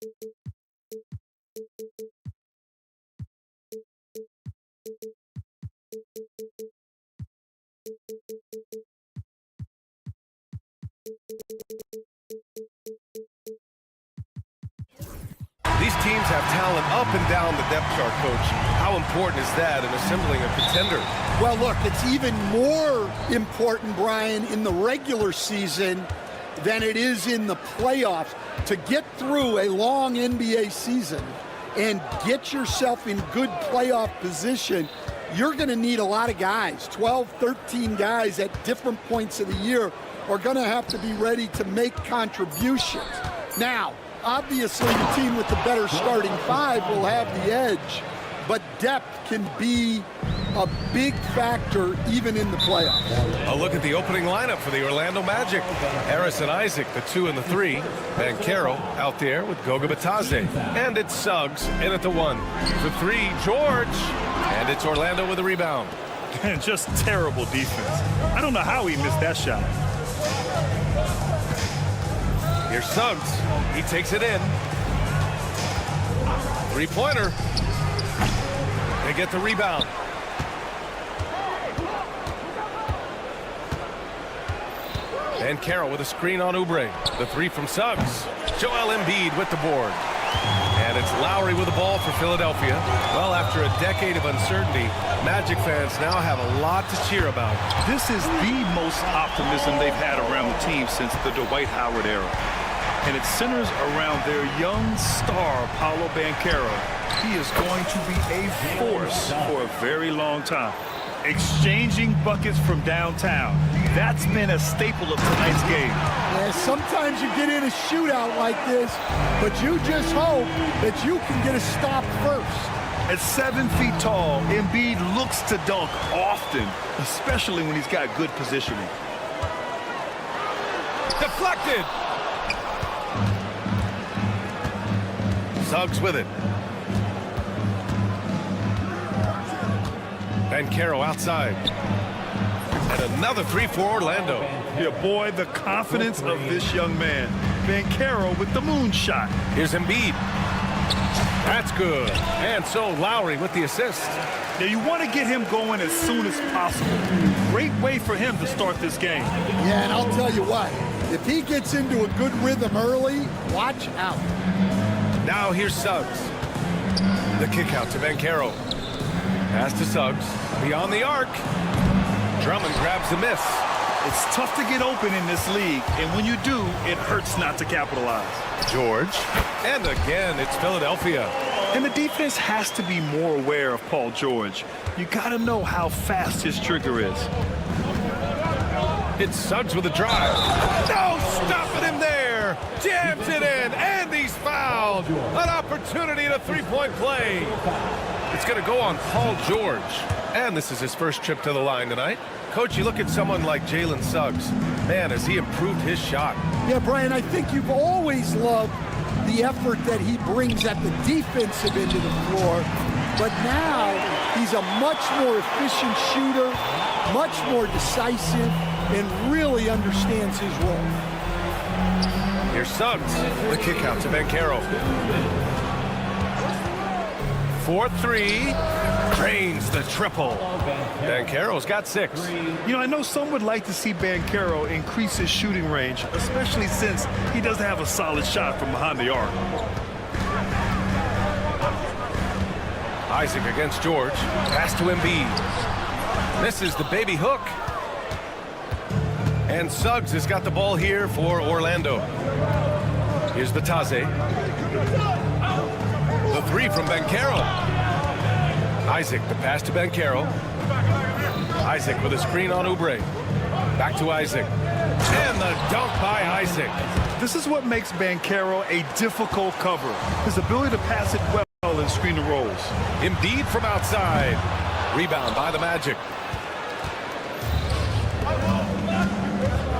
These teams have talent up and down the depth chart, Coach. How important is that in assembling a contender? Well, look, it's even more important, Brian, in the regular season than it is in the playoffs. To get through a long NBA season and get yourself in good playoff position, you're going to need a lot of guys. 12, 13 guys at different points of the year are going to have to be ready to make contributions. Now, obviously, the team with the better starting five will have the edge, but depth can be a big factor even in the playoffs. A look at the opening lineup for the Orlando Magic. Harris and Isaac, the 2 and the 3. Banchero out there with Goga Bitadze. And it's Suggs in at the 1. The 3, George. And it's Orlando with a rebound. Just terrible defense. I don't know how he missed that shot. Here's Suggs. He takes it in. Three-pointer. They get the rebound. Banchero with a screen on Oubre. The 3 from Suggs. Joel Embiid with the board. And it's Lowry with the ball for Philadelphia. Well, after a decade of uncertainty, Magic fans now have a lot to cheer about. This is the most optimism they've had around the team since the Dwight Howard era. And it centers around their young star, Paolo Banchero. He is going to be a force for a very long time. Exchanging buckets from downtown. That's been a staple of tonight's game. Yeah, sometimes you get in a shootout like this, but you just hope that you can get a stop first. At 7 feet tall, Embiid looks to dunk often, especially when he's got good positioning. Deflected. Suggs with it. Banchero outside. And another 3 for Orlando. Yeah, boy, the confidence of this young man. Banchero with the moonshot. Here's Embiid. That's good. And so Lowry with the assist. Now, you want to get him going as soon as possible. Great way for him to start this game. Yeah, and I'll tell you what, if he gets into a good rhythm early, watch out. Now here's Suggs. The kick out to Banchero. Pass to Suggs. Beyond the arc. Drummond grabs the miss. It's tough to get open in this league, and when you do, it hurts not to capitalize. George. And again, it's Philadelphia. And the defense has to be more aware of Paul George. You got to know how fast his trigger is. It's Suggs with a drive. No stopping him there. Jams it in, and he's fouled. An opportunity to three-point play. It's going to go on Paul George. And this is his first trip to the line tonight. Coach, you look at someone like Jalen Suggs. Man, has he improved his shot. Yeah, Brian, I think you've always loved the effort that he brings at the defensive end of the floor. But now he's a much more efficient shooter, much more decisive, and really understands his role. Here's Suggs. The kick out to Banchero. 4-3. Drains the triple. Banchero's got 6. You know, I know some would like to see Banchero increase his shooting range, especially since he doesn't have a solid shot from behind the arc. Isaac against George. Pass to Embiid. Misses the baby hook. And Suggs has got the ball here for Orlando. Here's Bitadze. The 3 from Banchero. Isaac, the pass to Banchero. Isaac with a screen on Oubre. Back to Isaac. And the dunk by Isaac. This is what makes Banchero a difficult cover. His ability to pass it well and screen the rolls. Embiid from outside. Rebound by the Magic.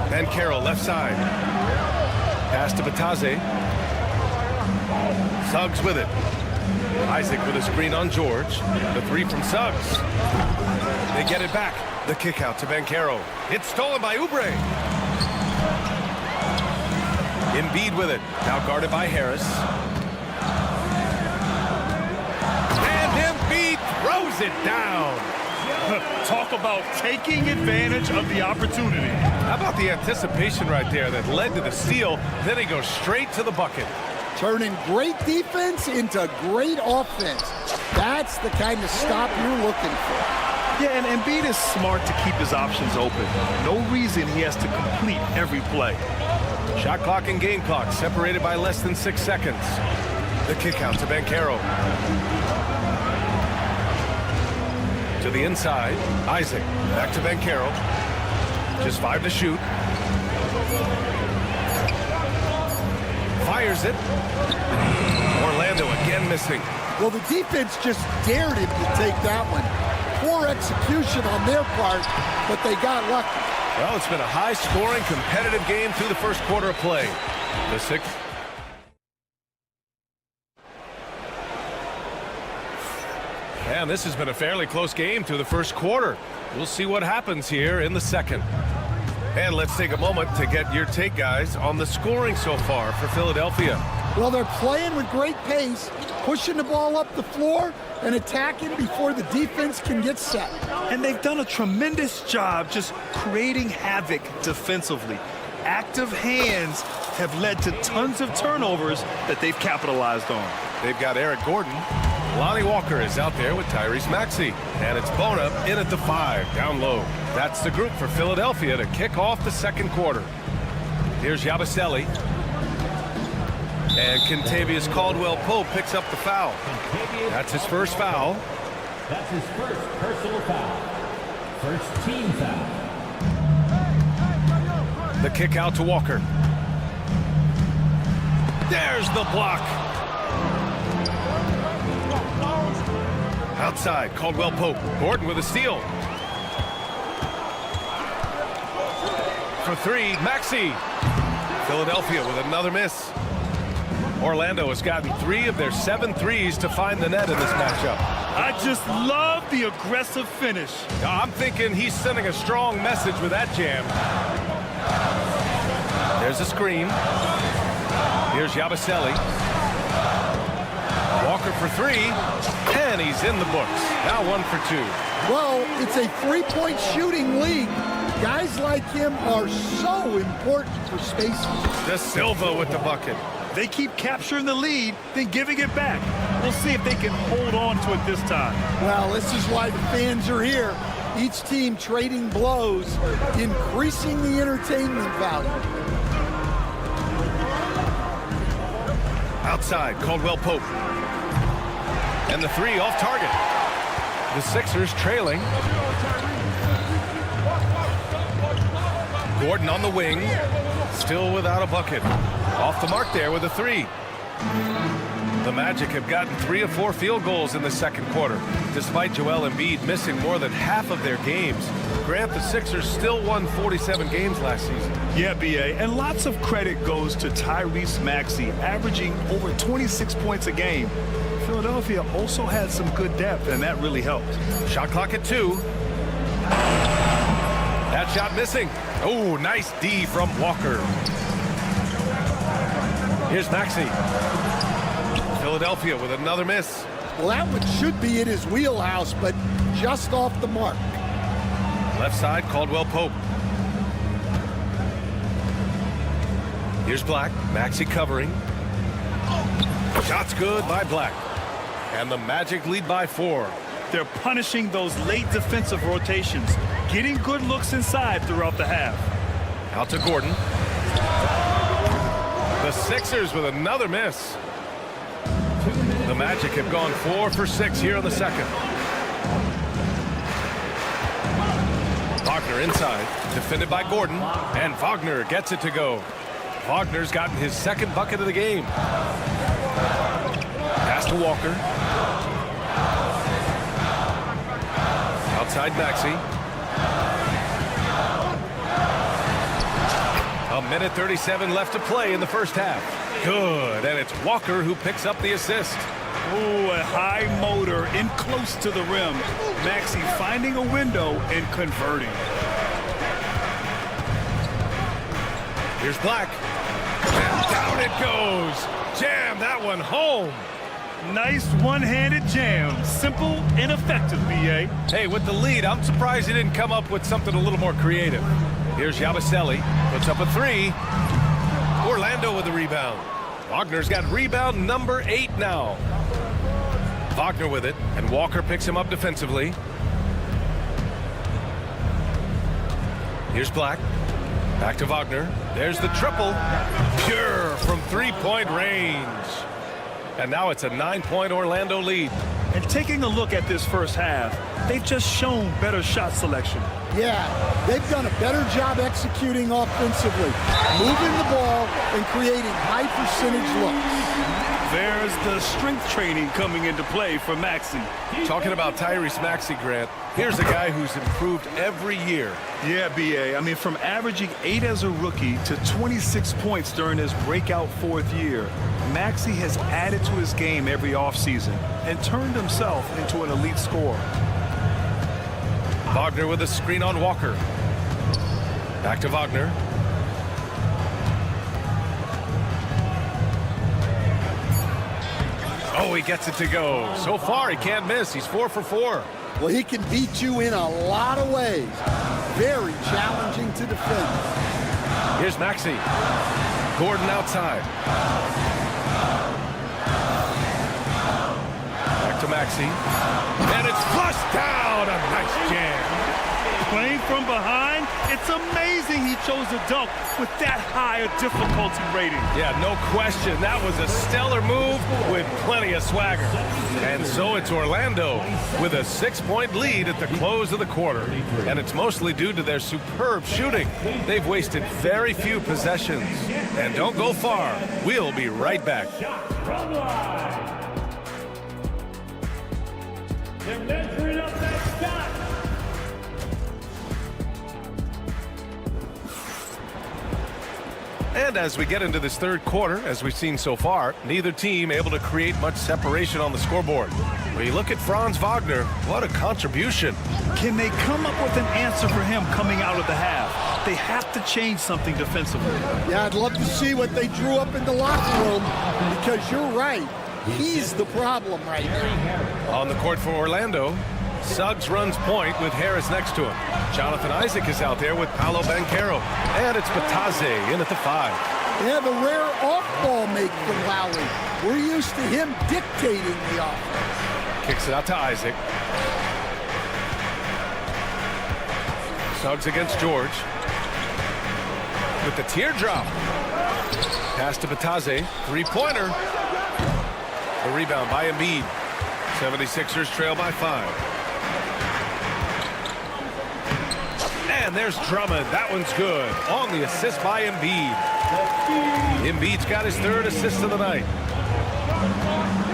Banchero left side. Pass to Bitadze. Suggs with it. Isaac with a screen on George. The 3 from Suggs. They get it back. The kick out to Banchero. It's stolen by Oubre. Embiid with it. Now guarded by Harris. mows it down. Talk about taking advantage of the opportunity. How about the anticipation right there that led to the steal? Then he goes straight to the bucket. Turning great defense into great offense. That's the kind of stop you're looking for. Yeah, and Embiid is smart to keep his options open. No reason he has to complete every play. Shot clock and game clock separated by less than 6 seconds. The kick out to Banchero. To the inside, Isaac. Back to Banchero. Just 5 to shoot. Fires it. Orlando again missing. Well, the defense just dared him to take that one. Poor execution on their part, but they got lucky. Well, it's been a high-scoring, competitive game through the first quarter of play. The sixth. And this has been a fairly close game through the first quarter. We'll see what happens here in the second. And let's take a moment to get your take, guys, on the scoring so far for Philadelphia. Well, they're playing with great pace, pushing the ball up the floor and attacking before the defense can get set. And they've done a tremendous job just creating havoc defensively. Active hands have led to tons of turnovers that they've capitalized on. They've got Eric Gordon. Lonnie Walker is out there with Tyrese Maxey. And it's Bona in at the 5, down low. That's the group for Philadelphia to kick off the second quarter. Here's Yabusele. And Kentavious Caldwell-Pope picks up the foul. That's his first foul. That's his first personal foul. First team foul. The kick out to Walker. There's the block. Outside, Caldwell-Pope. Gordon with a steal. For 3, Maxey. Philadelphia with another miss. Orlando has gotten 3 of their 7 threes to find the net in this matchup. I just love the aggressive finish. I'm thinking he's sending a strong message with that jam. There's a screen. Here's Yabusele. Walker for 3, and he's in the books. Now 1 for 2. Well, it's a three-point shooting league. Guys like him are so important for spacing. De Silva with the bucket. They keep capturing the lead, then giving it back. We'll see if they can hold on to it this time. Well, this is why the fans are here. Each team trading blows, increasing the entertainment value. Outside, Caldwell-Pope. And the 3 off target. The Sixers trailing. Gordon on the wing. Still without a bucket. Off the mark there with a 3. The Magic have gotten 3 of 4 field goals in the second quarter, despite Joel Embiid missing more than half of their games. Grant, the Sixers still won 47 games last season. Yeah, B.A., and lots of credit goes to Tyrese Maxey, averaging over 26 points a game. Philadelphia also had some good depth, and that really helped. Shot clock at 2. That shot missing. Oh, nice D from Walker. Here's Maxey. Philadelphia with another miss. Well, that one should be in his wheelhouse, but just off the mark. Left side, Caldwell-Pope. Here's Black. Maxey covering. Shot's good by Black. And the Magic lead by 4. They're punishing those late defensive rotations, getting good looks inside throughout the half. Out to Gordon. The Sixers with another miss. The Magic have gone 4 for 6 here in the second. Wagner inside, defended by Gordon, and Wagner gets it to go. Wagner's gotten his second bucket of the game. Pass to Walker. Outside Maxey. A minute 37 left to play in the first half. Good, and it's Walker who picks up the assist. Ooh, a high motor in close to the rim. Maxey finding a window and converting. Here's Black. And down it goes. Jam that one home. Nice one-handed jam. Simple and effective, B.A. Hey, with the lead, I'm surprised he didn't come up with something a little more creative. Here's Yabusele, puts up a three. Orlando with the rebound. Wagner's got rebound number 8 now. Wagner with it, and Walker picks him up defensively. Here's Black. Back to Wagner. There's the triple. Pure from three-point range. And now it's a 9-point Orlando lead. And taking a look at this first half, they've just shown better shot selection. Yeah, they've done a better job executing offensively, moving the ball and creating high percentage looks. There's the strength training coming into play for Maxey. Talking about Tyrese Maxey, Grant, here's a guy who's improved every year. Yeah, B.A. I mean, from averaging 8 as a rookie to 26 points during his breakout 4th year, Maxey has added to his game every offseason and turned himself into an elite scorer. Wagner with a screen on Walker. Back to Wagner. Oh, he gets it to go. So far, he can't miss. He's 4 for 4. Well, he can beat you in a lot of ways. Very challenging to defend. Here's Maxey. Gordon outside. Back to Maxey. And it's flushed down. A nice jam. Playing from behind, it's amazing he chose a dunk with that high a difficulty rating. Yeah, no question. That was a stellar move with plenty of swagger. And so it's Orlando with a 6-point lead at the close of the quarter. And it's mostly due to their superb shooting. They've wasted very few possessions. And don't go far. We'll be right back. They're measuring up that shot. And as we get into this third quarter, as we've seen so far, neither team able to create much separation on the scoreboard. When you look at Franz Wagner, what a contribution. Can they come up with an answer for him coming out of the half? They have to change something defensively. Yeah, I'd love to see what they drew up in the locker room because you're right. He's the problem right now. On the court for Orlando, Suggs runs point with Harris next to him. Jonathan Isaac is out there with Paolo Banchero. And it's Batase in at the 5. Yeah, the rare off-ball make from Lowry. We're used to him dictating the offense. Kicks it out to Isaac. Suggs against George. With the teardrop. Pass to Batase. Three-pointer. A rebound by Embiid. 76ers trail by 5. And there's Drummond. That one's good. On the assist by Embiid. Embiid's got his 3rd assist of the night.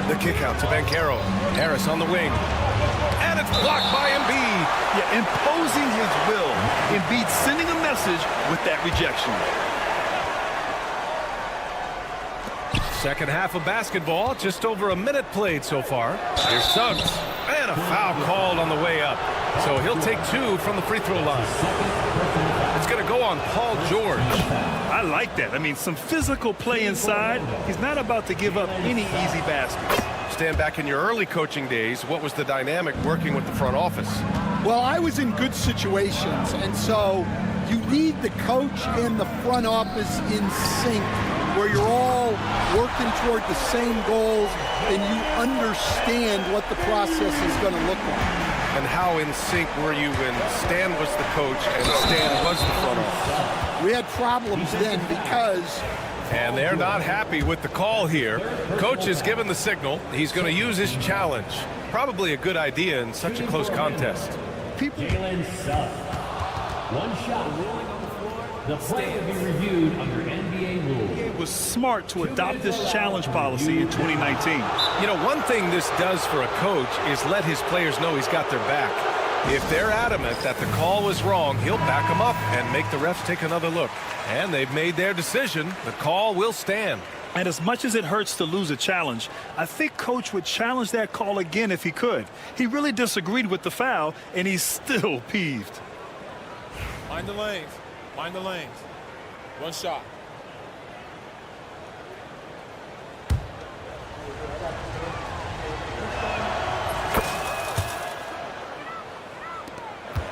The kick out to Banchero. Harris on the wing. And it's blocked by Embiid. Yeah, imposing his will. Embiid sending a message with that rejection. Second half of basketball, just over a minute played so far. Here's Suggs, and a foul called on the way up. So he'll take 2 from the free throw line. It's going to go on Paul George. I like that. I mean, some physical play inside. He's not about to give up any easy baskets. Stand back in your early coaching days, what was the dynamic working with the front office? Well, I was in good situations, and so you need the coach and the front office in sync, where you're all working toward the same goals and you understand what the process is going to look like. And how in sync were you when Stan was the coach and Stan was the front office? We had problems then because... And they're not happy with the call here. Coach is given the signal. He's going to use his challenge. Probably a good idea in such a close contest. Jalen Suggs. One shot. The play will be reviewed under NBA rules. It was smart to adopt this challenge policy in 2019. You know, one thing this does for a coach is let his players know he's got their back. If they're adamant that the call was wrong, he'll back them up and make the refs take another look. And they've made their decision. The call will stand. And as much as it hurts to lose a challenge, I think Coach would challenge that call again if he could. He really disagreed with the foul, and he's still peeved. Mind the lanes. Mind the lanes. One shot.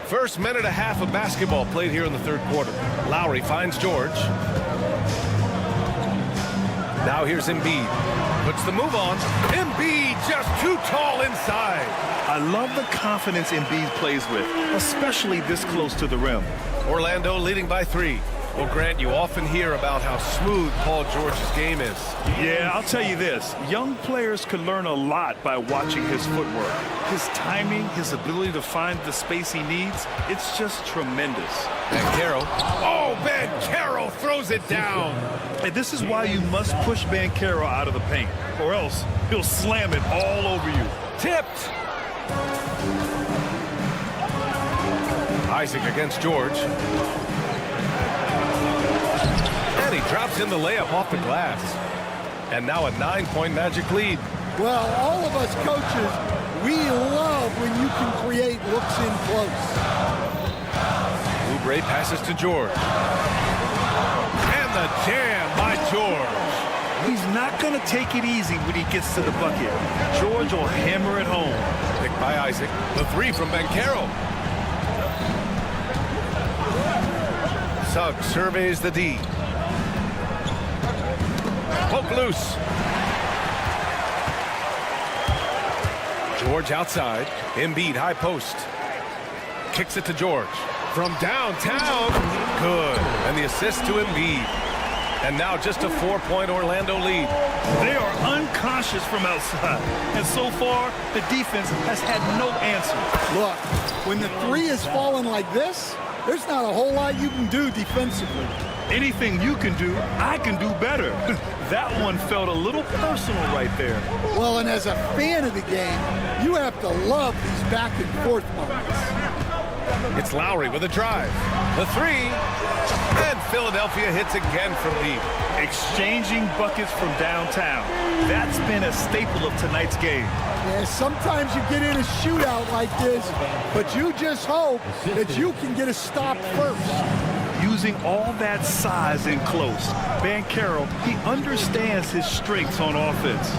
First minute and a half of basketball played here in the third quarter. Lowry finds George. Now here's Embiid. Puts the move on. Embiid just too tall inside. I love the confidence Embiid plays with, especially this close to the rim. Orlando leading by 3. Well, Grant, you often hear about how smooth Paul George's game is. Yeah, I'll tell you this. Young players can learn a lot by watching his footwork. His timing, his ability to find the space he needs, it's just tremendous. Banchero. Oh, Banchero throws it down. And this is why you must push Banchero out of the paint, or else he'll slam it all over you. Tipped. Isaac against George. And he drops in the layup off the glass. And now a 9-point Magic lead. Well, all of us coaches, we love when you can create looks in close. Oubre passes to George. And the jam by George. He's not going to take it easy when he gets to the bucket. George will hammer it home. Picked by Isaac. The 3 from Banchero. Suggs surveys the D. Poke loose. George outside. Embiid high post. Kicks it to George. From downtown. Good. And the assist to Embiid. And now just a 4-point Orlando lead. They are unconscious from outside. And so far, the defense has had no answer. Look, when the 3 is falling like this, there's not a whole lot you can do defensively. Anything you can do, I can do better. That one felt a little personal right there. Well, and as a fan of the game, you have to love these back and forth moments. It's Lowry with a drive. The 3. And Philadelphia hits again from deep. Exchanging buckets from downtown. That's been a staple of tonight's game. Yeah, sometimes you get in a shootout like this, but you just hope that you can get a stop first. Using all that size in close, Banchero, he understands his strengths on offense.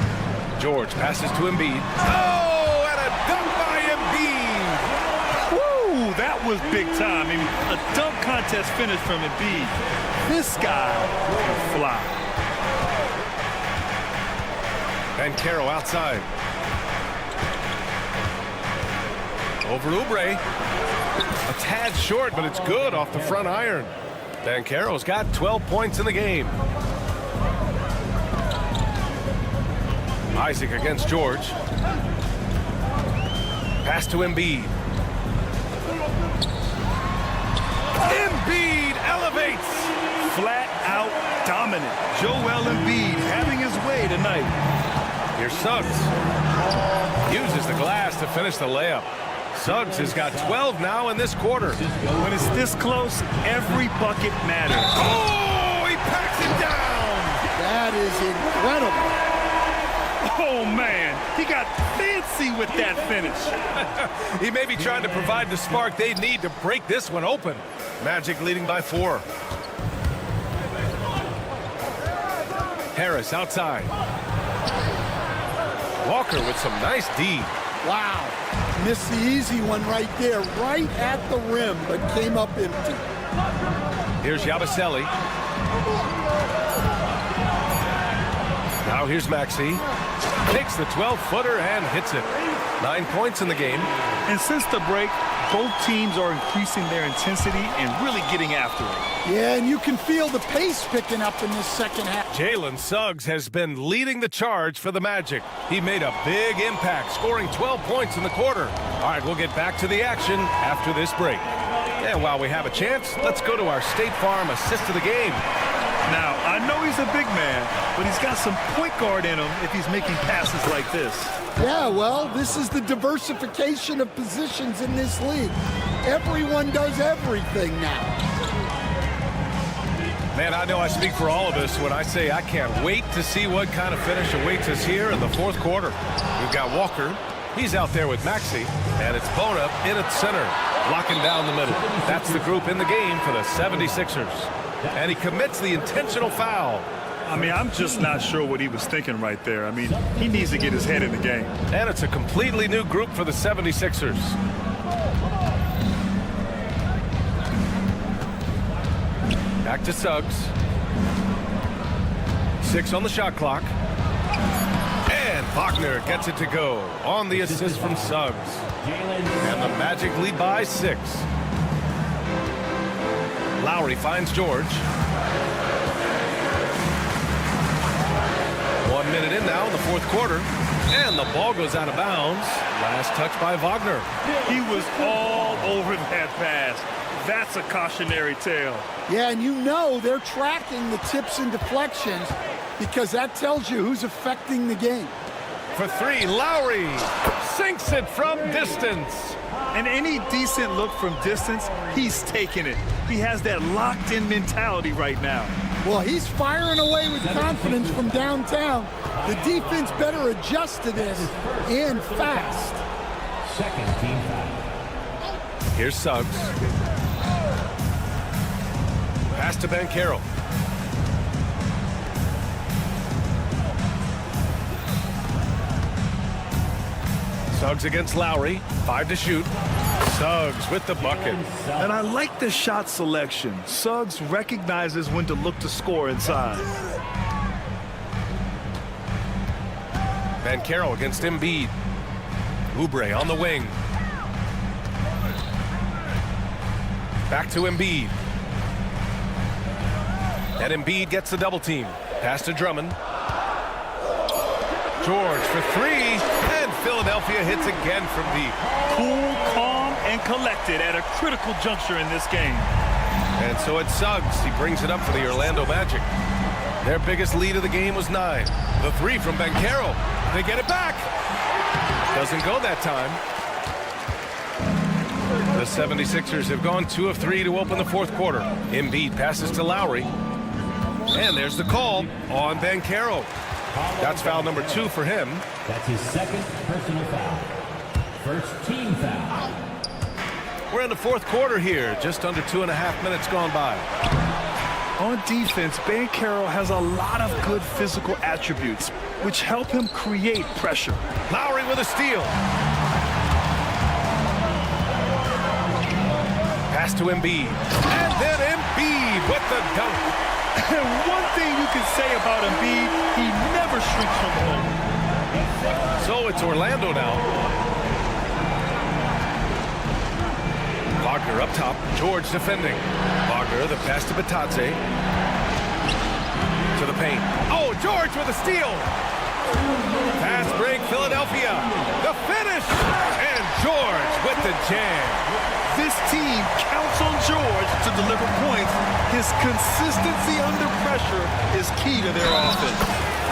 George passes to Embiid. Oh, and a dunk by Embiid. Woo, that was big time. I mean, a dunk contest finish from Embiid. This guy can fly. Banchero outside. Over Oubre. A tad short, but it's good off the front iron. Banchero's got 12 points in the game. Isaac against George. Pass to Embiid. Embiid elevates. Flat out dominant. Joel Embiid having his way tonight. Here's Suggs. Uses the glass to finish the layup. Suggs has got 12 now in this quarter. When it's this close, every bucket matters. Oh, he packs it down. That is incredible. Oh, man, he got fancy with that finish. He may be trying to provide the spark they need to break this one open. Magic leading by 4. Harris outside. Walker with some nice D. Wow. Missed the easy one right there, right at the rim, but came up empty. Here's Yabusele. Now here's Maxey. Takes the 12-footer and hits it. 9 points in the game. And since the break, both teams are increasing their intensity and really getting after it. Yeah, and you can feel the pace picking up in this second half. Jalen Suggs has been leading the charge for the Magic. He made a big impact, scoring 12 points in the quarter. All right, we'll get back to the action after this break. And while we have a chance, let's go to our State Farm assist of the game. Now, I know he's a big man, but he's got some point guard in him if he's making passes like this. Yeah, well, this is the diversification of positions in this league. Everyone does everything now. Man, I know I speak for all of us when I say I can't wait to see what kind of finish awaits us here in the fourth quarter. We've got Walker. He's out there with Maxey. And it's Bona in at center, blocking down the middle. That's the group in the game for the 76ers. And he commits the intentional foul. I mean, I'm just not sure what he was thinking right there. I mean, he needs to get his head in the game. And it's a completely new group for the 76ers. Back to Suggs. 6 on the shot clock. And Wagner gets it to go on the assist from Suggs. And the Magic lead by 6. Lowry finds George. 1 minute in now in the fourth quarter. And the ball goes out of bounds. Last touch by Wagner. He was all over that pass. That's a cautionary tale. Yeah, and you know they're tracking the tips and deflections because that tells you who's affecting the game. For 3, Lowry sinks it from distance. And any decent look from distance, he's taking it. He has that locked-in mentality right now. Well, he's firing away with confidence from downtown. The defense better adjust to this, and fast. Second team foul. Here's Suggs. Pass to Banchero. Suggs against Lowry. 5 to shoot. Suggs with the bucket. And I like the shot selection. Suggs recognizes when to look to score inside. Banchero against Embiid. Oubre on the wing. Back to Embiid. And Embiid gets the double team. Pass to Drummond. George for 3. And Philadelphia hits again from deep. Cool, calm, and collected at a critical juncture in this game. And so it's Suggs. He brings it up for the Orlando Magic. Their biggest lead of the game was 9. The 3 from Banchero. They get it back. Doesn't go that time. The 76ers have gone 2 of 3 to open the fourth quarter. Embiid passes to Lowry. And there's the call on Banchero. That's foul number 2 for him. That's his second personal foul. First team foul. We're in the fourth quarter here. Just under 2.5 minutes gone by. On defense, Banchero has a lot of good physical attributes, which help him create pressure. Lowry with a steal. Pass to Embiid. And then Embiid with the dunk. And one thing you can say about Embiid, he never shrinks from the moment. So it's Orlando now. Wagner up top. George defending. Wagner, the pass to Batadze. To the paint. Oh, George with a steal. Fast break, Philadelphia. The finish. And George with the jam. This team counts on George to deliver points. His consistency under pressure is key to their offense.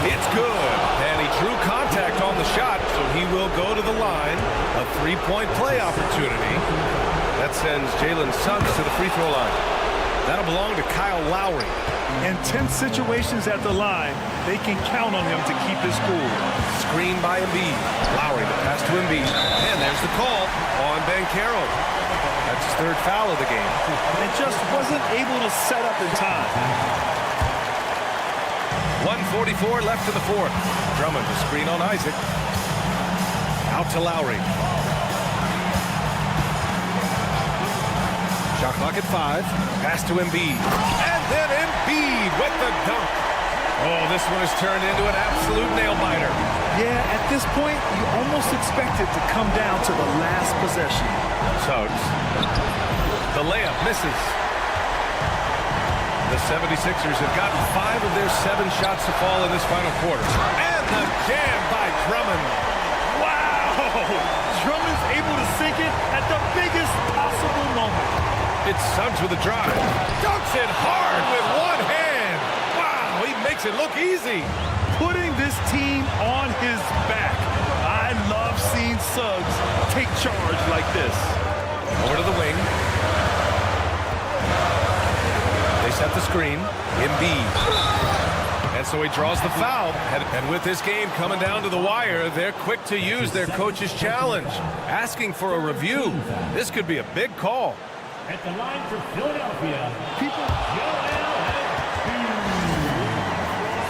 It's good. And he drew contact on the shot, so he will go to the line. A 3-point play opportunity. That sends Jalen Suggs to the free throw line. That'll belong to Kyle Lowry. In tense situations at the line, they can count on him to keep his cool. Screen by Embiid. Lowry, the pass to Embiid. And there's the call on Banchero. That's his 3rd foul of the game. And just wasn't able to set up in time. 1:44 left in the fourth. Drummond, the screen on Isaac. Out to Lowry. Shot clock at 5. Pass to Embiid. And then Embiid with the dunk. Oh, this one is turned into an absolute nail-biter. Yeah, at this point, you almost expect it to come down to the last possession. Suggs. The layup misses. The 76ers have gotten 5 of their 7 shots to fall in this final quarter. And the jam by Drummond. Wow! Drummond's able to sink it at the biggest possible moment. It's Suggs with a drive. Dunks it hard with one hand. Wow, he makes it look easy. Putting this team on his back. I love seeing Suggs take charge like this. Over to the wing. They set the screen. Embiid. And so he draws the foul. And with this game coming down to the wire, they're quick to use their coach's challenge. Asking for a review. This could be a big call. At the line for Philadelphia,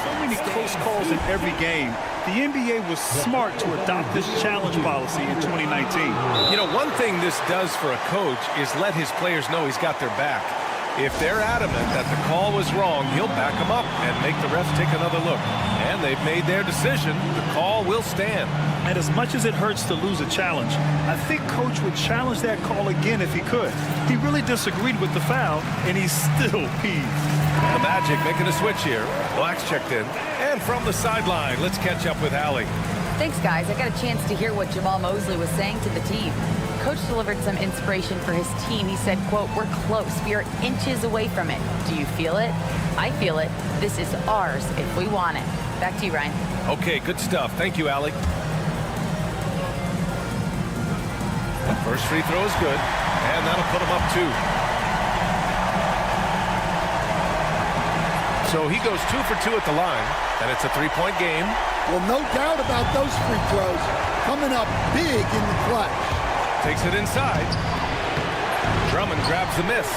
So many close calls in every game. The NBA was smart to adopt this challenge policy in 2019. You know, one thing this does for a coach is let his players know he's got their back. If they're adamant that the call was wrong, he'll back them up and make the refs take another look. And they've made their decision. The call will stand. And as much as it hurts to lose a challenge, I think Coach would challenge that call again if he could. He really disagreed with the foul, and he's still peeved. The Magic making a switch here. Black's checked in. And from the sideline, let's catch up with Allie. Thanks, guys. I got a chance to hear what Jamal Mosley was saying to the team. Coach delivered some inspiration for his team. He said, quote, "We're close. We are inches away from it. Do you feel it? I feel it. This is ours if we want it." Back to you, Ryan. Okay, good stuff. Thank you, Allie. First free throw is good, and that'll put him up 2. So he goes 2 for 2 at the line, and it's a 3-point game. Well, no doubt about those free throws coming up big in the clutch. Takes it inside. Drummond grabs the miss.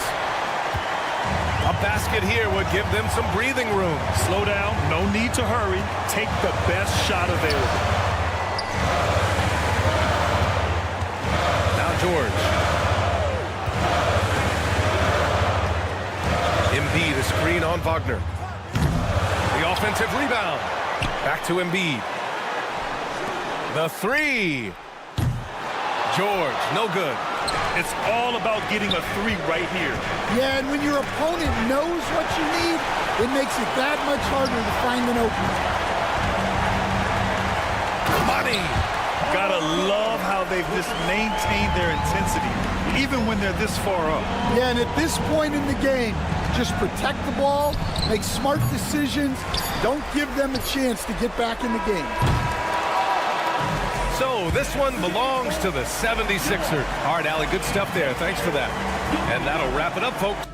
A basket here would give them some breathing room. Slow down, no need to hurry. Take the best shot available. Now George. Embiid, a screen on Wagner. The offensive rebound. Back to Embiid. The 3. George, no good. It's all about getting a 3 right here. Yeah, and when your opponent knows what you need, it makes it that much harder to find an opening. Money. Gotta love how they've just maintained their intensity, even when they're this far up. Yeah, and at this point in the game, just protect the ball, make smart decisions, don't give them a chance to get back in the game. So this one belongs to the 76ers. All right, Allie, good stuff there. Thanks for that. And that'll wrap it up, folks.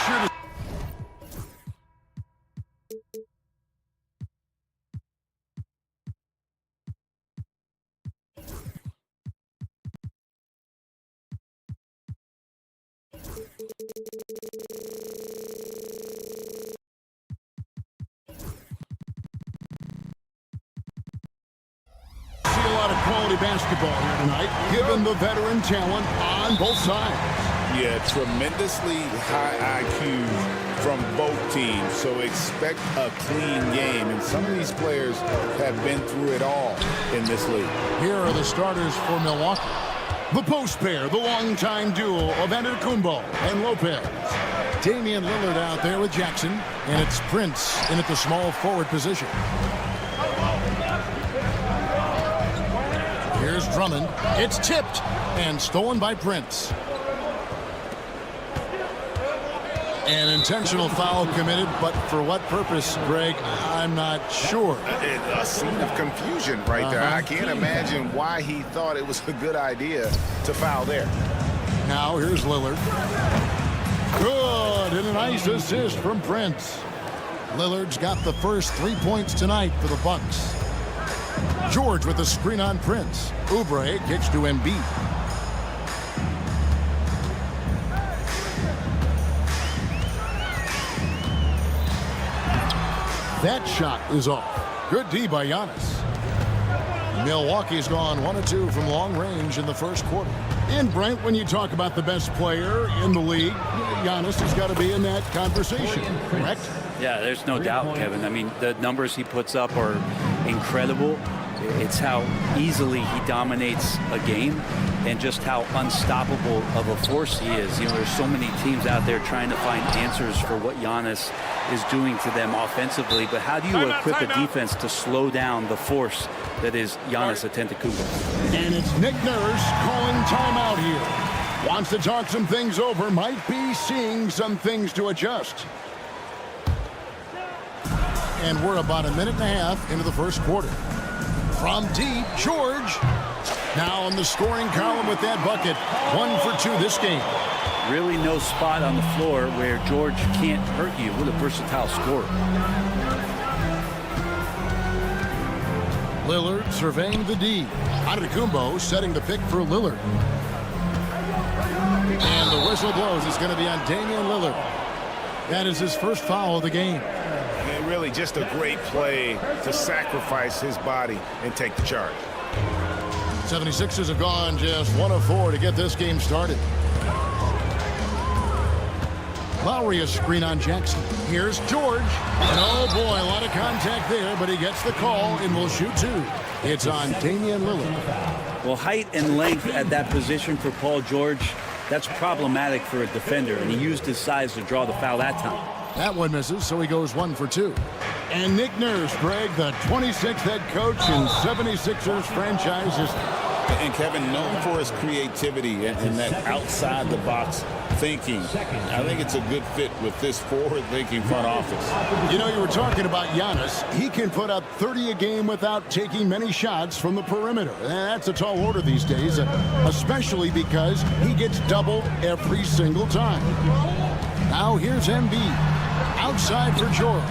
sure to... See a lot of quality basketball here tonight, given the veteran talent on both sides. Yeah, tremendously high IQ from both teams, so expect a clean game. And some of these players have been through it all in this league. Here are the starters for Milwaukee. The post pair, the longtime duo of Antetokounmpo and Lopez. Damian Lillard out there with Jackson, and it's Prince in at the small forward position. Here's Drummond. It's tipped and stolen by Prince. An intentional foul committed, but for what purpose, Greg? I'm not sure. A scene of confusion right there. I can't imagine why he thought it was a good idea to foul there. Now here's Lillard. Good, and a nice assist from Prince. Lillard's got the first 3 points tonight for the Bucks. George with the screen on Prince. Oubre kicks to Embiid. That shot is off. Good D by Giannis. Milwaukee's gone 1 of 2 from long range in the first quarter. And Brent, when you talk about the best player in the league, Giannis has got to be in that conversation, correct? Yeah, there's no doubt, Kevin. I mean, the numbers he puts up are incredible. It's how easily he dominates a game and just how unstoppable of a force he is. You know, there's so many teams out there trying to find answers for what Giannis is doing to them offensively, but how do you equip a defense to slow down the force that is Giannis Antetokounmpo? And it's Nick Nurse calling timeout here. Wants to talk some things over, might be seeing some things to adjust. And we're about a minute and a half into the first quarter. From deep, George. Now on the scoring column with that bucket. 1 for 2 this game. Really no spot on the floor where George can't hurt you. What a versatile scorer. Lillard surveying the D. Antetokounmpo setting the pick for Lillard. And the whistle blows. It's going to be on Damian Lillard. That is his first foul of the game. And really just a great play to sacrifice his body and take the charge. 76ers have gone just 1 of 4 to get this game started. Lowry a screen on Jackson. Here's George. And oh boy, a lot of contact there, but he gets the call and will shoot 2. It's on Damian Lillard. Well, height and length at that position for Paul George, that's problematic for a defender, and he used his size to draw the foul that time. That one misses, so he goes 1 for 2. And Nick Nurse, Greg, the 26th head coach in 76ers franchise history. And Kevin, known for his creativity and that outside-the-box thinking, I think it's a good fit with this forward-thinking front office. You know, you were talking about Giannis. He can put up 30 a game without taking many shots from the perimeter. That's a tall order these days, especially because he gets doubled every single time. Now here's Embiid. Outside for George.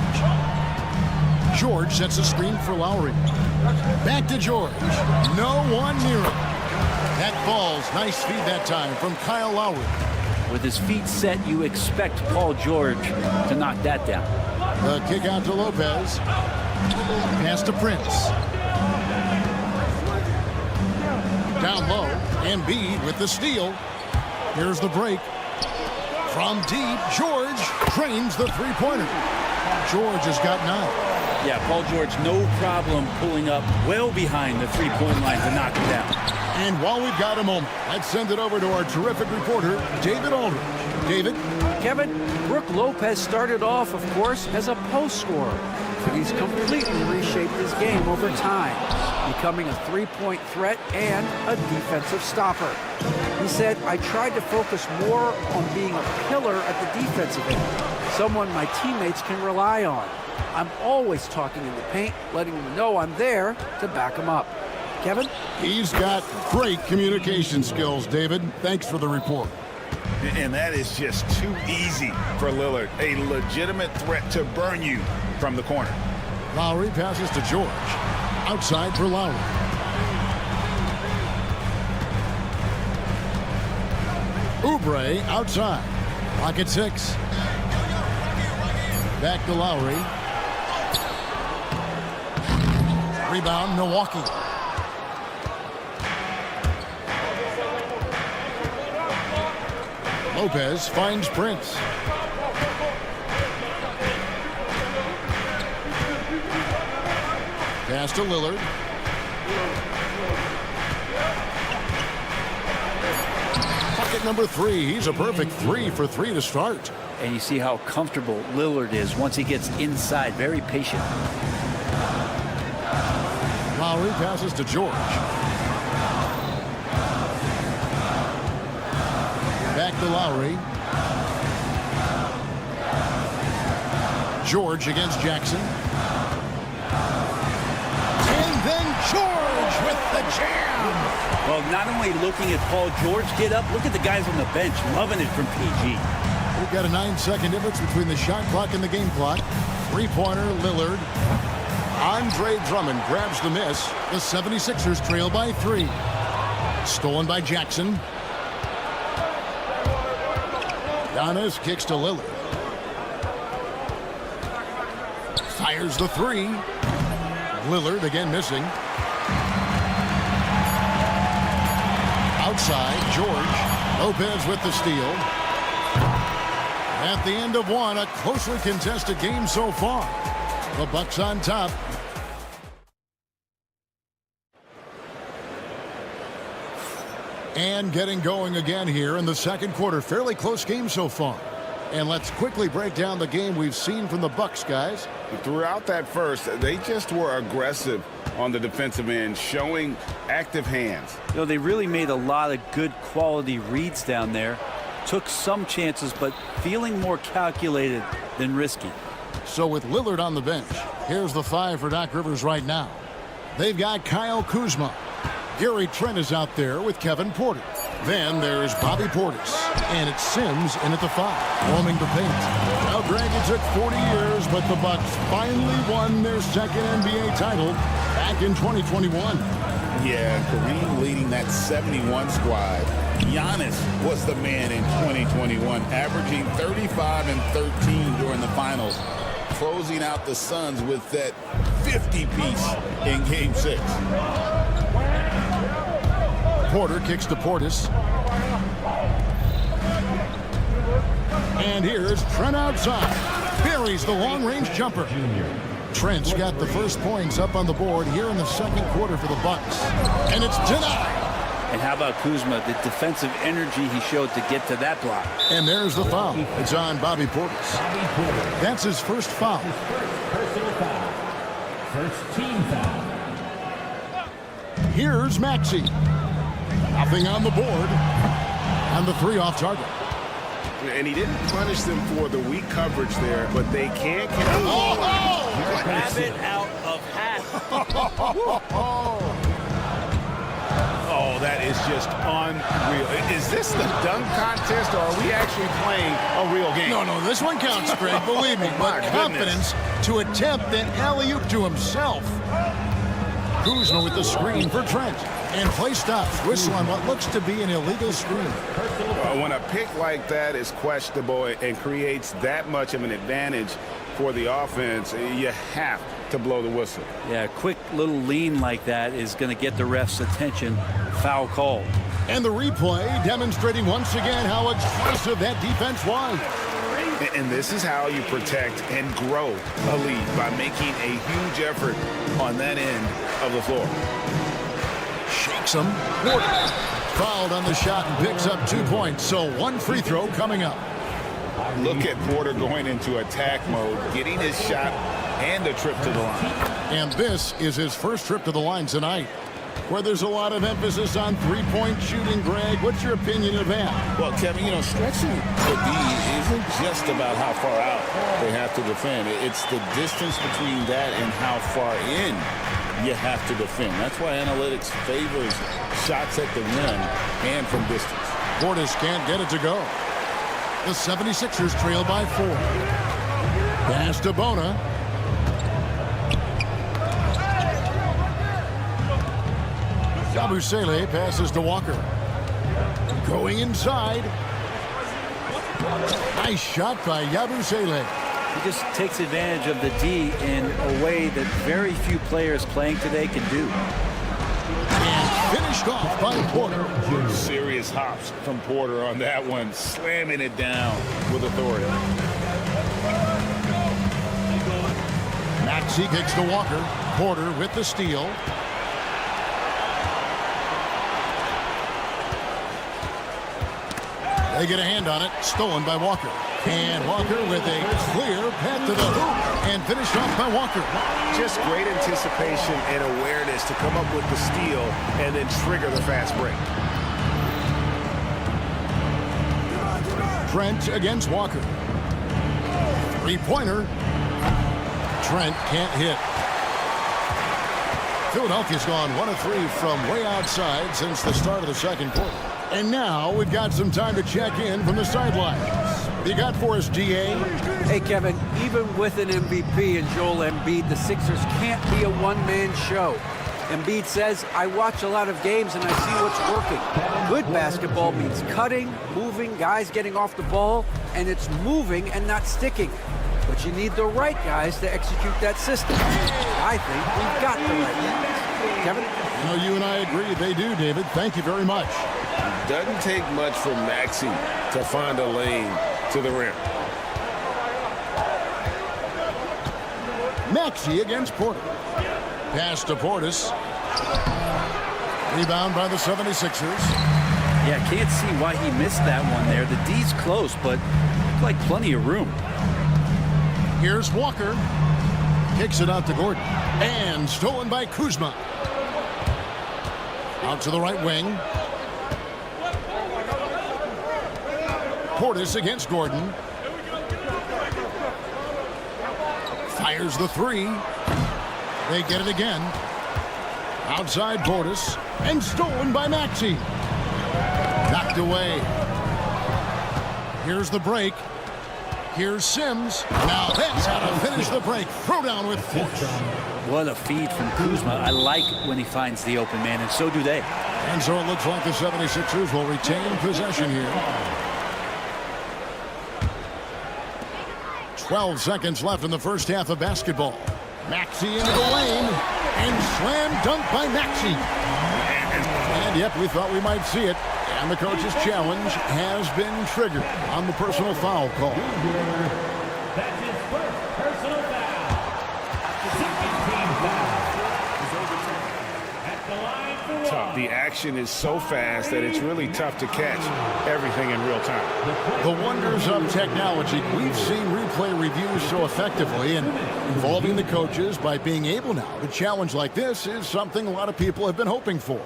George sets a screen for Lowry. Back to George. No one near him. That falls. Nice feed that time from Kyle Lowry. With his feet set, you expect Paul George to knock that down. The kick out to Lopez. Pass to Prince. Down low. Embiid with the steal. Here's the break. From deep, George drains the three-pointer. George has got 9. Yeah, Paul George, no problem pulling up well behind the three-point line to knock him down. And while we've got a moment, let's send it over to our terrific reporter, David Aldridge. David? Kevin, Brook Lopez started off, of course, as a post scorer, but he's completely reshaped his game over time, becoming a three-point threat and a defensive stopper. He said, I tried to focus more on being a pillar at the defensive end, someone my teammates can rely on. I'm always talking in the paint, letting them know I'm there to back them up. Kevin? He's got great communication skills, David. Thanks for the report. And that is just too easy for Lillard. A legitimate threat to burn you from the corner. Lowry passes to George. Outside for Lowry. Oubre outside. Lock at 6. Back to Lowry. Rebound, Milwaukee. Lopez finds Prince. Pass to Lillard. Bucket number 3. He's a perfect 3 for 3 to start. And you see how comfortable Lillard is once he gets inside. Very patient. Lowry passes to George. Back to Lowry. George against Jackson. And then George with the jam. Well, not only looking at Paul George get up, look at the guys on the bench loving it from PG. We've got a 9-second difference between the shot clock and the game clock. 3-pointer, Lillard. Andre Drummond grabs the miss. The 76ers trail by 3. Stolen by Jackson. Giannis kicks to Lillard. Fires the 3. Lillard again missing. Outside, George. Lopez with the steal. At the end of one, a closely contested game so far. The Bucks on top. And getting going again here in the second quarter. Fairly close game so far. And let's quickly break down the game we've seen from the Bucks, guys. Throughout that first, they just were aggressive on the defensive end, showing active hands. You know, they really made a lot of good quality reads down there. Took some chances, but feeling more calculated than risky. So with Lillard on the bench, here's the 5 for Doc Rivers right now. They've got Kyle Kuzma. Gary Trent is out there with Kevin Porter. Then there's Bobby Portis. And it's Sims in at the 5, roaming the paint. Now, Greg, it took 40 years, but the Bucks finally won their second NBA title back in 2021. Yeah, Kareem leading that 71 squad. Giannis was the man in 2021, averaging 35 and 13 during the finals, closing out the Suns with that 50-piece in Game 6. Porter kicks to Portis. And here's Trent outside. Buries the long-range jumper. Trent's got the first points up on the board here in the second quarter for the Bucks. And it's denied. And how about Kuzma, the defensive energy he showed to get to that block. And there's the foul. It's on Bobby Portis. That's his first foul. Personal foul. First team foul. Here's Maxey. Nothing on the board. And the 3 off target. And he didn't punish them for the weak coverage there, but they can't. Rabbit out of hat. Oh, that is just unreal. Is this the dunk contest, or are we actually playing a real game? No, this one counts, Greg, believe me. But confidence to attempt an alley-oop to himself. Kuzma with the screen for Trent. And play stops. Whistle on what looks to be an illegal screen. When a pick like that is questionable and creates that much of an advantage for the offense, you have to blow the whistle. Yeah, a quick little lean like that is going to get the ref's attention. Foul call. And the replay demonstrating once again how aggressive that defense was. And this is how you protect and grow a lead, by making a huge effort on that end of the floor. Shakes him. Porter fouled on the shot and picks up 2 points. So 1 free throw coming up. Look at Porter going into attack mode, getting his shot and a trip to the line. And this is his first trip to the line tonight, where there's a lot of emphasis on three-point shooting. Greg, what's your opinion of that? Well, Kevin, stretching the D isn't just about how far out they have to defend. It's the distance between that and how far in you have to defend. That's why analytics favors shots at the rim and from distance. Portis can't get it to go. The 76ers trail by 4. Pass to Bona. Yabusele passes to Walker. Going inside. Nice shot by Yabusele. He just takes advantage of the D in a way that very few players playing today can do. And finished off by Porter. Serious hops from Porter on that one, slamming it down with authority. Maxey kicks to Walker. Porter with the steal. They get a hand on it. Stolen by Walker. And Walker with a clear path to the hoop. And finished off by Walker. Just great anticipation and awareness to come up with the steal and then trigger the fast break. Trent against Walker. Three-pointer. Trent can't hit. Philadelphia's gone 1 of 3 from way outside since the start of the second quarter. And now we've got some time to check in from the sidelines. What you got for us, DA? Hey, Kevin, even with an MVP and Joel Embiid, the Sixers can't be a one-man show. Embiid says, I watch a lot of games and I see what's working. Good basketball means cutting, moving, guys getting off the ball, and it's moving and not sticking. But you need the right guys to execute that system. I think we've got the right guys. Kevin? Well, you and I agree they do, David. Thank you very much. Doesn't take much for Maxey to find a lane to the rim. Maxey against Porter. Pass to Portis. Rebound by the 76ers. Yeah, can't see why he missed that one there. The D's close, but looked like plenty of room. Here's Walker. Kicks it out to Gordon. And stolen by Kuzma. Out to the right wing. Portis against Gordon. Fires the 3. They get it again. Outside Portis. And stolen by Maxey. Knocked away. Here's the break. Here's Sims. Now that's how to finish the break. Throw down with force. What a feed from Kuzma. I like when he finds the open man, and so do they. And so it looks like the 76ers will retain possession here. 12 seconds left in the first half of basketball. Maxey into the lane. And slam dunk by Maxey. And yep, we thought we might see it. And the coach's challenge has been triggered on the personal foul call. That's his first personal foul. Second team foul. At the line for Tough. The action is so fast that it's really tough to catch everything in real time. The wonders of technology. We've seen replay reviews so effectively, and involving the coaches by being able now to challenge like this is something a lot of people have been hoping for.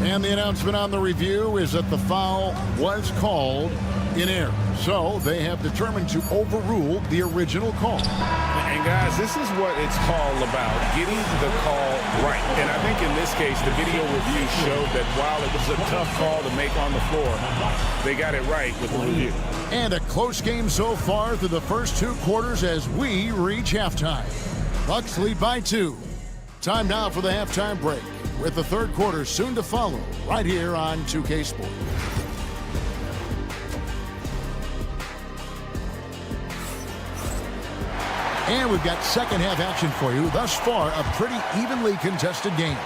And the announcement on the review is that the foul was called in error. So they have determined to overrule the original call. And guys, this is what it's all about, getting the call right. And I think in this case, the video review showed that while it was a tough call to make on the floor, they got it right with the review. And a close game so far through the first 2 quarters as we reach halftime. Bucks lead by 2. Time now for the halftime break, with the third quarter soon to follow right here on 2K Sports. And we've got second half action for you. Thus far, a pretty evenly contested game.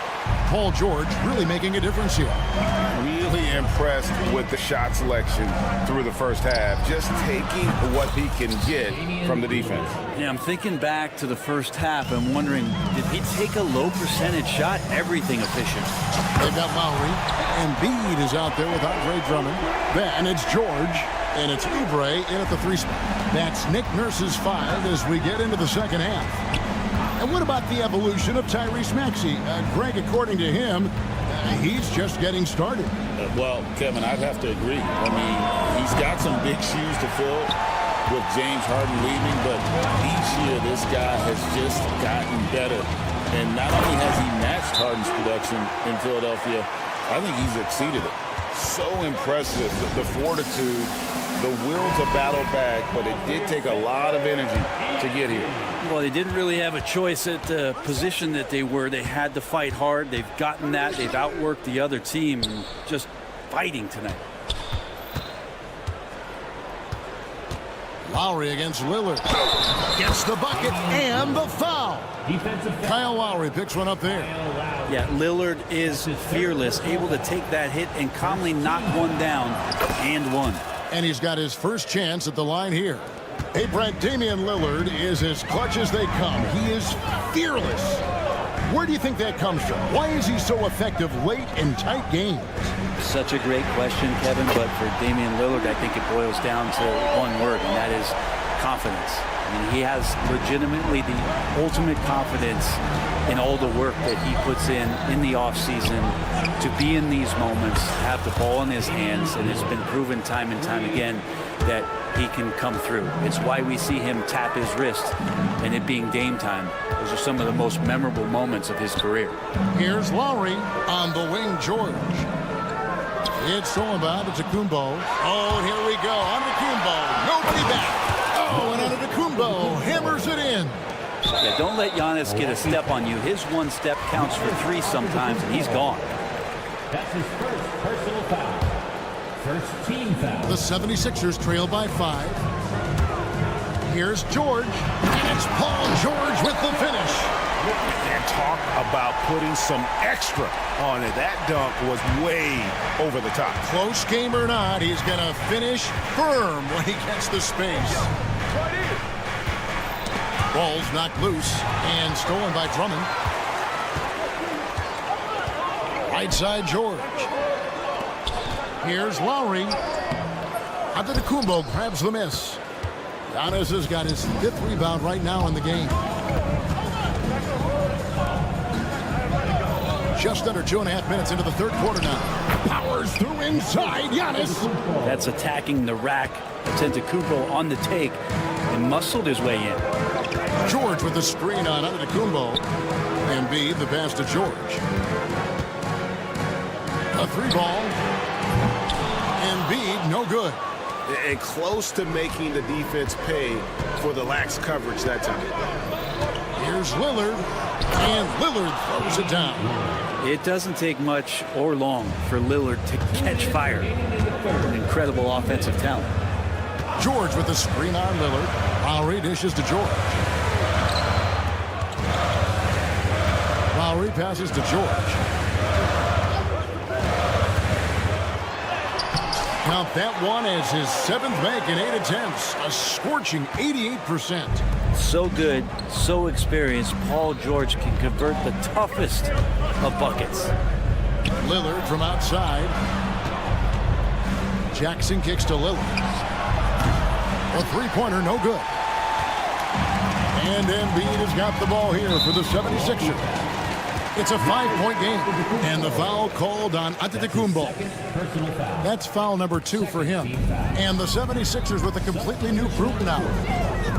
Paul George really making a difference here. Really impressed with the shot selection through the first half. Just taking what he can get from the defense. Yeah, I'm thinking back to the first half. I'm wondering, did he take a low percentage shot? Everything efficient. They've got Lowry. Embiid is out there with Andre Drummond. Then it's George. And it's Oubre in at the 3 spot. That's Nick Nurse's 5 as we get into the second half. And what about the evolution of Tyrese Maxey? Greg, according to him, he's just getting started. Well, Kevin, I'd have to agree. I mean, he's got some big shoes to fill with James Harden leaving, but each year this guy has just gotten better. And not only has he matched Harden's production in Philadelphia, I think he's exceeded it. So impressive, the fortitude, the will to battle back, but it did take a lot of energy to get here. Well, they didn't really have a choice at the position that they were. They had to fight hard. They've gotten that. They've outworked the other team. Just fighting tonight. Lowry against Lillard. Gets the bucket and the foul. Kyle Lowry picks one up there. Yeah, Lillard is fearless, able to take that hit and calmly knock one down and one. And he's got his first chance at the line here. Hey, Brett, Damian Lillard is as clutch as they come. He is fearless. Where do you think that comes from? Why is he so effective late in tight games? Such a great question, Kevin, but for Damian Lillard, I think it boils down to one word, and that is confidence. I mean, he has legitimately the ultimate confidence in all the work that he puts in the offseason to be in these moments, have the ball in his hands, and it's been proven time and time again that he can come through. It's why we see him tap his wrist and it being game time. Those are some of the most memorable moments of his career. Here's Lowry on the wing, George. It's stolen by Antetokounmpo. Oh, and here we go. Antetokounmpo. Nobody back. Oh, and Antetokounmpo hammers it in. Yeah, don't let Giannis get a step on you. His one step counts for three sometimes, and he's gone. That's his first personal foul. First team foul. The 76ers trail by 5. Here's George. And it's Paul George with the finish. And talk about putting some extra on it. That dunk was way over the top. Close game or not, he's going to finish firm when he gets the space. Ball's knocked loose and stolen by Drummond. Right side, George. Here's Lowry. Antetokounmpo grabs the miss. Giannis has got his 5th rebound right now in the game. Just under 2.5 minutes into the 3rd quarter now. Powers through inside, Giannis. That's attacking the rack. Antetokounmpo on the take and muscled his way in. George with the screen on Antetokounmpo. Embiid the pass to George. A 3-ball. Embiid no good. And close to making the defense pay for the lax coverage that time. Here's Lillard. And Lillard throws it down. It doesn't take much or long for Lillard to catch fire. An incredible offensive talent. George with the screen on Lillard. Lowry dishes to George. Lowry passes to George. Count that one as his 7th make in 8 attempts. A scorching 88%. So good, so experienced, Paul George can convert the toughest of buckets. Lillard from outside. Jackson kicks to Lillard. A 3-pointer, no good. And Embiid has got the ball here for the 76ers. It's a 5-point game. And the foul called on Antetokounmpo. That's foul number 2 for him. And the 76ers with a completely new group now.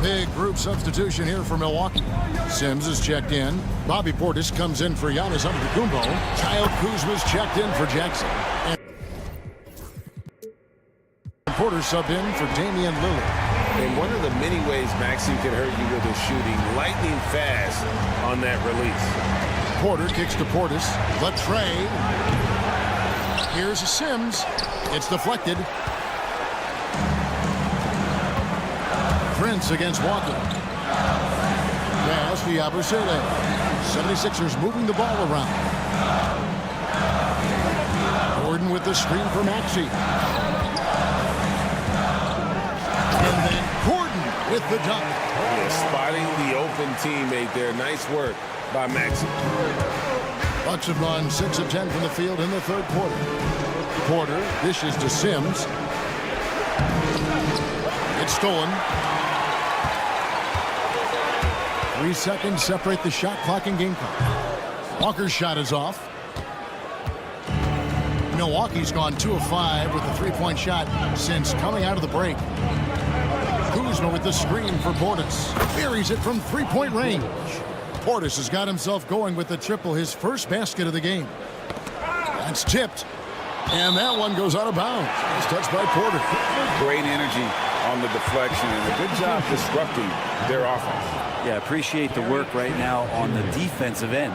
Big group substitution here for Milwaukee. Sims is checked in. Bobby Portis comes in for Giannis Antetokounmpo. Kyle Kuzma's checked in for Jackson. And Porter subbed in for Damian Lillard. And one of the many ways Maxey can hurt you with his shooting, lightning fast on that release. Porter kicks to Portis. The trade. Here's a Sims. It's deflected. Prince against Walker. Pass to Yabusele. 76ers moving the ball around. Gordon with the screen for Maxey. And then Gordon with the dunk. Spotting the open teammate there. Nice work by Maxey. Bucks have gone 6 of 10 from the field in the 3rd quarter. Porter dishes to Sims. It's stolen. 3 seconds separate the shot clock and game clock. Walker's shot is off. Milwaukee's gone 2 of 5 with a 3-point shot since coming out of the break. Kuzma with the screen for Portis. Buries it from 3-point range. Portis has got himself going with the triple, his first basket of the game. That's tipped. And that one goes out of bounds. It's touched by Porter. Great energy on the deflection and a good job disrupting their offense. Yeah, appreciate the work right now on the defensive end.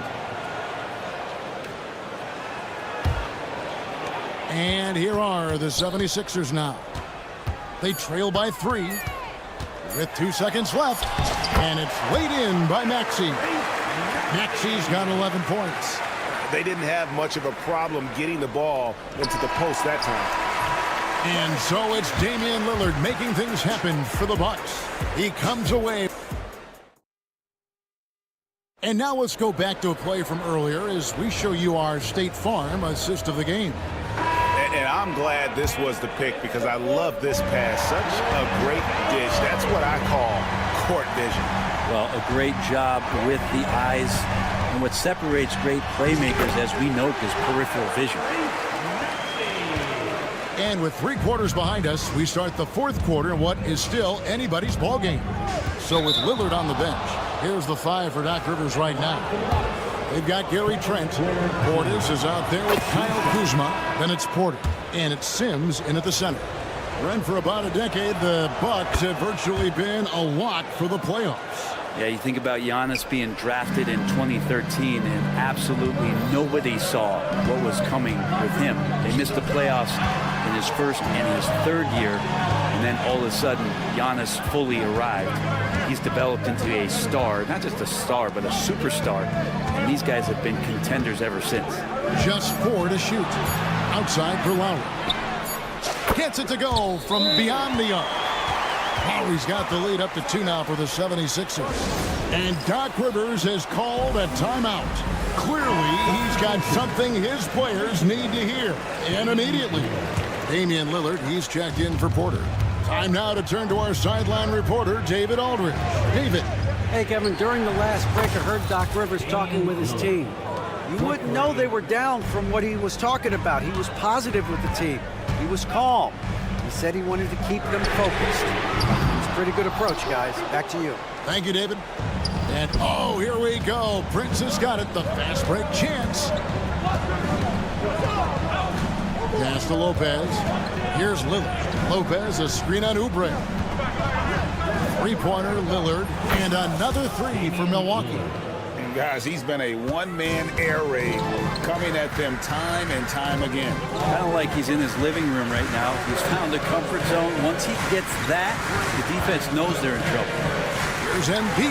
And here are the 76ers now. They trail by 3 with 2 seconds left. And it's laid in by Maxey. Maxey's got 11 points. They didn't have much of a problem getting the ball into the post that time. And so it's Damian Lillard making things happen for the Bucks. He comes away. And now let's go back to a play from earlier as we show you our State Farm assist of the game. And I'm glad this was the pick because I love this pass. Such a great dish. That's what I call court vision. Well, a great job with the eyes. And what separates great playmakers, as we note, is peripheral vision. And with 3 quarters behind us, we start the 4th quarter in what is still anybody's ball game. So with Lillard on the bench, here's the 5 for Doc Rivers right now. They've got Gary Trent. Portis is out there with Kyle Kuzma. Then it's Porter. And it's Sims in at the center. And for about a decade, the Bucks have virtually been a lock for the playoffs. Yeah, you think about Giannis being drafted in 2013, and absolutely nobody saw what was coming with him. They missed the playoffs in his first and his 3rd year, and then all of a sudden, Giannis fully arrived. He's developed into a star, not just a star, but a superstar, and these guys have been contenders ever since. Just 4 to shoot. Outside for Lowry. Gets it to go from beyond the arc. Lowry's got the lead up to 2 now for the 76ers. And Doc Rivers has called a timeout. Clearly, he's got something his players need to hear. And immediately, Damian Lillard, he's checked in for Porter. Time now to turn to our sideline reporter, David Aldridge. David. Hey, Kevin, during the last break, I heard Doc Rivers talking with his team. You wouldn't know they were down from what he was talking about. He was positive with the team. He was calm. He said he wanted to keep them focused. It's a pretty good approach, guys. Back to you. Thank you, David. And, oh, here we go. Prince has got it. The fast break chance. Pass to Lopez. Here's Lillard. Lopez, a screen on Oubre. 3-pointer, Lillard. And another 3 for Milwaukee. And, guys, he's been a one-man air raid coming at them time and time again. Kind of like he's in his living room right now. He's found a comfort zone. Once he gets that, the defense knows they're in trouble. Here's Embiid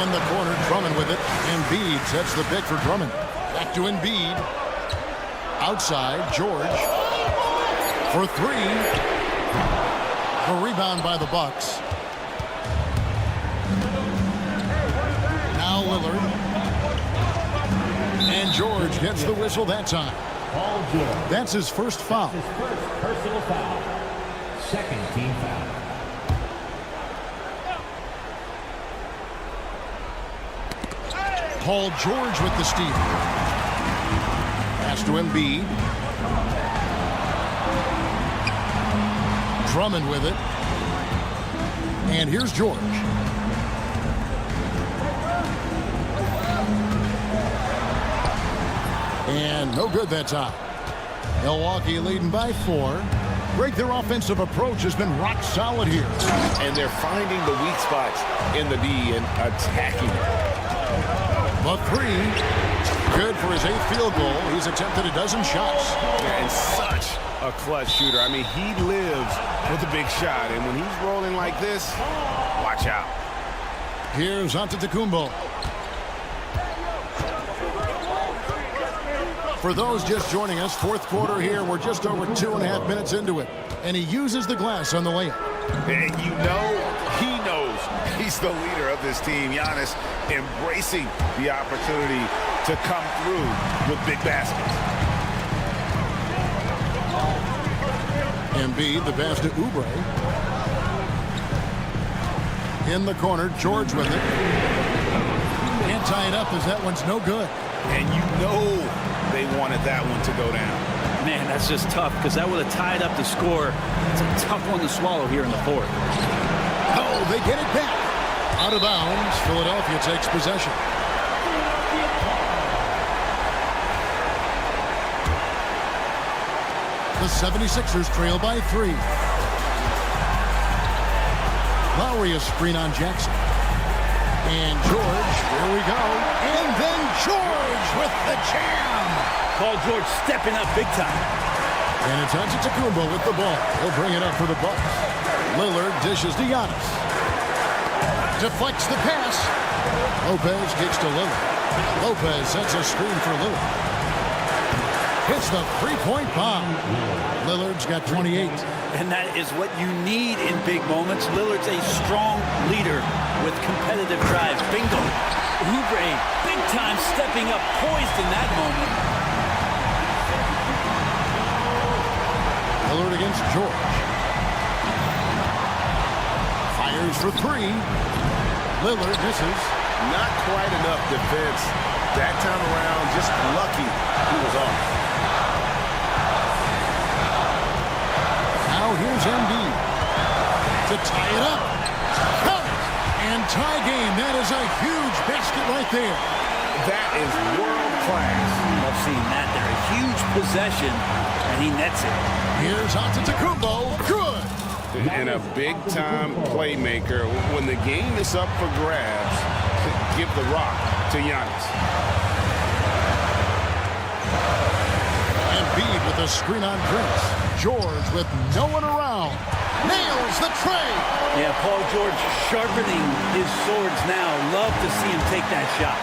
in the corner. Drummond with it. Embiid sets the pick for Drummond. Back to Embiid. Outside, George. For 3. A rebound by the Bucks. Now Lillard. And George gets the whistle that time. That's his first foul. His first personal foul. Second team foul. Paul George with the steal. Pass to Embiid. Drummond with it. And here's George. And no good that time. Milwaukee leading by 4. Greg, their offensive approach has been rock solid here. And they're finding the weak spots in the D and attacking it. The 3, good for his 8th field goal. He's attempted a dozen shots. Yeah, and such a clutch shooter. I mean, he lives for the big shot. And when he's rolling like this, watch out. Here's Antetokounmpo. For those just joining us, 4th quarter here. We're just over 2.5 minutes into it. And he uses the glass on the layup. And you know, he knows he's the leader of this team. Giannis embracing the opportunity to come through with big baskets. Embiid, the pass to Oubre. In the corner, George with it. Can't tie it up as that one's no good. And you know they wanted that one to go down. Man, that's just tough because that would have tied up the score. It's a tough one to swallow here in the 4th. Oh, they get it back. Out of bounds, Philadelphia takes possession. The 76ers trail by 3. Lowry a screen on Jackson. And George, here we go. And then George with the jam. Paul George stepping up big time. And it's Antetokounmpo with the ball. He'll bring it up for the Bucks. Lillard dishes to Giannis. Deflects the pass. Lopez kicks to Lillard. Lopez sets a screen for Lillard. Hits the three-point bomb. Lillard's got 28. And that is what you need in big moments. Lillard's a strong leader with competitive drives. Bingo. Oubre, big time, stepping up, poised in that moment. Lillard against George. Fires for 3. Lillard misses. Not quite enough defense. That time around, just lucky he was off. Now here's Embiid to tie it up. Count it. And tie game. That is a huge basket right there. That is world class. I've seen that there. A huge possession, and he nets it. Here's Antetokounmpo. Good. And a big-time playmaker. When the game is up for grabs, give the rock to Giannis. Embiid with a screen on Prince. George with no one around. Nails the tray. Yeah, Paul George sharpening his swords now. Love to see him take that shot.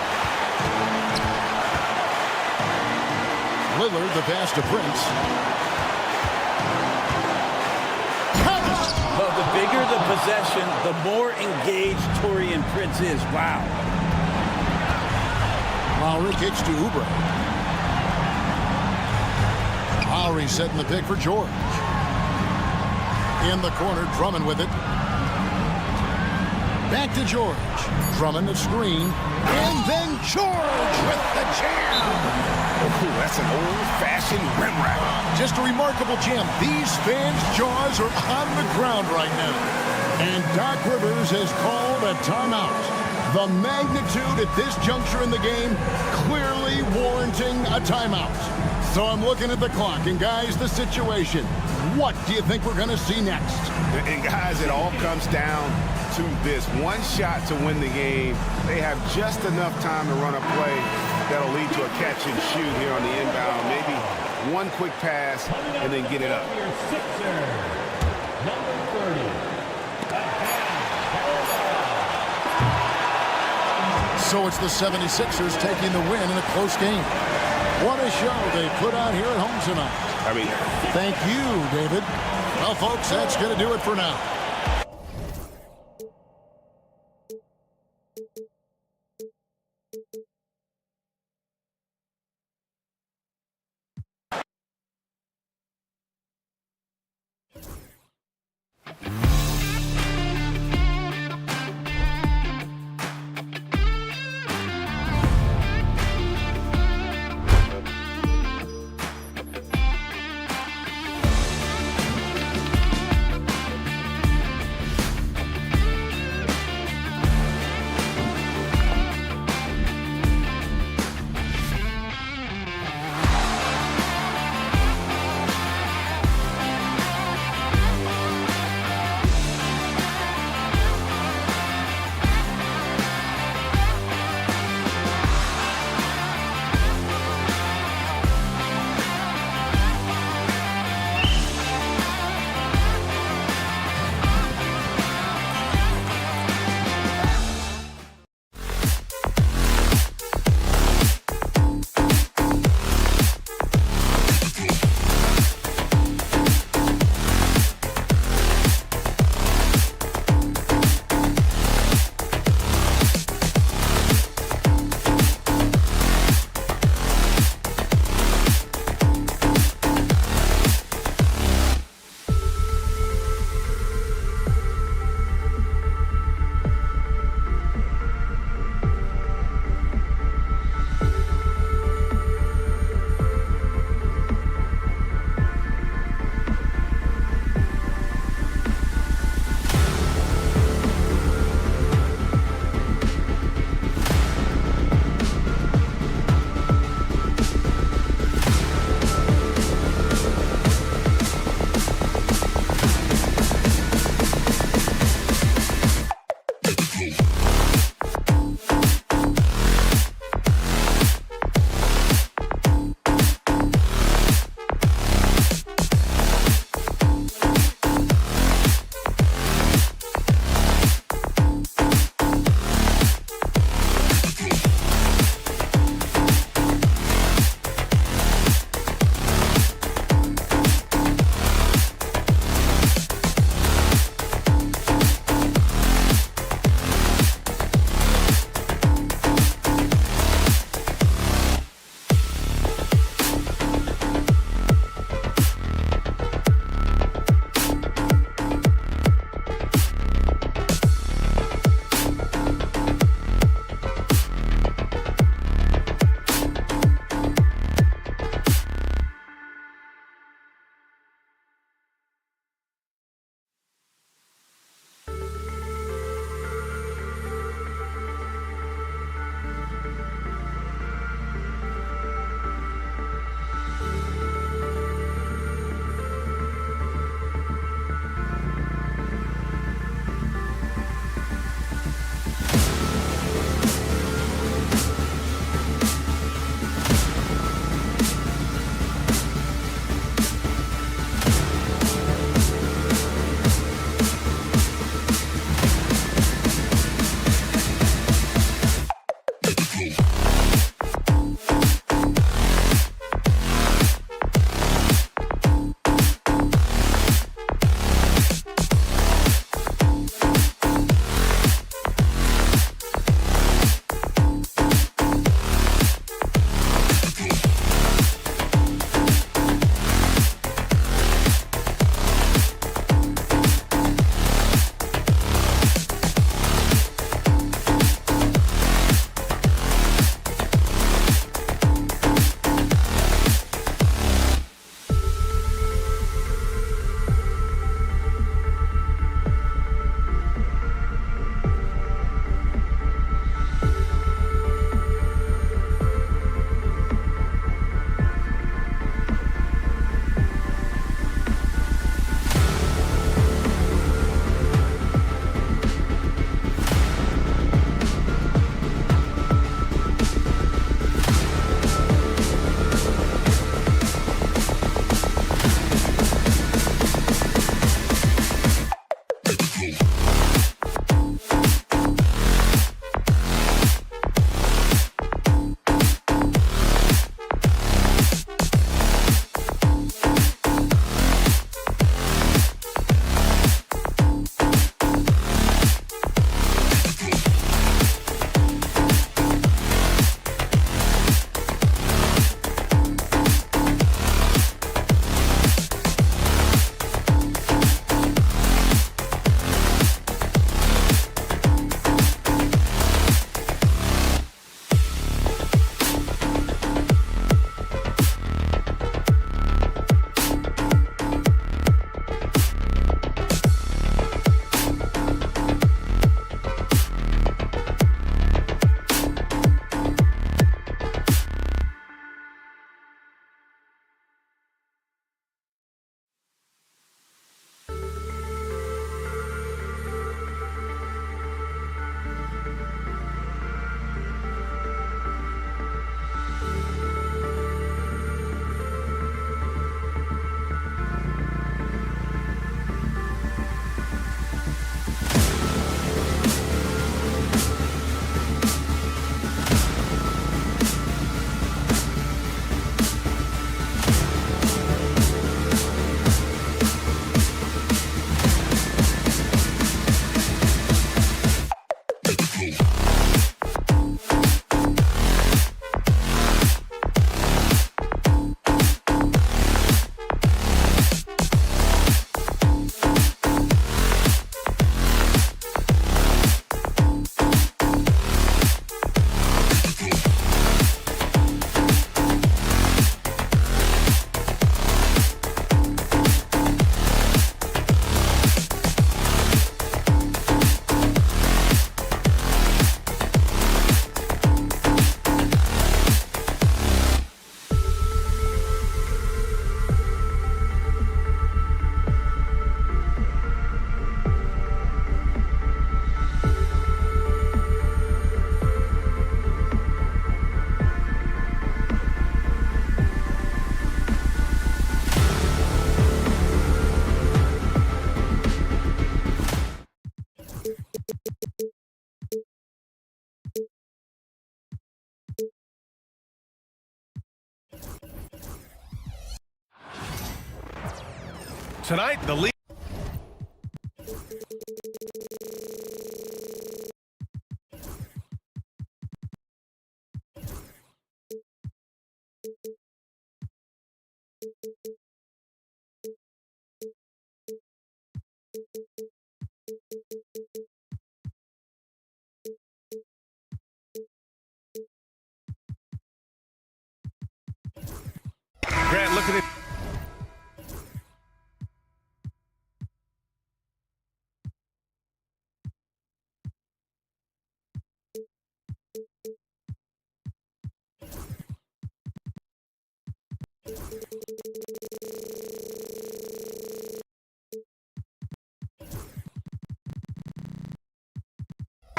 Lillard the pass to Prince. Well, the bigger the possession, the more engaged Taurean Prince is. Wow. Lowry kicks to Oubre. Lowry setting the pick for George. In the corner, Drummond with it. Back to George. Drummond the screen. And then George with the jam. Ooh, that's an old-fashioned rim wrap. Just a remarkable jam. These fans' jaws are on the ground right now. And Doc Rivers has called a timeout. The magnitude at this juncture in the game clearly warranting a timeout. So I'm looking at the clock, and guys, the situation. What do you think we're going to see next? And guys, it all comes down to this. One shot to win the game. They have just enough time to run a play that'll lead to a catch and shoot here on the inbound. Maybe one quick pass and then get it up. So it's the 76ers taking the win in a close game. What a show they put on here at home tonight. Thank you, David. Well, folks, that's going to do it for now. Tonight, the lead. Grant, look at it.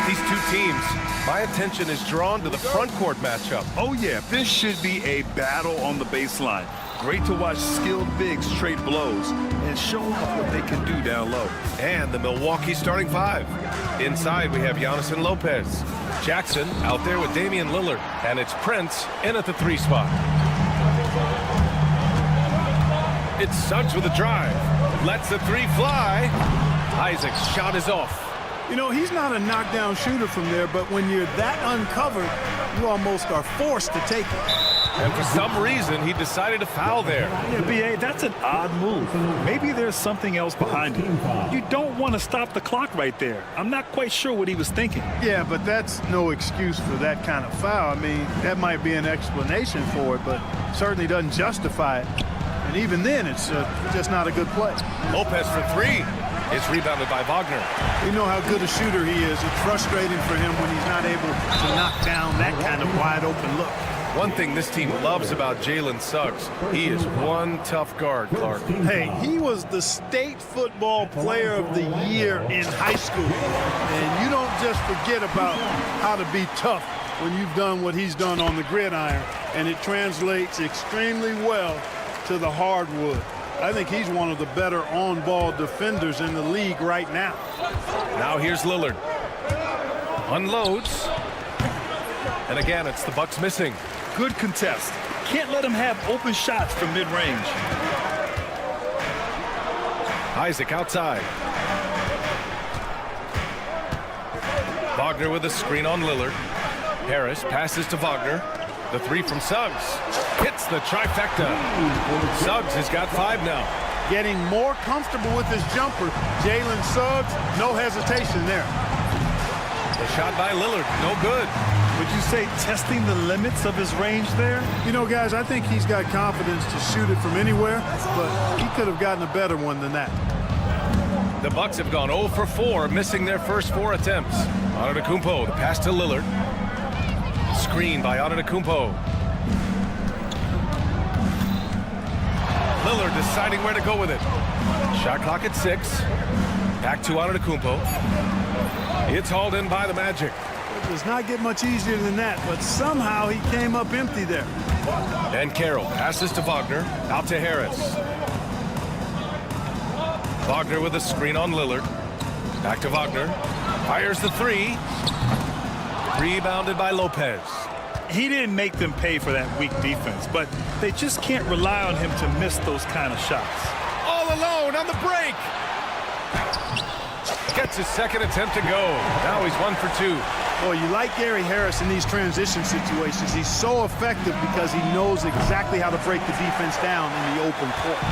These two teams, my attention is drawn to the front court matchup. Oh, yeah, this should be a battle on the baseline. Great to watch skilled bigs trade blows and show off what they can do down low. And the Milwaukee starting five. Inside, we have Giannis and Lopez. Jackson out there with Damian Lillard. And it's Prince in at the 3 spot. It's Suggs with a drive. Lets the 3 fly. Isaac's shot is off. You know, he's not a knockdown shooter from there, but when you're that uncovered, you almost are forced to take it. And for some reason, he decided to foul there. Yeah, B.A., that's an odd move. Maybe there's something else behind it. You don't want to stop the clock right there. I'm not quite sure what he was thinking. Yeah, but that's no excuse for that kind of foul. I mean, that might be an explanation for it, but certainly doesn't justify it. And even then, it's just not a good play. Lopez for 3. It's rebounded by Wagner. You know how good a shooter he is. It's frustrating for him when he's not able to knock down that kind of wide open look. One thing this team loves about Jalen Suggs, he is one tough guard, Clark. Hey, he was the state football player of the year in high school. And you don't just forget about how to be tough when you've done what he's done on the gridiron. And it translates extremely well to the hardwood. I think he's one of the better on-ball defenders in the league right now. Now here's Lillard. Unloads. And again, it's the Bucks missing. Good contest. Can't let him have open shots from mid-range. Isaac outside. Wagner with a screen on Lillard. Harris passes to Wagner. The 3 from Suggs. Hits the trifecta. Suggs has got 5 now. Getting more comfortable with his jumper. Jalen Suggs, no hesitation there. The shot by Lillard, no good. Would you say testing the limits of his range there? You know, guys, I think he's got confidence to shoot it from anywhere, but he could have gotten a better one than that. The Bucks have gone 0 for 4, missing their first 4 attempts. Antetokounmpo, the pass to Lillard. Screen by Antetokounmpo. Lillard deciding where to go with it. Shot clock at 6. Back to Antetokounmpo. It's hauled in by the Magic. It does not get much easier than that, but somehow he came up empty there. And Carroll passes to Wagner. Out to Harris. Wagner with a screen on Lillard. Back to Wagner. Fires the 3. Rebounded by Lopez. He didn't make them pay for that weak defense, but they just can't rely on him to miss those kind of shots. All alone on the break. Gets his second attempt to go. Now he's 1 for 2. Boy, you like Gary Harris in these transition situations. He's so effective because he knows exactly how to break the defense down in the open court.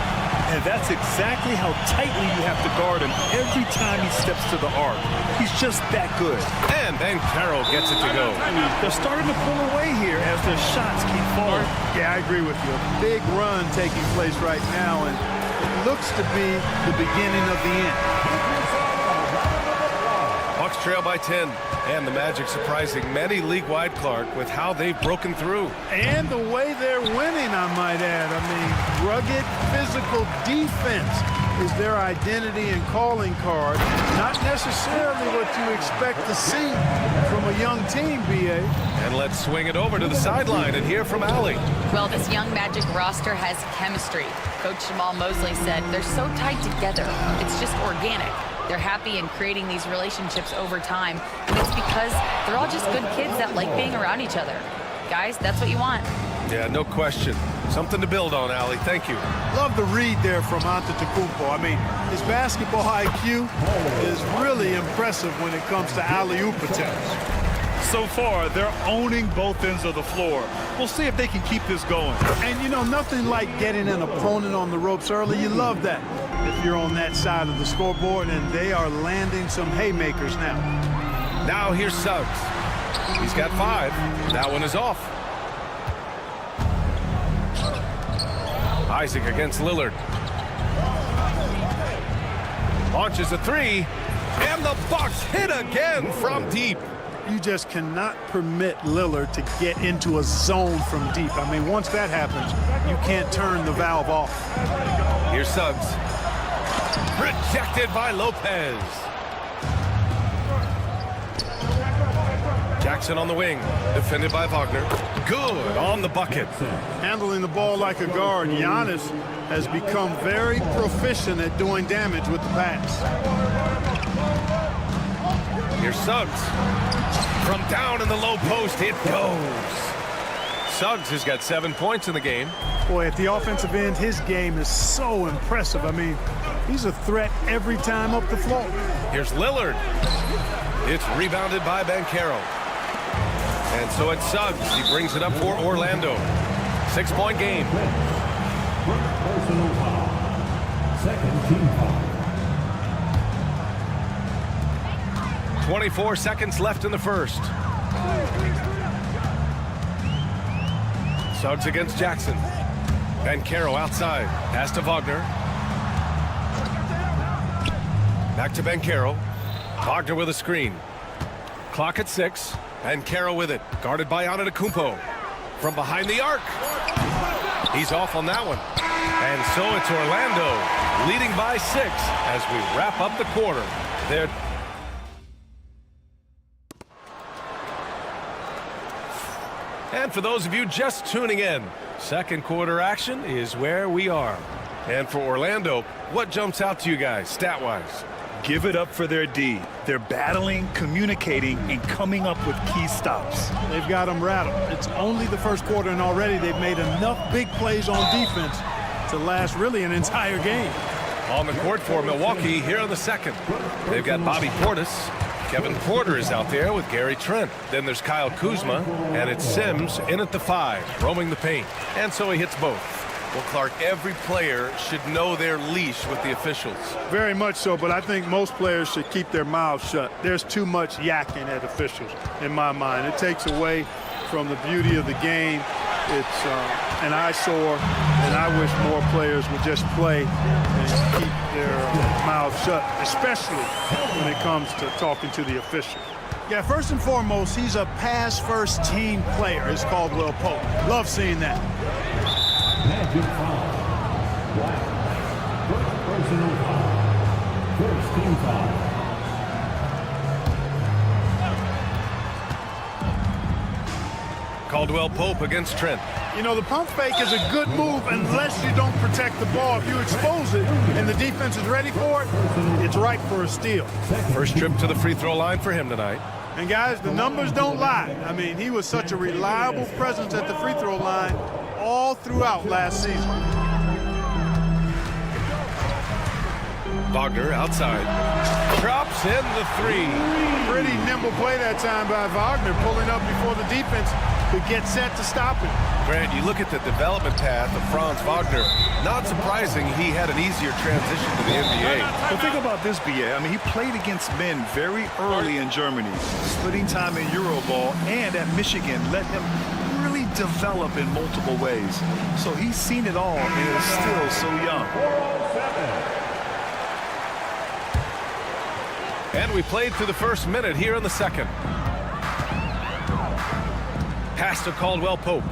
And that's exactly how tightly you have to guard him every time he steps to the arc. He's just that good. And then Carroll gets it to go. They're starting to pull away here as their shots keep falling. Yeah, I agree with you. A big run taking place right now, and it looks to be the beginning of the end. Bucks trail by 10. And the Magic surprising many league-wide, Clark, with how they've broken through. And the way they're winning, I might add. I mean, rugged physical defense is their identity and calling card. Not necessarily what you expect to see from a young team, B.A. And let's swing it over to the sideline and hear from Allie. Well, this young Magic roster has chemistry. Coach Jamal Mosley said they're so tight together. It's just organic. They're happy in creating these relationships over time. And it's because they're all just good kids that like being around each other. Guys, that's what you want. Yeah, no question. Something to build on, Ali. Thank you. Love the read there from Antetokounmpo. I mean, his basketball IQ is really impressive when it comes to alley-oop attempts. So far, they're owning both ends of the floor. We'll see if they can keep this going. And, you know, nothing like getting an opponent on the ropes early. You love that if you're on that side of the scoreboard, and they are landing some haymakers now. Now here's Suggs. He's got 5. That one is off. Isaac against Lillard. Launches a 3. And the Bucks hit again from deep. You just cannot permit Lillard to get into a zone from deep. I mean, once that happens, you can't turn the valve off. Here's Suggs. Rejected by Lopez. Jackson on the wing. Defended by Wagner. Good on the bucket. Handling the ball like a guard, Giannis has become very proficient at doing damage with the pass. Here's Suggs. From down in the low post, it goes. Suggs has got 7 points in the game. Boy, at the offensive end, his game is so impressive. I mean, he's a threat every time up the floor. Here's Lillard. It's rebounded by Banchero. And so it's Suggs. He brings it up for Orlando. 6-point game. Personal foul. Second team foul. 24 seconds left in the first. Suggs against Jackson. Banchero outside. Pass to Wagner. Back to Banchero. Wagner with a screen. Clock at 6. Banchero with it. Guarded by Antetokounmpo. From behind the arc. He's off on that one. And so it's Orlando leading by 6 as we wrap up the quarter. They're And for those of you just tuning in, second quarter action is where we are. And for Orlando, what jumps out to you guys stat-wise? Give it up for their D. They're battling, communicating, and coming up with key stops. They've got them rattled. It's only the first quarter, and already they've made enough big plays on defense to last really an entire game. On the court for Milwaukee here in the second. They've got Bobby Portis. Kevin Porter is out there with Gary Trent. Then there's Kyle Kuzma, and it's Sims in at the 5, roaming the paint. And so he hits both. Well, Clark, every player should know their leash with the officials. Very much so, but I think most players should keep their mouths shut. There's too much yakking at officials, in my mind. It takes away from the beauty of the game. It's an eyesore, and I wish more players would just play and keep their mouths shut, especially when it comes to talking to the official. Yeah, first and foremost, he's a pass-first team player. It's Caldwell Pope. Love seeing that. Magic foul. Black. Personal foul. First team foul. Caldwell Pope against Trent. You know, the pump fake is a good move unless you don't protect the ball. If you expose it and the defense is ready for it, it's ripe for a steal. First trip to the free throw line for him tonight. And guys, the numbers don't lie. I mean, he was such a reliable presence at the free throw line all throughout last season. Wagner outside. Drops in the 3. Pretty nimble play that time by Wagner, pulling up before the defense could get set to stop him. Grant, you look at the development path of Franz Wagner. Not surprising he had an easier transition to the NBA. But think about this, B.A. I mean, he played against men very early in Germany, splitting time in Euroball, and at Michigan let him really develop in multiple ways. So he's seen it all and is still so young. And we played through the first minute here in the second. Pass to Caldwell Pope.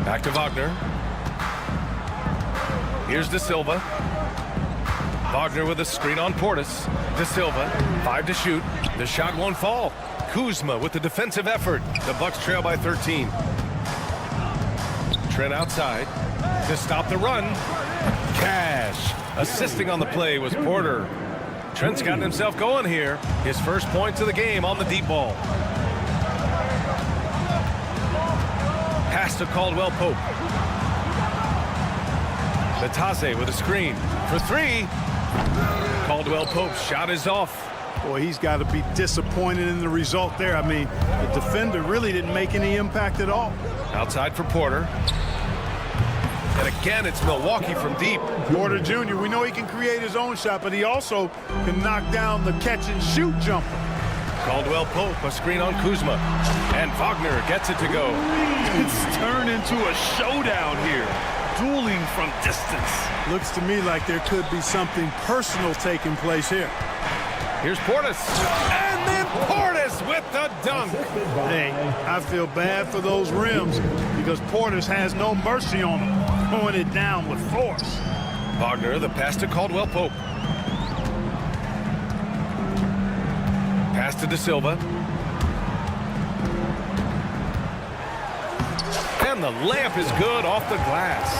Back to Wagner. Here's De Silva. Wagner with a screen on Portis. De Silva, 5 to shoot. The shot won't fall. Kuzma with the defensive effort. The Bucks trail by 13. Trent outside to stop the run. Cash. Assisting on the play was Porter. Trent's gotten himself going here. His first points of the game on the deep ball. pass to Caldwell-Pope. Natase with a screen for three. Caldwell-Pope's shot is off. Boy, he's got to be disappointed in the result there. I mean, the defender really didn't make any impact at all. Outside for Porter. And again, it's Milwaukee from deep. Porter Jr., we know he can create his own shot, but he also can knock down the catch-and-shoot jumper. Caldwell-Pope, a screen on Kuzma. And Wagner gets it to go. It's turned into a showdown here. Dueling from distance. Looks to me like there could be something personal taking place here. Here's Portis. And then Portis with the dunk. Hey, I feel bad for those rims because Portis has no mercy on them, throwing it down with force. Wagner, the pass to Caldwell-Pope. Pass to De Silva. And the layup is good off the glass.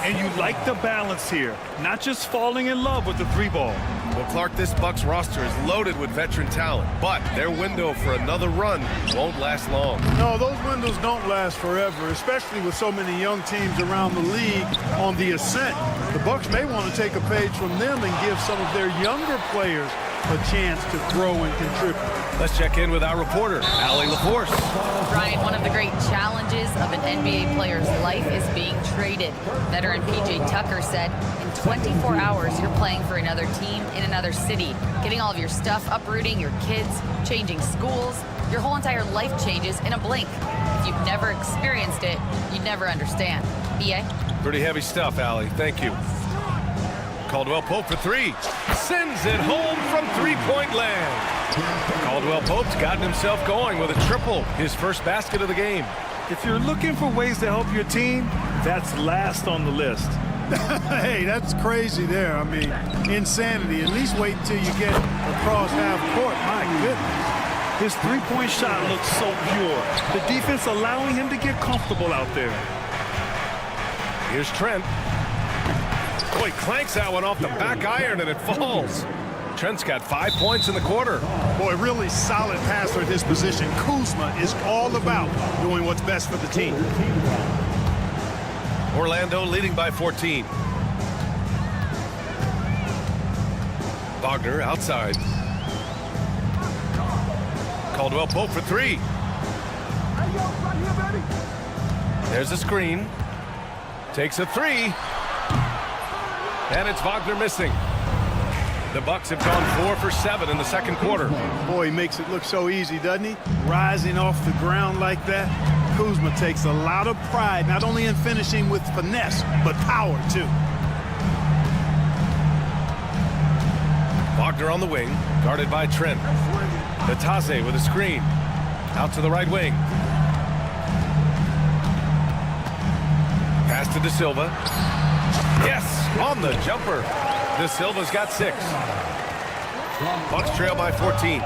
And you like the balance here, not just falling in love with the three ball. Well, Clark, this Bucks roster is loaded with veteran talent, but their window for another run won't last long. No, those windows don't last forever, especially with so many young teams around the league on the ascent. The Bucks may want to take a page from them and give some of their younger players a chance to grow and contribute. Let's check in with our reporter, Allie LaForce. Brian, one of the great challenges of an NBA player's life is being traded. Veteran P.J. Tucker said, in 24 hours, you're playing for another team in another city, getting all of your stuff, uprooting your kids, changing schools. Your whole entire life changes in a blink. If you've never experienced it, you'd never understand. B.A.? Pretty heavy stuff, Allie. Thank you. Caldwell-Pope for three. Sends it home from three-point land. Caldwell-Pope's gotten himself going with a triple, his first basket of the game. If you're looking for ways to help your team, that's last on the list. Hey, that's crazy there. I mean, insanity. At least wait until you get across half court. My goodness. His three-point shot looks so pure. The defense allowing him to get comfortable out there. Here's Trent. Boy, clanks that one off the back iron and it falls. Trent's got 5 points in the quarter. Boy, really solid passer at his position. Kuzma is all about doing what's best for the team. Orlando leading by 14. Wagner outside. Caldwell-Pope for three. There's a screen. Takes a three. And it's Wagner missing. The Bucks have gone 4 for 7 in the second quarter. Boy, he makes it look so easy, doesn't he? Rising off the ground like that. Kuzma takes a lot of pride, not only in finishing with finesse, but power, too. Wagner on the wing, guarded by Trent. Natase with a screen. Out to the right wing. Pass to De Silva. Yes, on the jumper. De Silva's got 6. Bucks trail by 14.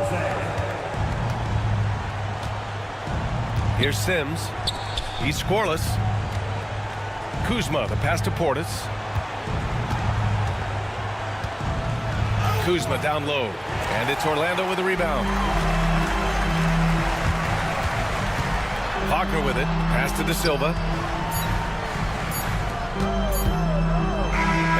Here's Sims. He's scoreless. Kuzma, the pass to Portis. Kuzma down low. And it's Orlando with the rebound. Wagner with it. Pass to De Silva.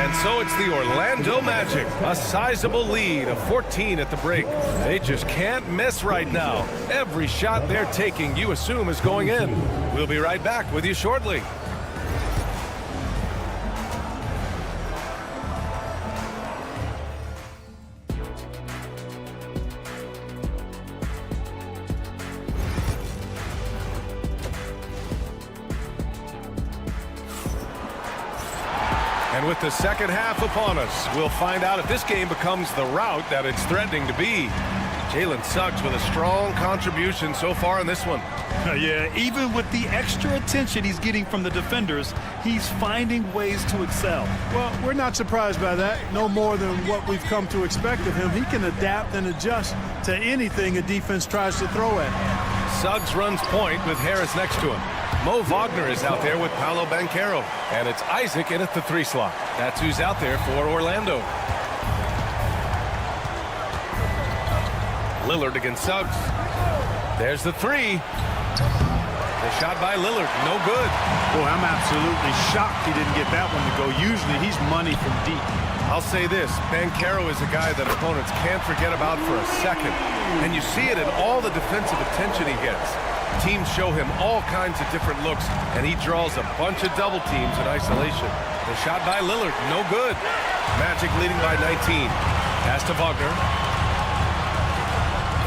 And so it's the Orlando Magic. A sizable lead of 14 at the break. They just can't miss right now. Every shot they're taking, you assume, is going in. We'll be right back with you shortly. And with the second half upon us, we'll find out if this game becomes the rout that it's threatening to be. Jalen Suggs with a strong contribution so far in this one. Yeah, even with the extra attention he's getting from the defenders, he's finding ways to excel. Well, we're not surprised by that. No more than what we've come to expect of him. He can adapt and adjust to anything a defense tries to throw at him. Suggs runs point with Harris next to him. Mo Wagner is out there with Paolo Banchero. And it's Isaac in at the 3 slot. That's who's out there for Orlando. Lillard against Suggs. There's the 3. The shot by Lillard, no good. Boy, I'm absolutely shocked he didn't get that one to go. Usually he's money from deep. I'll say this, Banchero is a guy that opponents can't forget about for a second. And you see it in all the defensive attention he gets. Teams show him all kinds of different looks, and he draws a bunch of double teams in isolation. The shot by Lillard, no good. Magic leading by 19. Pass to Wagner.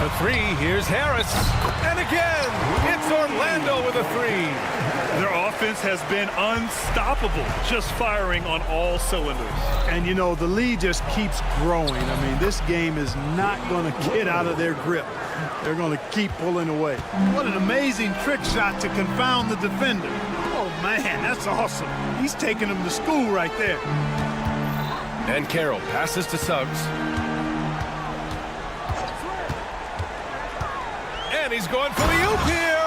For three, here's Harris. And again, it's Orlando with a three. Their offense has been unstoppable, just firing on all cylinders. And, you know, the lead just keeps growing. I mean, this game is not going to get out of their grip. They're going to keep pulling away. What an amazing trick shot to confound the defender. Oh, man, that's awesome. He's taking them to school right there. And Carroll passes to Suggs. And he's going for the oop here.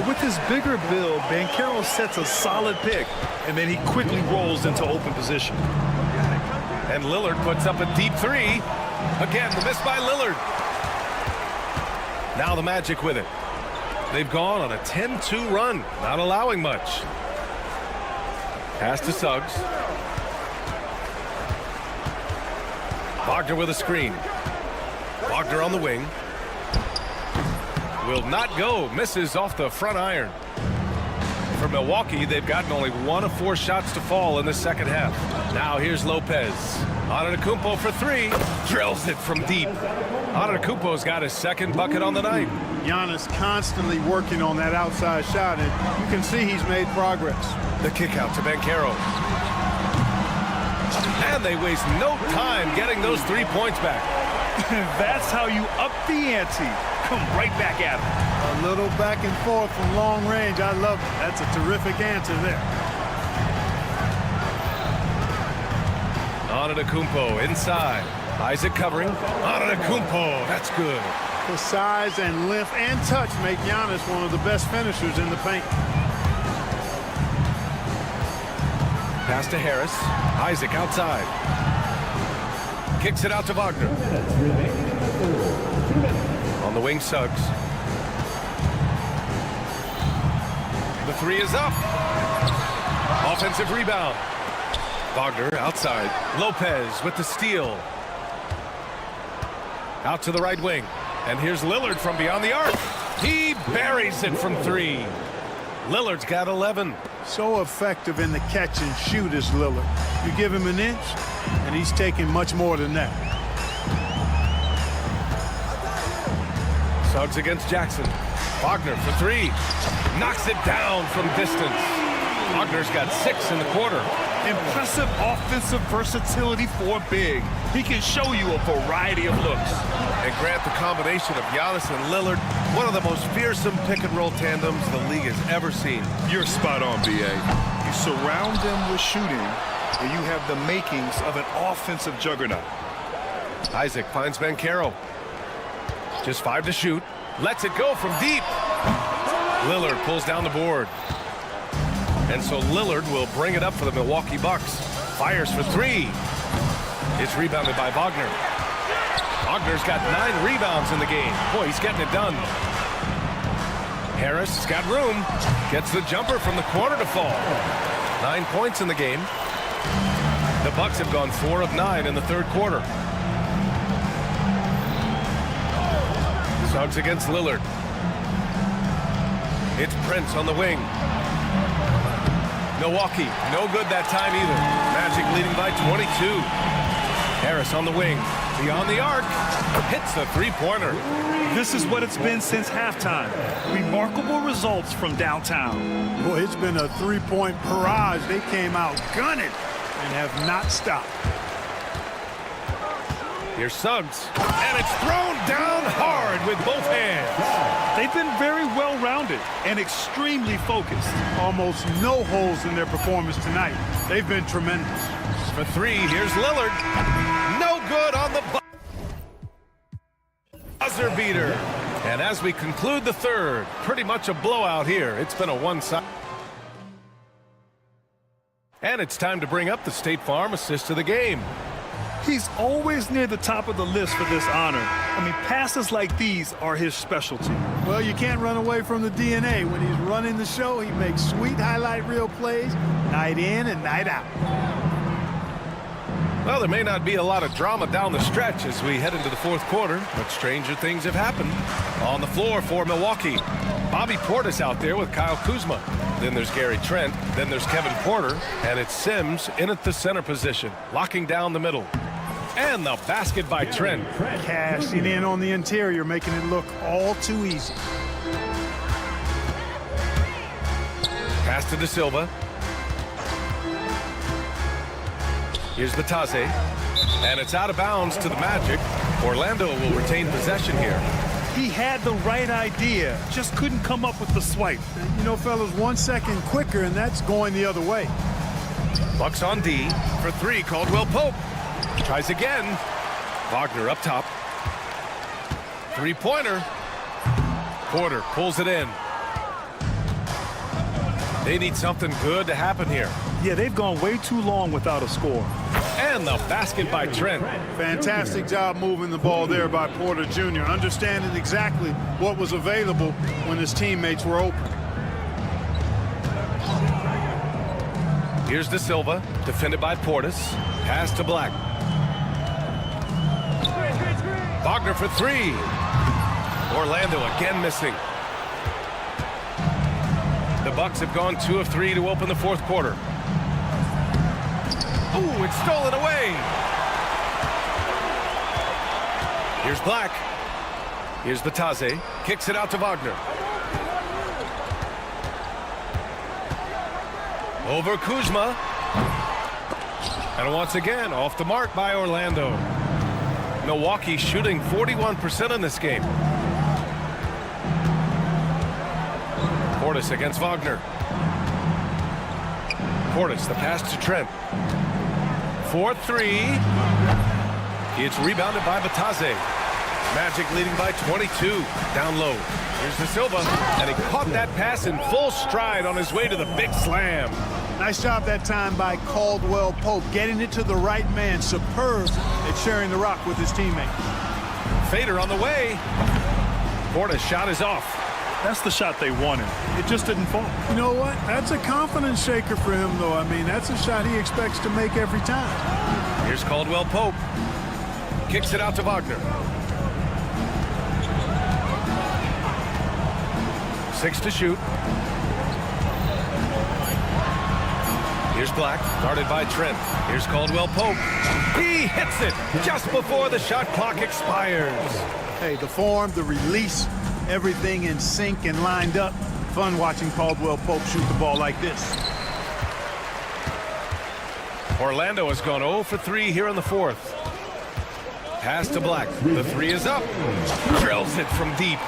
With his bigger build, Banchero sets a solid pick, and then he quickly rolls into open position. And Lillard puts up a deep three. Again, the miss by Lillard. Now the Magic with it. They've gone on a 10-2 run, not allowing much. Pass to Suggs. Wagner with a screen. Wagner on the wing. Will not go. Misses off the front iron. For Milwaukee, they've gotten only 1 of 4 shots to fall in the second half. Now here's Lopez. Antetokounmpo for three. Drills it from deep. Antetokounmpo's got his second bucket on the night. Giannis constantly working on that outside shot, and you can see he's made progress. The kick out to Banchero. And they waste no time getting those 3 points back. That's how you up the ante. Come right back at him. A little back and forth from long range. I love it. That's a terrific answer there. Antetokounmpo inside. Isaac covering. Antetokounmpo. That's good. The size and length and touch make Giannis one of the best finishers in the paint. Pass to Harris. Isaac outside. Kicks it out to Wagner. On the wing, Suggs. The three is up. Offensive rebound. Wagner outside. Lopez with the steal. Out to the right wing. And here's Lillard from beyond the arc. He buries it from three. Lillard's got 11. So effective in the catch and shoot is Lillard. You give him an inch, and he's taking much more than that. Suggs against Jackson. Wagner for three. Knocks it down from distance. Wagner's got 6 in the quarter. Impressive offensive versatility for a big. He can show you a variety of looks. And Grant, the combination of Giannis and Lillard, one of the most fearsome pick-and-roll tandems the league has ever seen. You're spot on, B.A. You surround them with shooting, and you have the makings of an offensive juggernaut. Isaac finds Banchero. Just 5 to shoot. Lets it go from deep. Lillard pulls down the board. And so Lillard will bring it up for the Milwaukee Bucks. Fires for 3. It's rebounded by Wagner. Wagner's got 9 rebounds in the game. Boy, he's getting it done. Harris has got room. Gets the jumper from the corner to fall. 9 points in the game. The Bucks have gone 4 of 9 in the third quarter. Suggs against Lillard. It's Prince on the wing. Milwaukee, no good that time either. Magic leading by 22. Harris on the wing. Beyond the arc. Hits the three-pointer. This is what it's been since halftime. Remarkable results from downtown. Boy, it's been a three-point barrage. They came out gunning and have not stopped. Here's Suggs. And it's thrown down hard with both hands. They've been very well-rounded and extremely focused. Almost no holes in their performance tonight. They've been tremendous. For 3, here's Lillard. No good on the buzzer beater. And as we conclude the third, pretty much a blowout here. It's been a one-side. And it's time to bring up the State Farm assist of the game. He's always near the top of the list for this honor. I mean, passes like these are his specialty. Well, you can't run away from the DNA. When he's running the show, he makes sweet highlight reel plays night in and night out. Well, there may not be a lot of drama down the stretch as we head into the fourth quarter, but stranger things have happened. On the floor for Milwaukee, Bobby Portis out there with Kyle Kuzma. Then there's Gary Trent. Then there's Kevin Porter. And it's Sims in at the center position, locking down the middle. And the basket by Trent. Cashing in on the interior, making it look all too easy. Pass to De Silva. Here's the Taze. And it's out of bounds to the Magic. Orlando will retain possession here. He had the right idea, just couldn't come up with the swipe. You know, fellas, 1 second quicker, and that's going the other way. Bucks on D for three. Caldwell Pope tries again. Wagner up top. Three-pointer. Porter pulls it in. They need something good to happen here. Yeah, they've gone way too long without a score. And the basket by Trent. Fantastic job moving the ball there by Porter Jr., understanding exactly what was available when his teammates were open. Here's De Silva, defended by Portis. Pass to Black. Wagner for three. Orlando again missing. The Bucks have gone 2 of 3 to open the fourth quarter. Ooh, it's stolen away. Here's Black. Here's the Taze. Kicks it out to Wagner. Over Kuzma. And once again, off the mark by Orlando. Milwaukee shooting 41% in this game. Portis against Wagner. Portis, the pass to Trent. 4-3. It's rebounded by Batase. Magic leading by 22. Down low. Here's De Silva. And he caught that pass in full stride on his way to the big slam. Nice job that time by Caldwell Pope, getting it to the right man. Superb at sharing the rock with his teammate. Fader on the way. Portis' shot is off. That's the shot they wanted. It just didn't fall. You know what? That's a confidence shaker for him, though. I mean, that's a shot he expects to make every time. Here's Caldwell Pope. Kicks it out to Wagner. 6 to shoot. Here's Black, guarded by Trent. Here's Caldwell Pope. He hits it just before the shot clock expires. Hey, the form, the release, everything in sync and lined up. Fun watching Caldwell Pope shoot the ball like this. Orlando has gone 0 for 3 here in the fourth. Pass to Black. The three is up. Drills it from deep.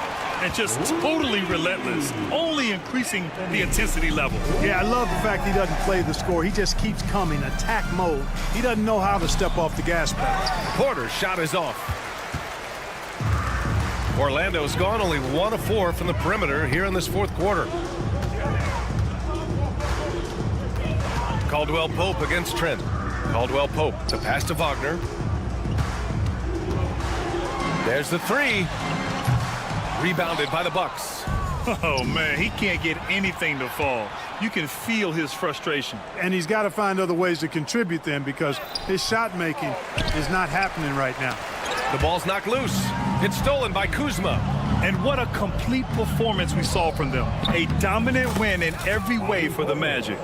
And just totally relentless, only increasing the intensity level. Yeah, I love the fact he doesn't play the score. He just keeps coming, attack mode. He doesn't know how to step off the gas pedal. Porter's shot is off. Orlando's gone only 1 of 4 from the perimeter here in this fourth quarter. Caldwell Pope against Trent. Caldwell Pope, the pass to Wagner. There's the three. Rebounded by the Bucks. Oh, man, he can't get anything to fall. You can feel his frustration. And he's got to find other ways to contribute then, because his shot making is not happening right now. The ball's knocked loose. It's stolen by Kuzma. And what a complete performance we saw from them. A dominant win in every way for the Magic.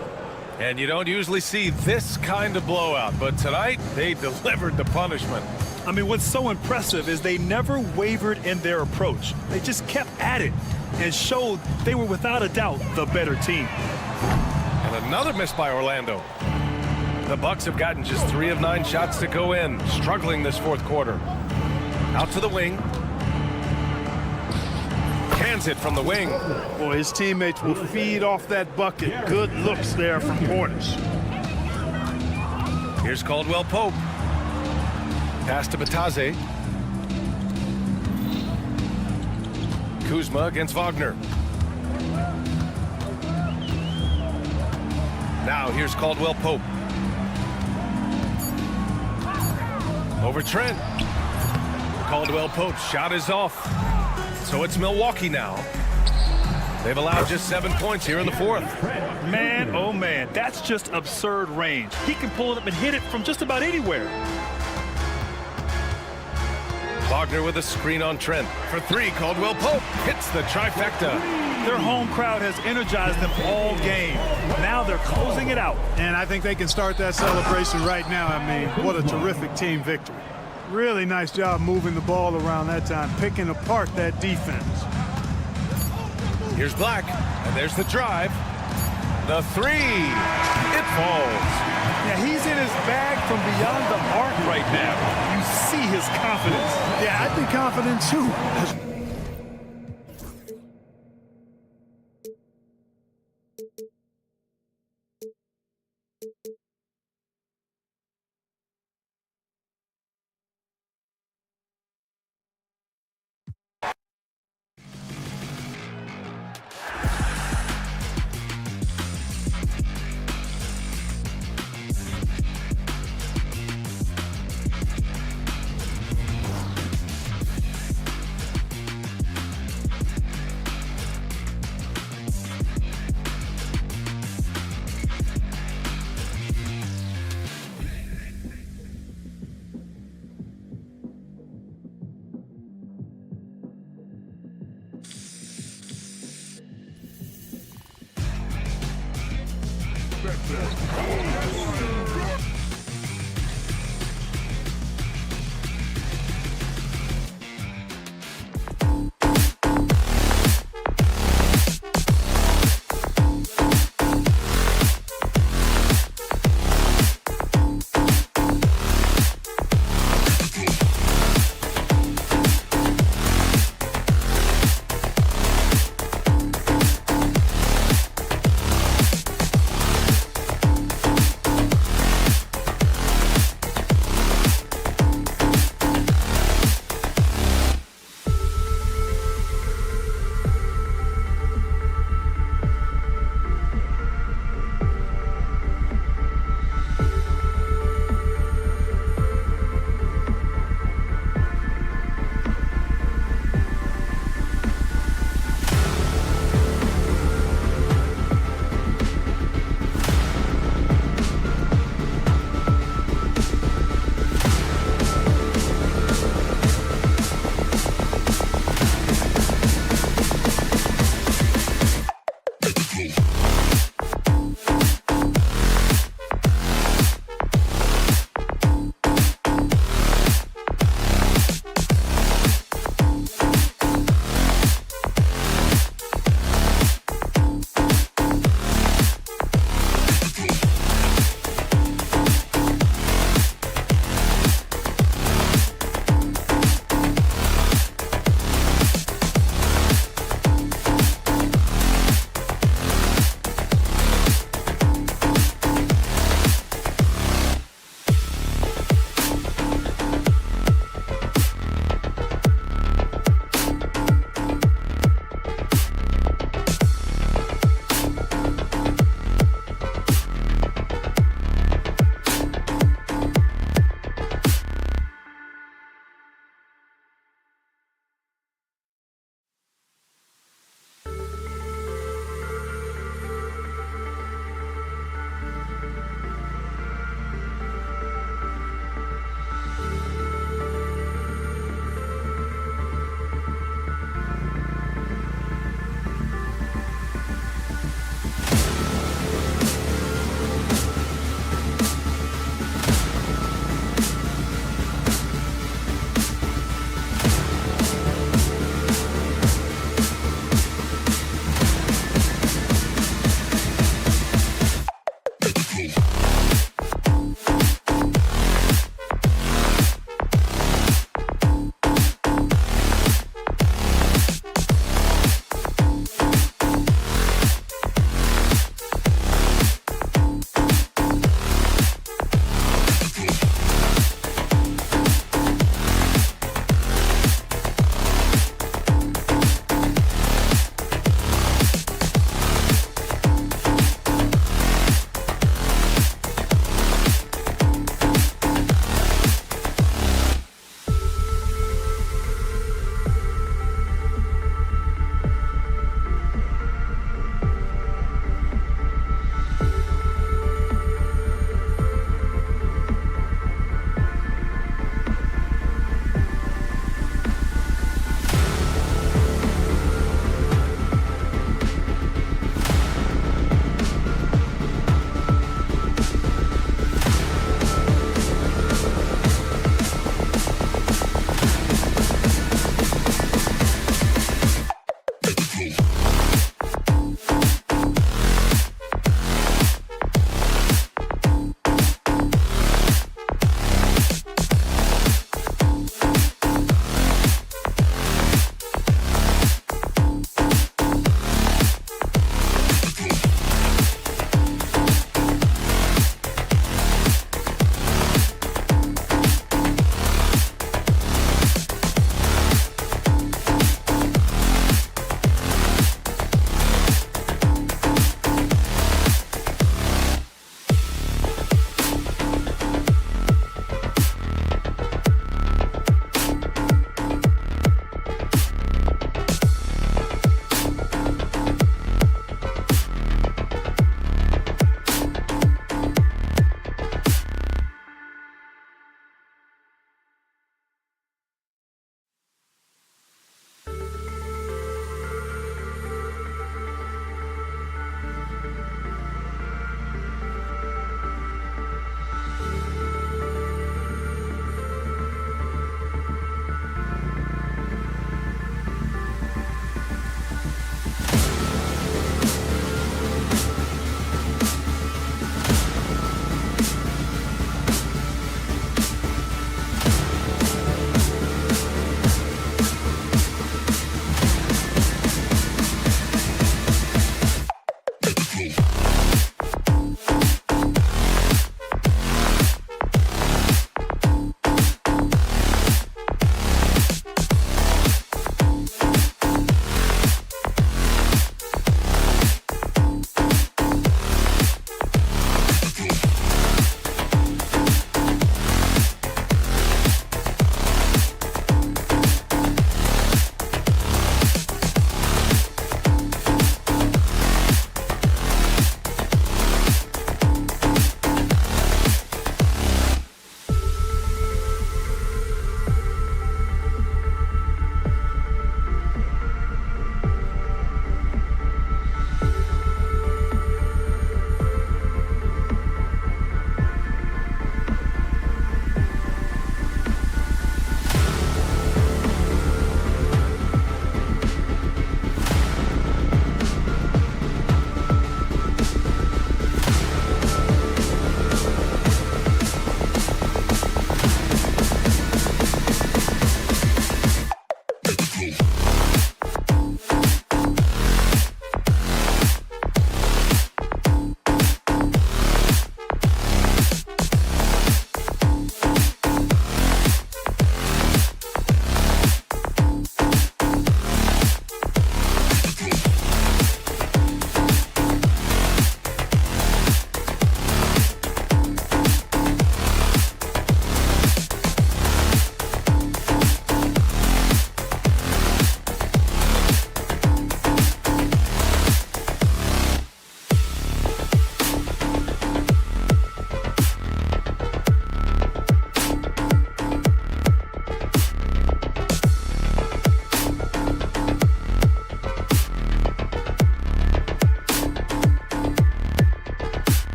And you don't usually see this kind of blowout, but tonight they delivered the punishment. I mean, what's so impressive is they never wavered in their approach. They just kept at it and showed they were without a doubt the better team. And another miss by Orlando. The Bucks have gotten just 3 of 9 shots to go in, struggling this fourth quarter. Out to the wing. Cans it from the wing. Boy, his teammates will feed off that bucket. Good looks there from Portis. Here's Caldwell Pope. Pass to Batase. Kuzma against Wagner. Now here's Caldwell Pope. Over Trent. Caldwell Pope shot is off. So it's Milwaukee now. They've allowed just 7 points here in the fourth. Man, oh man, that's just absurd range. He can pull it up and hit it from just about anywhere. Wagner with a screen on Trent. For three, Caldwell Pope hits the trifecta. Their home crowd has energized them all game. Now they're closing it out. And I think they can start that celebration right now. I mean, what a terrific team victory. Really nice job moving the ball around that time, picking apart that defense. Here's Black, and there's the drive. The three, it falls. Yeah, he's in his bag from beyond the arc right now. You see his confidence. Yeah, I'd be confident too.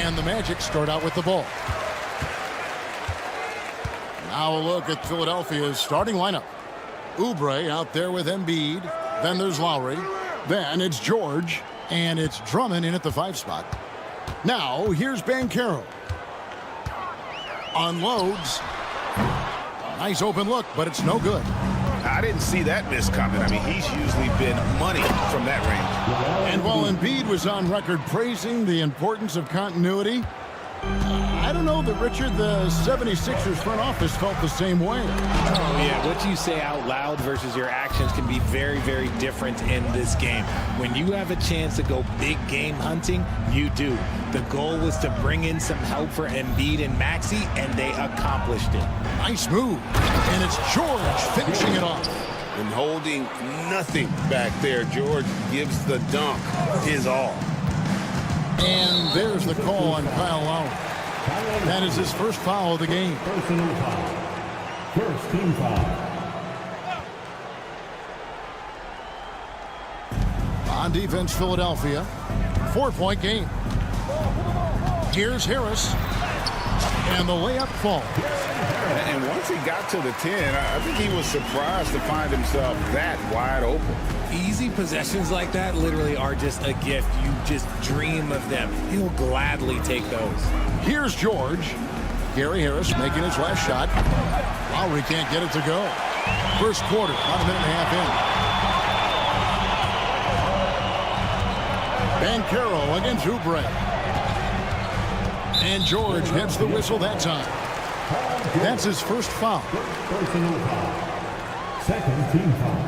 And the Magic start out with the ball. Now a look at Philadelphia's starting lineup. Oubre out there with Embiid. Then there's Lowry. Then it's George. And it's Drummond in at the 5 spot. Now here's Banchero. Unloads. Nice open look, but it's no good. I didn't see that miss coming. I mean, he's usually been money from that range. And while Embiid was on record praising the importance of continuity, I don't know that, Richard, the 76ers front office felt the same way. Oh, yeah. What you say out loud versus your actions can be very, very different in this game. When you have a chance to go big game hunting, you do. The goal was to bring in some help for Embiid and Maxey, and they accomplished it. Nice move. And it's George finishing it off. And holding nothing back there, George gives the dunk his all. And there's the call on Kyle Lowry. That is his first foul of the game. First team foul. On defense, Philadelphia. 4-point game. Here's Harris. And the layup falls. And once he got to the 10, I think he was surprised to find himself that wide open. Easy possessions like that literally are just a gift. You just dream of them. He'll gladly take those. Here's George. Gary Harris making his last shot. Lowry can't get it to go. First quarter, about a minute and a half in. Banchero against Oubre. And George gets the whistle that time. That's his first foul. Personal foul. Second team foul.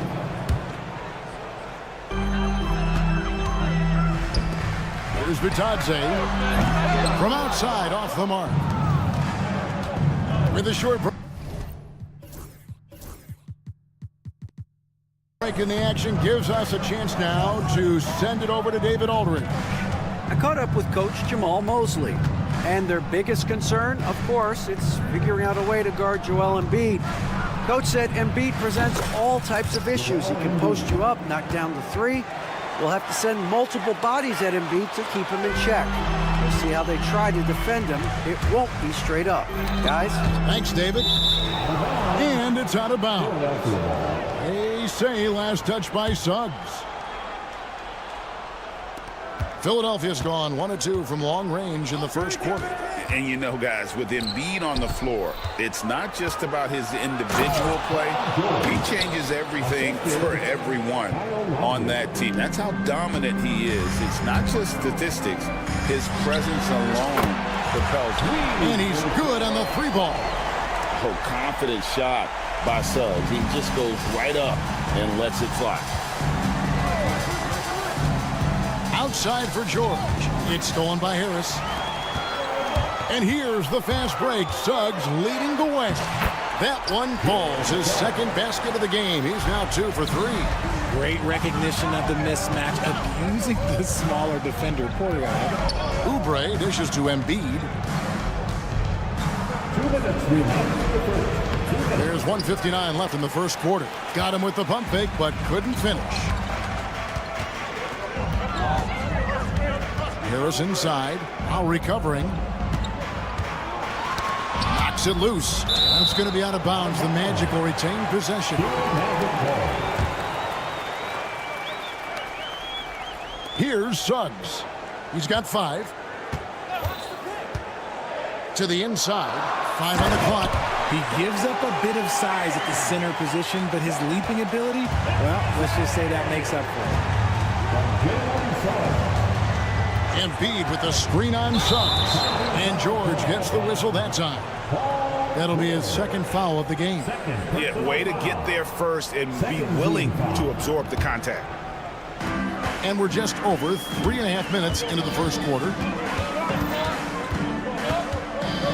Here's Bitadze from outside off the mark. With a short break in the action gives us a chance now to send it over to David Aldridge. I caught up with Coach Jamal Mosley, and their biggest concern, of course, it's figuring out a way to guard Joel Embiid. Coach said Embiid presents all types of issues. He can post you up, knock down the three. We'll have to send multiple bodies at Embiid to keep him in check. We'll see how they try to defend him. It won't be straight up. Guys? Thanks, David. And it's out of bounds. They say last touch by Suggs. Philadelphia's gone 1-2 from long range in the first quarter. And you know, guys, with Embiid on the floor, it's not just about his individual play. He changes everything for everyone on that team. That's how dominant he is. It's not just statistics. His presence alone propels him. And he's good on the 3-ball. Oh, confident shot by Suggs. He just goes right up and lets it fly. Outside for George. It's stolen by Harris. And here's the fast break. Suggs leading the way. That one falls. His second basket of the game. He's now 2 for 3. Great recognition of the mismatch, abusing the smaller defender. Poor guy. Oubre dishes to Embiid. 2 minutes remaining. There's 1:59 left in the first quarter. Got him with the pump fake, but couldn't finish. Harris inside. Now recovering. Knocks it loose. That's going to be out of bounds. The Magic will retain possession. Here's Suggs. He's got 5. To the inside. 5 on the clock. He gives up a bit of size at the center position, but his leaping ability, well, let's just say that makes up for it. Embiid with the screen on Suggs. And George gets the whistle that time. That'll be his second foul of the game. Yeah, way to get there first and be willing to absorb the contact. And we're just over 3.5 minutes into the first quarter.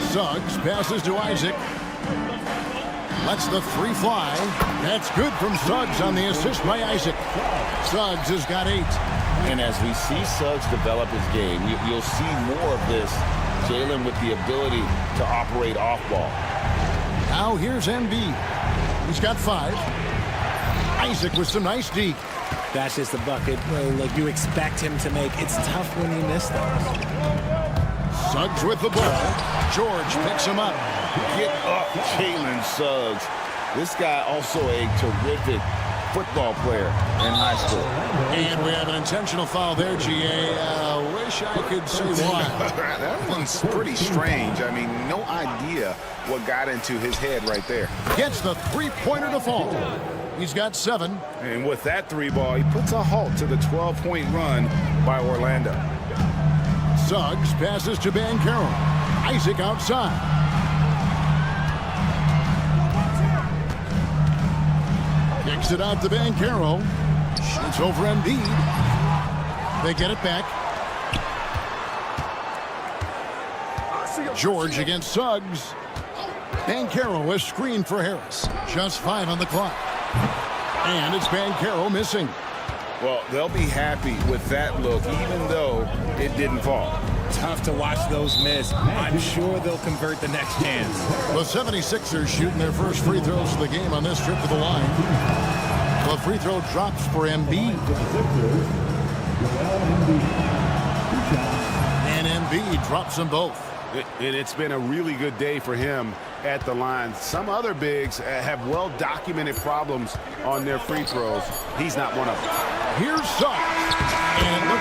Suggs passes to Isaac. Lets the three fly. That's good from Suggs on the assist by Isaac. Suggs has got 8. And as we see Suggs develop his game, you'll see more of this. Jalen with the ability to operate off ball. Now here's Embiid. He's got 5. Isaac with some nice D. That's just the bucket like you expect him to make. It's tough when you miss those. Suggs with the ball. George picks him up. Get up, Jalen Suggs. This guy also a terrific football player in high school. And we have an intentional foul there, GA. Wish I could say why. That one's pretty strange. I mean, no idea what got into his head right there. Gets the three-pointer to fall. He's got 7. And with that 3 ball, he puts a halt to the 12-point run by Orlando. Suggs passes to Banchero. Isaac outside. Kicks it out to Banchero. Shoots over Embiid. They get it back. George against Suggs. Banchero is screened for Harris. Just 5 on the clock. And it's Banchero missing. Well, they'll be happy with that look, even though it didn't fall. Tough to watch those miss. I'm sure they'll convert the next chance. The 76ers shooting their first free throws of the game on this trip to the line. The free throw drops for Embiid. And Embiid drops them both. It's been a really good day for him at the line. Some other bigs have well-documented problems on their free throws. He's not one of them. Here's Suggs. And look.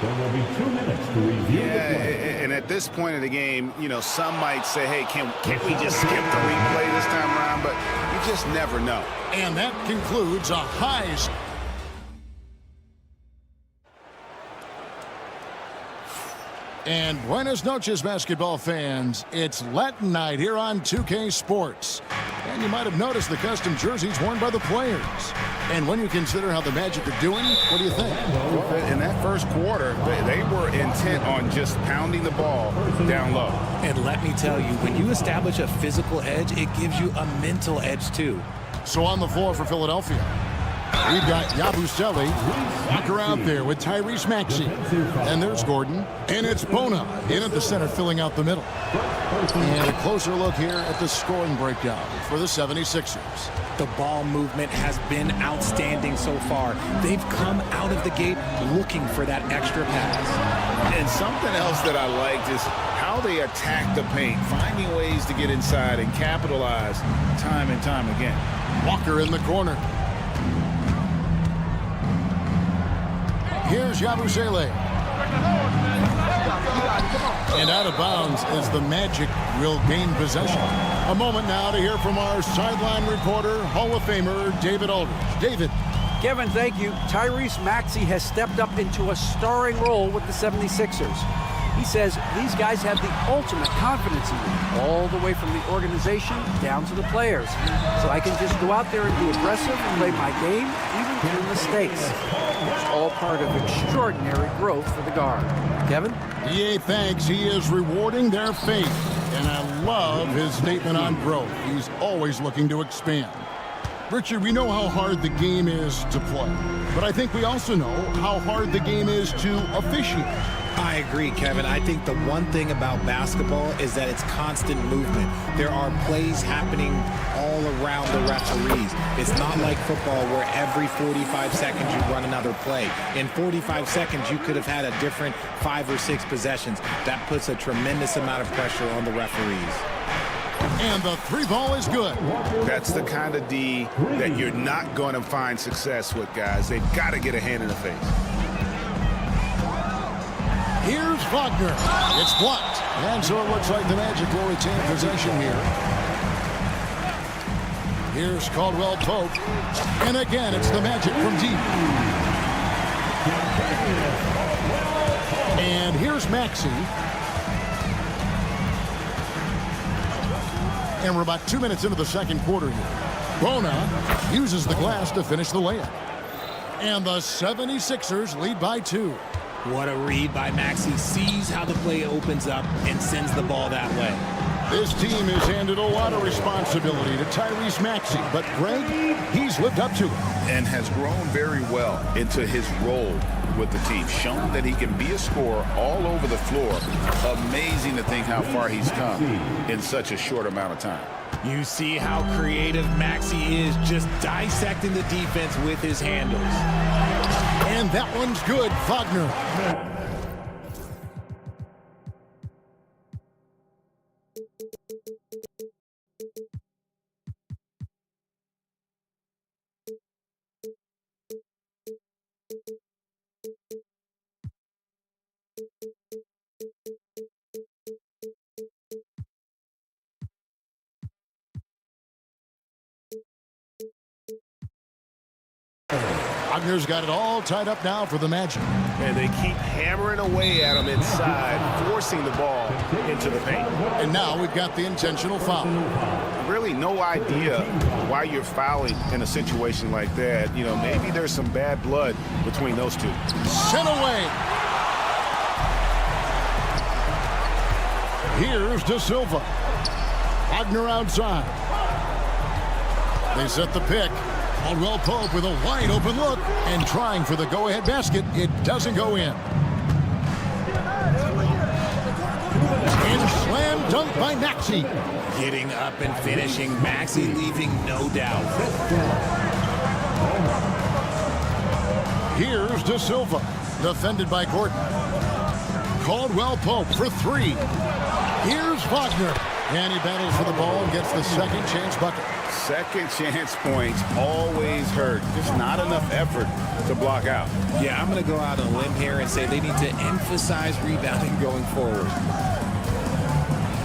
There will be 2 minutes to review the play. And at this point of the game, you know, some might say, hey, can't we just skip the replay this time around? But you just never know. And that concludes a high. And buenas noches, basketball fans. It's Latin night here on 2K Sports. And you might have noticed the custom jerseys worn by the players. And when you consider how the Magic are doing, what do you think? In that first quarter, they were intent on just pounding the ball down low. And let me tell you, when you establish a physical edge, it gives you a mental edge too. So on the floor for Philadelphia, we've got Yabusele, Walker out there with Tyrese Maxey. And there's Gordon. And it's Bona in at the center, filling out the middle. And a closer look here at the scoring breakdown for the 76ers. The ball movement has been outstanding so far. They've come out of the gate looking for that extra pass. And something else that I liked is how they attack the paint, finding ways to get inside and capitalize time and time again. Walker in the corner. Here's Yabusele. And out of bounds as the Magic will gain possession. A moment now to hear from our sideline reporter, Hall of Famer David Aldridge. David. Kevin, thank you. Tyrese Maxey has stepped up into a starring role with the 76ers. He says these guys have the ultimate confidence in me, all the way from the organization down to the players. So I can just go out there and be aggressive and play my game, even through mistakes. It's all part of extraordinary growth for the guard. Kevin? EA thanks. He is rewarding their faith. And I love his statement on growth. He's always looking to expand. Richard, we know how hard the game is to play. But I think we also know how hard the game is to officiate. I agree, Kevin. I think the one thing about basketball is that it's constant movement. There are plays happening all around the referees. It's not like football where every 45 seconds you run another play. In 45 seconds, you could have had a different 5 or 6 possessions. That puts a tremendous amount of pressure on the referees. And the 3 ball is good. That's the kind of D that you're not going to find success with, guys. They've got to get a hand in the face. Here's Wagner. It's blocked. And so it looks like the Magic will retain possession here. Here's Caldwell Pope. And again, it's the Magic from deep. And here's Maxey. And we're about 2 minutes into the second quarter here. Bona uses the glass to finish the layup. And the 76ers lead by 2. What a read by Maxey. Sees how the play opens up and sends the ball that way. This team has handed a lot of responsibility to Tyrese Maxey, but Greg, he's lived up to it. And has grown very well into his role with the team. Shown that he can be a scorer all over the floor. Amazing to think how far he's come in such a short amount of time. You see how creative Maxey is, just dissecting the defense with his handles. And that one's good, Wagner. Wagner's got it all tied up now for the Magic. And they keep hammering away at him inside, forcing the ball into the paint. And now we've got the intentional foul. Really no idea why you're fouling in a situation like that. You know, maybe there's some bad blood between those two. Sent away. Here's De Silva. Wagner outside. They set the pick. Caldwell Pope with a wide open look and trying for the go-ahead basket. It doesn't go in. And slam dunk by Maxey. Getting up and finishing. Maxey leaving no doubt. Here's De Silva. Defended by Gordon. Caldwell Pope for 3. Here's Wagner. And he battles for the ball and gets the second chance bucket. Second chance points always hurt. Just not enough effort to block out. Yeah, I'm going to go out on a limb here and say they need to emphasize rebounding going forward.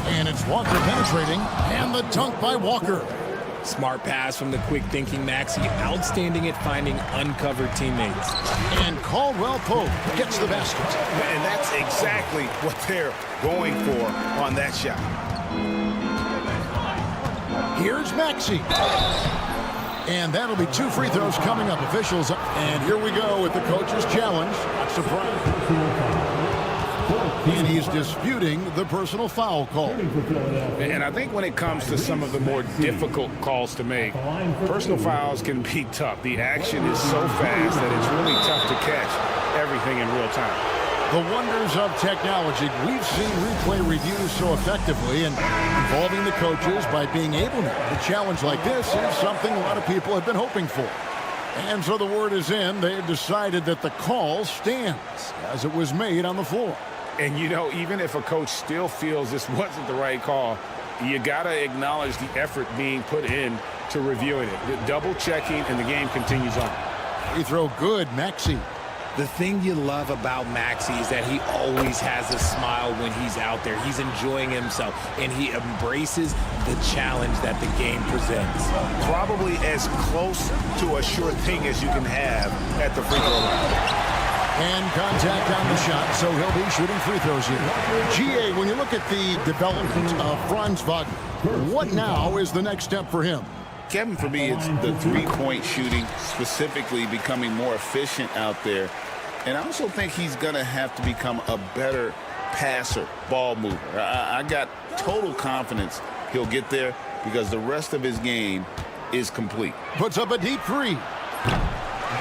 And it's Walker penetrating, and the dunk by Walker. Smart pass from the quick-thinking Maxey. Outstanding at finding uncovered teammates. And Caldwell Pope gets the basket. And that's exactly what they're going for on that shot. Here's Maxey. And that'll be 2 free throws coming up. Officials. And here we go with the coach's challenge. Not surprised. And he's disputing the personal foul call. And I think when it comes to some of the more difficult calls to make, personal fouls can be tough. The action is so fast that it's really tough to catch everything in real time. The wonders of technology. We've seen replay reviews so effectively, and involving the coaches by being able to challenge like this is something a lot of people have been hoping for. And so the word is in. They've decided that the call stands as it was made on the floor. And, you know, even if a coach still feels this wasn't the right call, you got to acknowledge the effort being put in to reviewing it. The double-checking, and the game continues on. Free throw good, Maxey. The thing you love about Maxey is that he always has a smile when he's out there. He's enjoying himself, and he embraces the challenge that the game presents. Probably as close to a sure thing as you can have at the free throw line. And contact on the shot, so he'll be shooting free throws here. GA, when you look at the development of Franz Wagner, what now is the next step for him? Kevin, for me, it's the three-point shooting, specifically becoming more efficient out there. And I also think he's going to have to become a better passer, ball mover. I got total confidence he'll get there because the rest of his game is complete. Puts up a deep 3.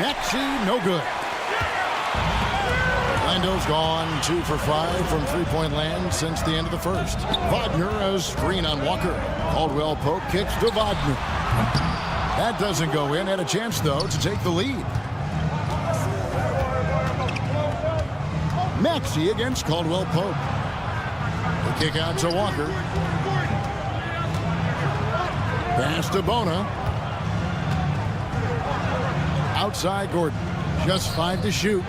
Maxey, no good. Orlando's gone 2 for 5 from three-point land since the end of the first. Wagner, a screen on Walker. Caldwell Pope kicks to Wagner. That doesn't go in. Had a chance, though, to take the lead. Maxey against Caldwell Pope. The kick out to Walker. Pass to Bona. Outside Gordon. Just 5 to shoot.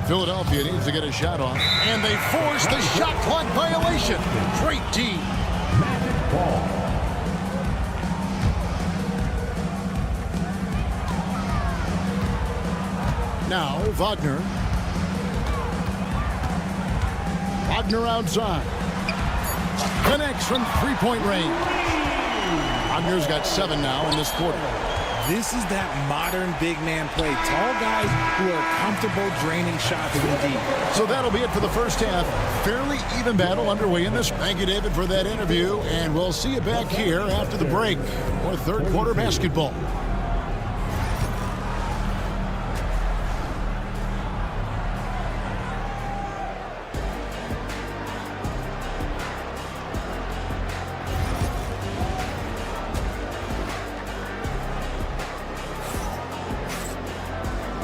Philadelphia needs to get a shot off. And they force the shot clock violation. Great D. Now Wagner. Wagner outside. Connects from three-point range. Ogner's got 7 now in this quarter. This is that modern big man play. Tall guys who are comfortable draining shots from deep. So that'll be it for the first half. Fairly even battle underway in this. Thank you, David, for that interview. And we'll see you back here after the break for third quarter basketball.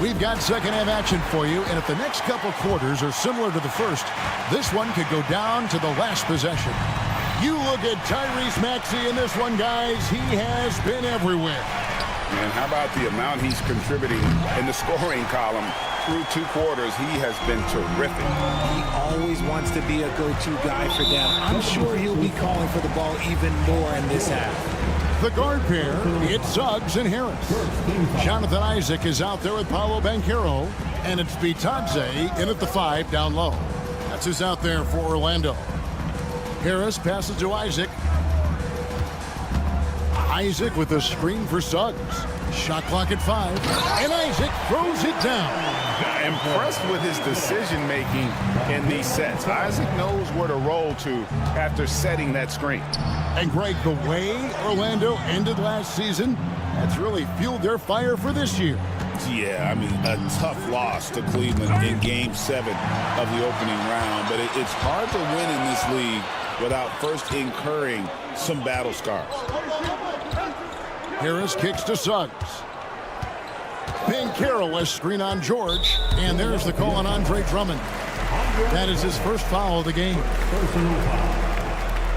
We've got second half action for you, and if the next couple quarters are similar to the first, this one could go down to the last possession. You look at Tyrese Maxey in this one, guys. He has been everywhere. And how about the amount he's contributing in the scoring column through 2 quarters? He has been terrific. He always wants to be a go-to guy for them. I'm sure he'll be calling for the ball even more in this half. The guard pair, it's Suggs and Harris. Jonathan Isaac is out there with Paolo Banchero, and it's Bitadze in at the 5 down low. That's who's out there for Orlando. Harris passes to Isaac. Isaac with a screen for Suggs. Shot clock at 5, and Isaac throws it down. Impressed with his decision-making in these sets. Isaac knows where to roll to after setting that screen. And Greg, the way Orlando ended last season, that's really fueled their fire for this year. Yeah, I mean, a tough loss to Cleveland in Game 7 of the opening round. But it's hard to win in this league without first incurring some battle scars. Harris kicks to Suggs. Banchero a screen on George. And there's the call on Andre Drummond. That is his first foul of the game.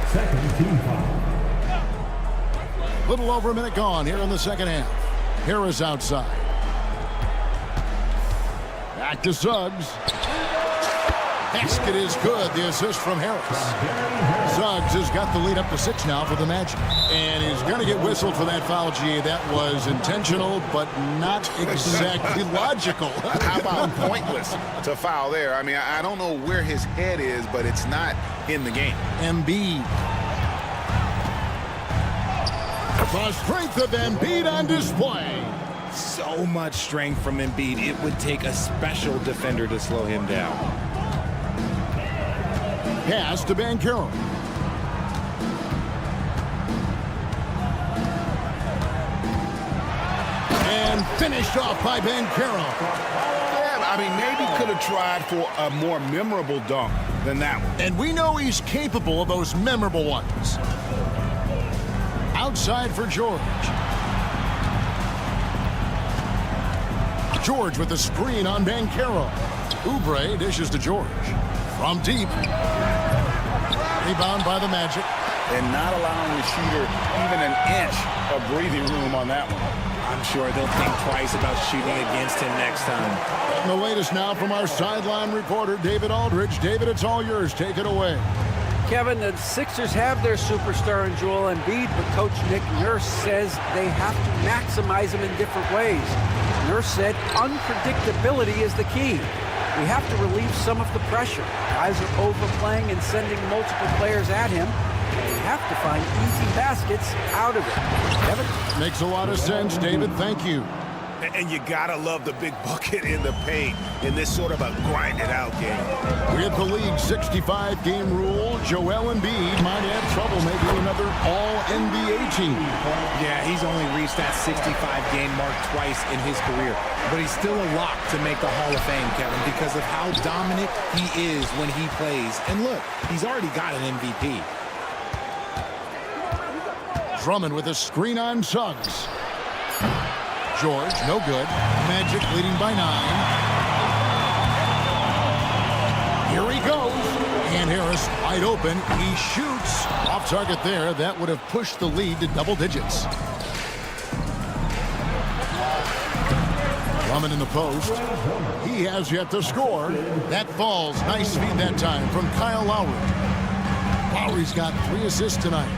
Second team foul. Little over a minute gone here in the second half. Harris outside. Back to Suggs. Basket is good. The assist from Harris. Suggs has got the lead up to 6 now for the Magic. And he's going to get whistled for that foul, G. That was intentional, but not exactly logical. How about pointless to foul there? I mean, I don't know where his head is, but it's not in the game. Embiid. The strength of Embiid on display. So much strength from Embiid. It would take a special defender to slow him down. Pass to Banchero. And finished off by Banchero. Yeah, I mean, maybe could have tried for a more memorable dunk than that one. And we know he's capable of those memorable ones. Outside for George. George with the screen on Banchero. Oubre dishes to George. From deep. Rebound by the Magic. And not allowing the shooter even an inch of breathing room on that one. I'm sure they'll think twice about shooting against him next time. And the latest now from our sideline reporter, David Aldridge. David, it's all yours. Take it away. Kevin, the Sixers have their superstar in Joel Embiid, but Coach Nick Nurse says they have to maximize him in different ways. Nurse said unpredictability is the key. We have to relieve some of the pressure. Guys are overplaying and sending multiple players at him. We have to find easy baskets out of it. Kevin? Makes a lot of sense, David. Thank you. And you gotta love the big bucket in the paint in this sort of a grinded-out game. With the league's 65-game rule, Joel Embiid might have trouble making another All-NBA team. Yeah, he's only reached that 65-game mark twice in his career. But he's still a lock to make the Hall of Fame, Kevin, because of how dominant he is when he plays. And look, he's already got an MVP. Drummond with a screen on Suggs. George, no good. Magic leading by 9. Here he goes. And Harris wide open. He shoots. Off target there. That would have pushed the lead to double digits. Drummond in the post. He has yet to score. That falls. Nice feed that time from Kyle Lowry. Lowry's got 3 assists tonight.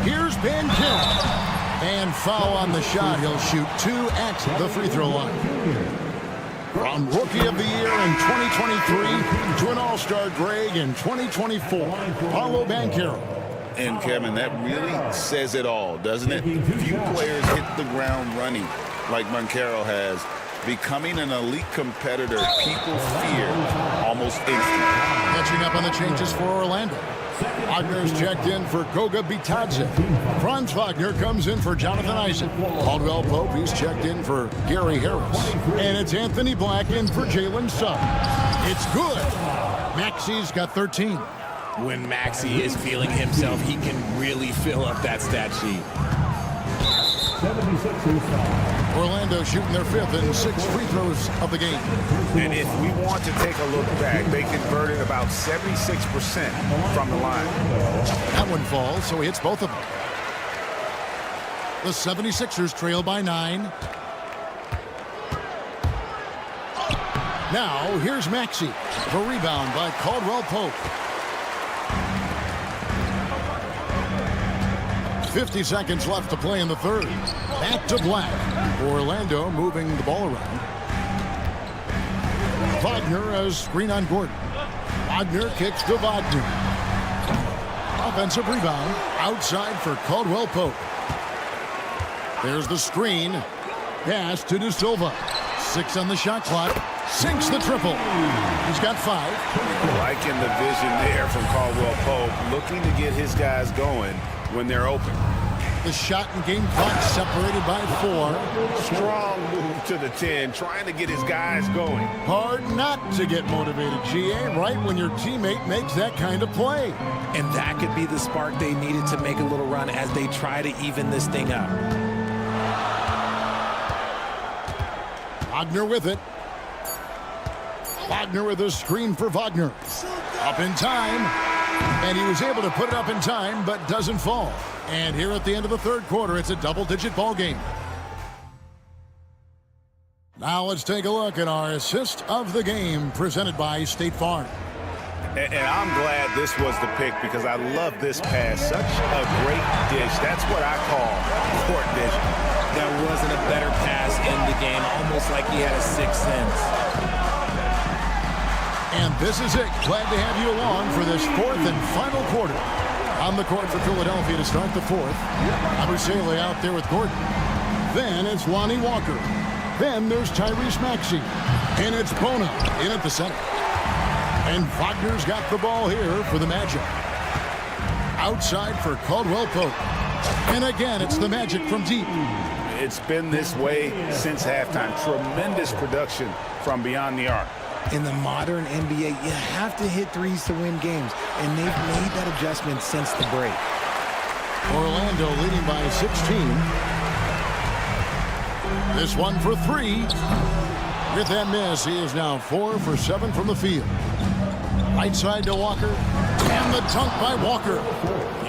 Here's Banchero. And foul on the shot. He'll shoot 2 at the free throw line. From Rookie of the Year in 2023 to an All-Star grade in 2024, Paolo Banchero. And, Kevin, that really says it all, doesn't it? Few players hit the ground running like Banchero has. Becoming an elite competitor, people fear almost instantly. Catching up on the changes for Orlando. Wagner's checked in for Goga Bitadze. Franz Wagner comes in for Jonathan Isaac. Caldwell Pope, he's checked in for Gary Harris. And it's Anthony Black in for Jalen Suggs. It's good. Maxi's got 13. When Maxey is feeling himself, he can really fill up that stat sheet. Orlando shooting their 5th and 6th free throws of the game. And if we want to take a look back, they converted about 76% from the line. That one falls, so he hits both of them. The 76ers trail by 9. Now, here's Maxey. The rebound by Caldwell Pope. 50 seconds left to play in the third. Back to Black. Orlando moving the ball around. Wagner as screen on Gordon. Wagner kicks to Wagner. Offensive rebound outside for Caldwell Pope. There's the screen. Pass to De Silva. 6 on the shot clock. Sinks the triple. He's got 5. Liking the vision there from Caldwell Pope, looking to get his guys going when they're open. The shot and game clock separated by 4. Strong move to the 10, trying to get his guys going. Hard not to get motivated, GA, right when your teammate makes that kind of play. And that could be the spark they needed to make a little run as they try to even this thing up. Wagner with it. Wagner with a screen for Wagner. Up in time. And he was able to put it up in time, but doesn't fall. And here at the end of the third quarter, it's a double-digit ball game. Now let's take a look at our assist of the game presented by State Farm. And I'm glad this was the pick because I love this pass. Such a great dish. That's what I call court vision. There wasn't a better pass in the game, almost like he had a sixth sense. And this is it. Glad to have you along for this 4th and final quarter. On the court for Philadelphia to start the 4th. Abusele out there with Gordon. Then it's Lonnie Walker. Then there's Tyrese Maxey. And it's Bona in at the center. And Wagner's got the ball here for the Magic. Outside for Caldwell Pope. And again, it's the Magic from deep. It's been this way since halftime. Tremendous production from beyond the arc. In the modern NBA, you have to hit threes to win games, and they've made that adjustment since the break. Orlando leading by 16. This one for 3. With that miss, he is now 4 for 7 from the field. Right side to Walker, and the dunk by Walker.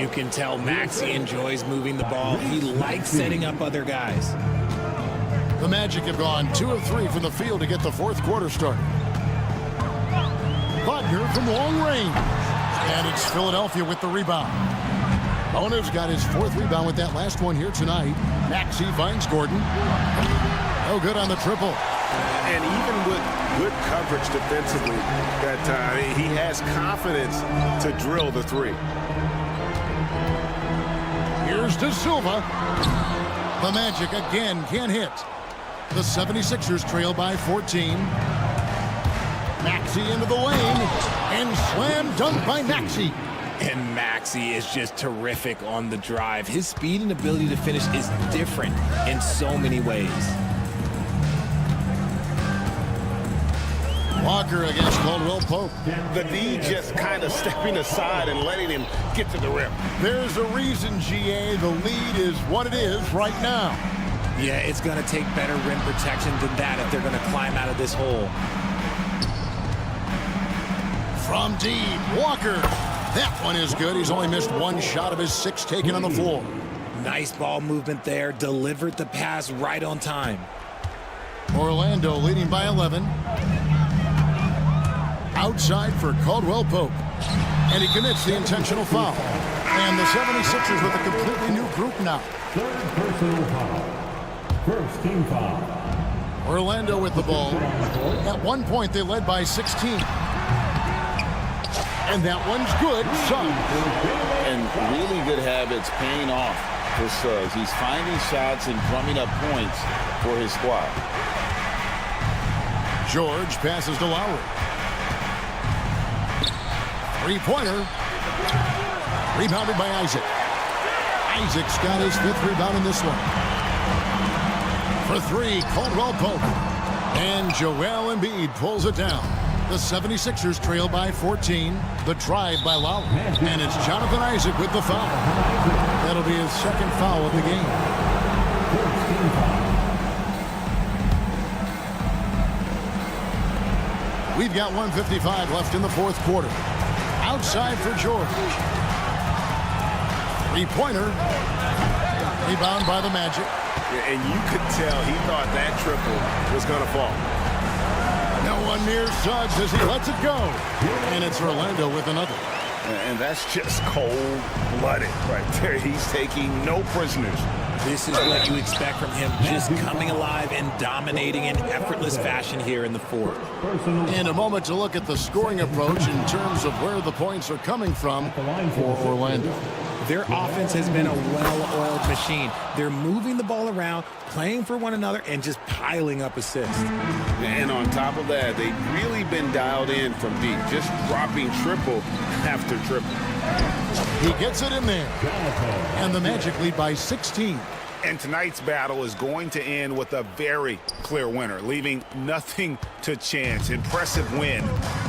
You can tell Maxey enjoys moving the ball. He likes setting up other guys. The Magic have gone 2 of 3 from the field to get the 4th quarter started. Wagner from long range. And it's Philadelphia with the rebound. Bona's got his 4th rebound with that last one here tonight. Maxey finds Gordon. No good on the triple. And even with good coverage defensively that time, he has confidence to drill the 3. Here's De Silva. The Magic again can't hit. The 76ers trail by 14. Maxey into the lane, and slam dunk by Maxey. And Maxey is just terrific on the drive. His speed and ability to finish is different in so many ways. Walker against Caldwell Pope. The D just kind of stepping aside and letting him get to the rim. There's a reason, GA, the lead is what it is right now. Yeah, it's going to take better rim protection than that if they're going to climb out of this hole. From deep, Walker. That one is good. He's only missed 1 shot of his 6 taken on the floor. Nice ball movement there. Delivered the pass right on time. Orlando leading by 11. Outside for Caldwell Pope. And he commits the intentional foul. And the 76ers with a completely new group now. 3rd personal foul. 1st team foul. Orlando with the ball. At one point, they led by 16. And that one's good. Suggs. And really good habits paying off for Suggs. He's finding shots and drumming up points for his squad. George passes to Lowry. Three-pointer. Rebounded by Isaac. Isaac's got his 5th rebound in this one. For three, Caldwell Pope. And Joel Embiid pulls it down. The 76ers trail by 14. The drive by Lowry. And it's Jonathan Isaac with the foul. That'll be his 2nd foul of the game. We've got 1:55 left in the 4th quarter. Outside for George. Three-pointer. Rebound by the Magic. Yeah, and you could tell he thought that triple was going to fall. No one near Suggs as he lets it go. And it's Orlando with another. And that's just cold-blooded right there. He's taking no prisoners. This is what you expect from him, just coming alive and dominating in effortless fashion here in the 4th. In a moment to look at the scoring approach in terms of where the points are coming from for Orlando. Their offense has been a well-oiled machine. They're moving the ball around, playing for one another, and just piling up assists. And on top of that, they've really been dialed in from deep, just dropping triple after triple. He gets it in there. And the Magic lead by 16. And tonight's battle is going to end with a very clear winner, leaving nothing to chance. Impressive win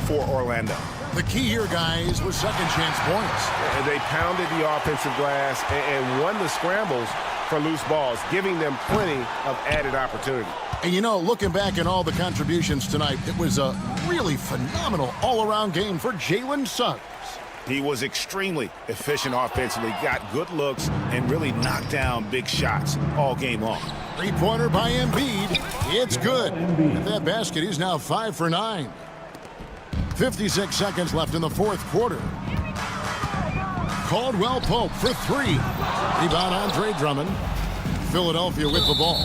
for Orlando. The key here, guys, was second chance points. And they pounded the offensive glass and won the scrambles for loose balls, giving them plenty of added opportunity. And you know, looking back at all the contributions tonight, it was a really phenomenal all-around game for Jalen Suggs. He was extremely efficient offensively, got good looks, and really knocked down big shots all game long. Three-pointer by Embiid. It's good. With that basket, he's now 5 for 9. 56 seconds left in the 4th quarter. Caldwell Pope for three. Rebound Andre Drummond. Philadelphia with the ball.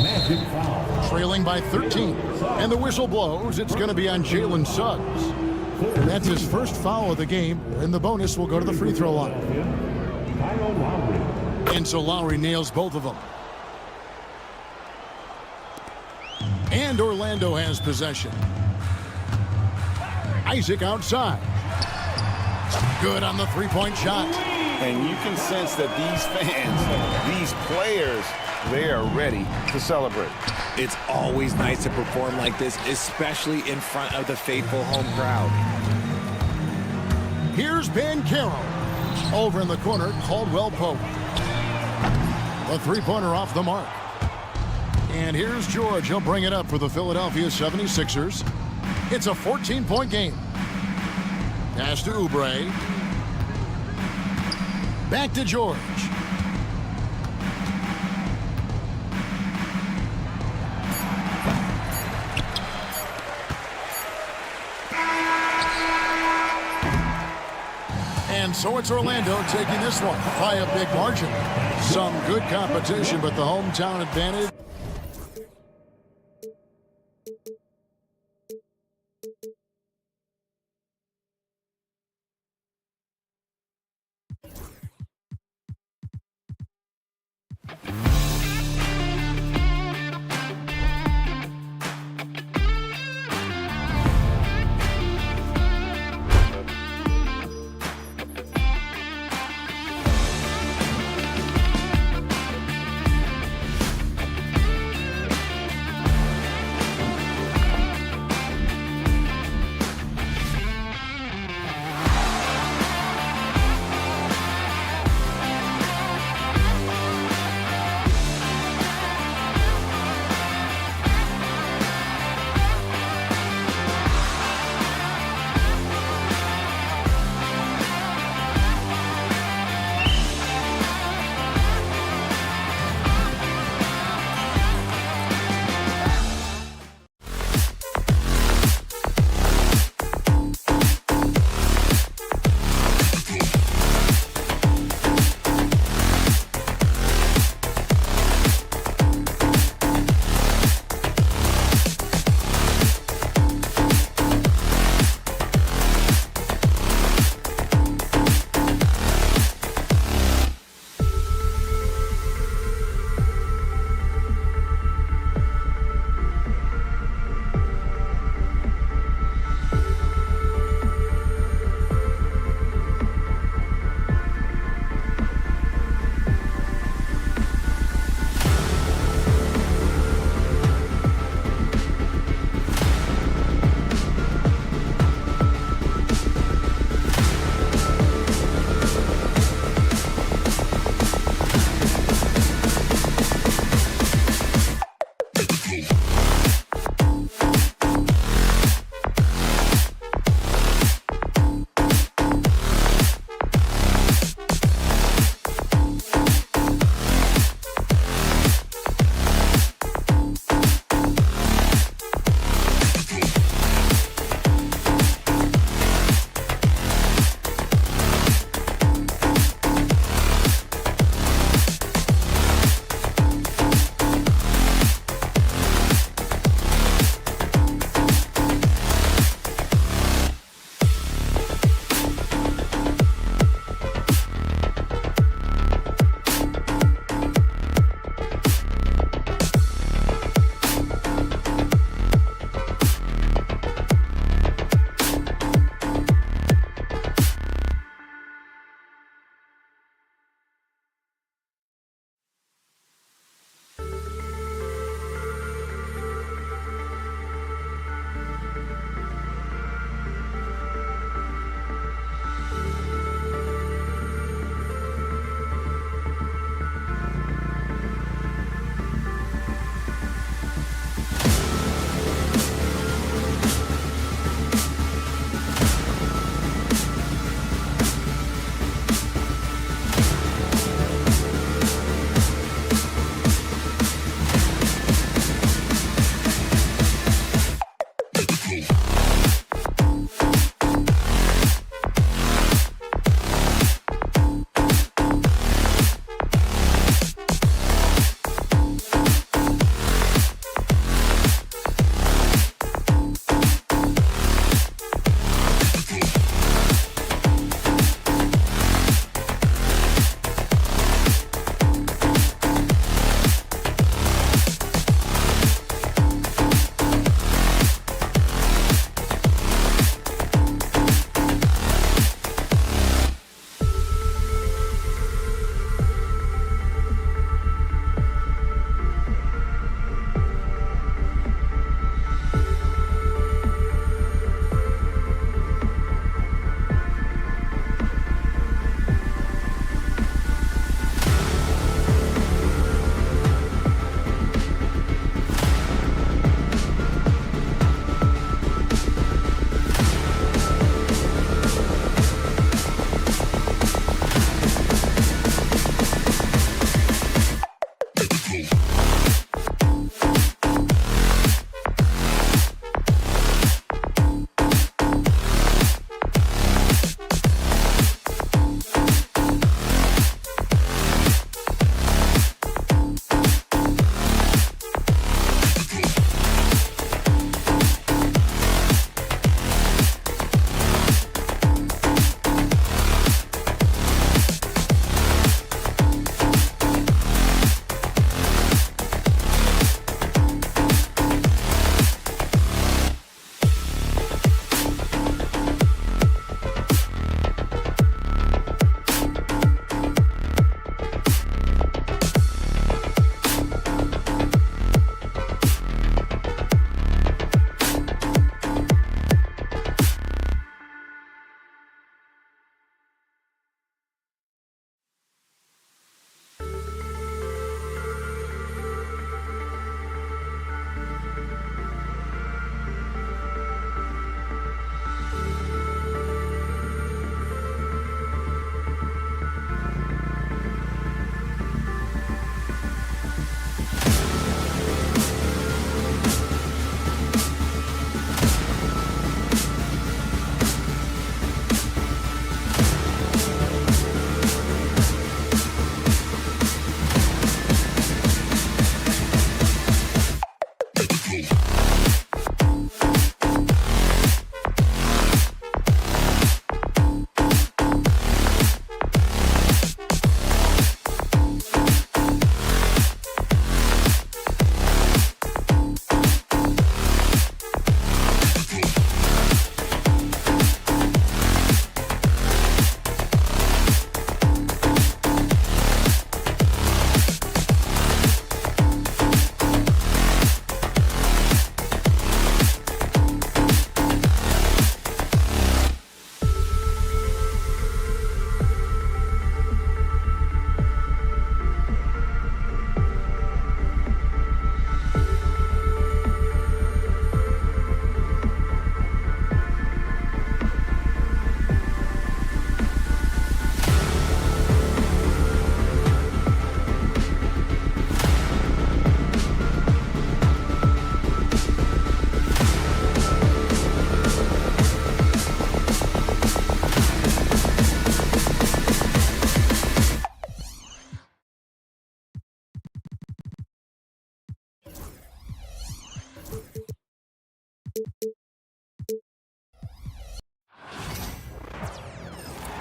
Trailing by 13. And the whistle blows. It's going to be on Jalen Suggs. That's his first foul of the game, and the bonus will go to the free throw line. And so Lowry nails both of them. And Orlando has possession. Isaac outside. Good on the three-point shot. And you can sense that these fans, these players, they are ready to celebrate. It's always nice to perform like this, especially in front of the faithful home crowd. Here's Banchero. Over in the corner, Caldwell Pope. The three-pointer off the mark. And here's George. He'll bring it up for the Philadelphia 76ers. It's a 14-point game. Pass to Oubre. Back to George. And so it's Orlando taking this one by a big margin. Some good competition, but the hometown advantage.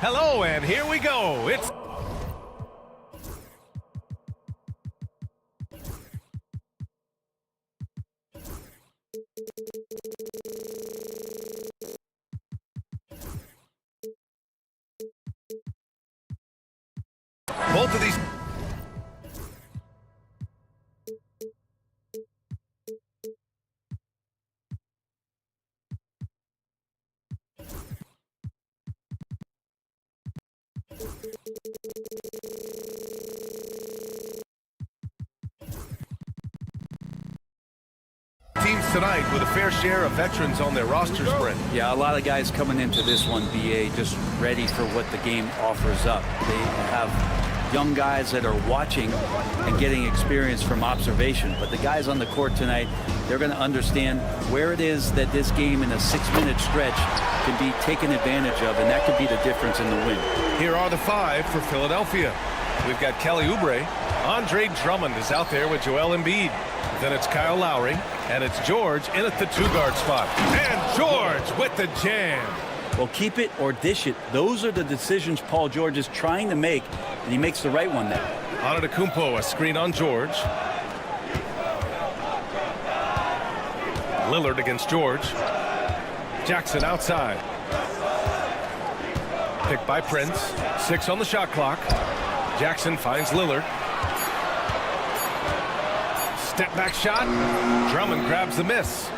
Hello, and here we go. It's both of these. Teams tonight with a fair share of veterans on their rosters, Brent. Yeah, a lot of guys coming into this one, BA, just ready for what the game offers up. They have young guys that are watching and getting experience from observation. But the guys on the court tonight, they're going to understand where it is that this game in a 6-minute stretch can be taken advantage of, and that could be the difference in the win. Here are the 5 for Philadelphia. We've got Kelly Oubre. Andre Drummond is out there with Joel Embiid. Then it's Kyle Lowry, and it's George in at the 2-guard spot. And George with the jam. Well, keep it or dish it. Those are the decisions Paul George is trying to make, and he makes the right one there. Antetokounmpo, a screen on George. Lillard against George. Jackson outside. Picked by Prince. 6 on the shot clock. Jackson finds Lillard. Step back shot. Drummond grabs the miss.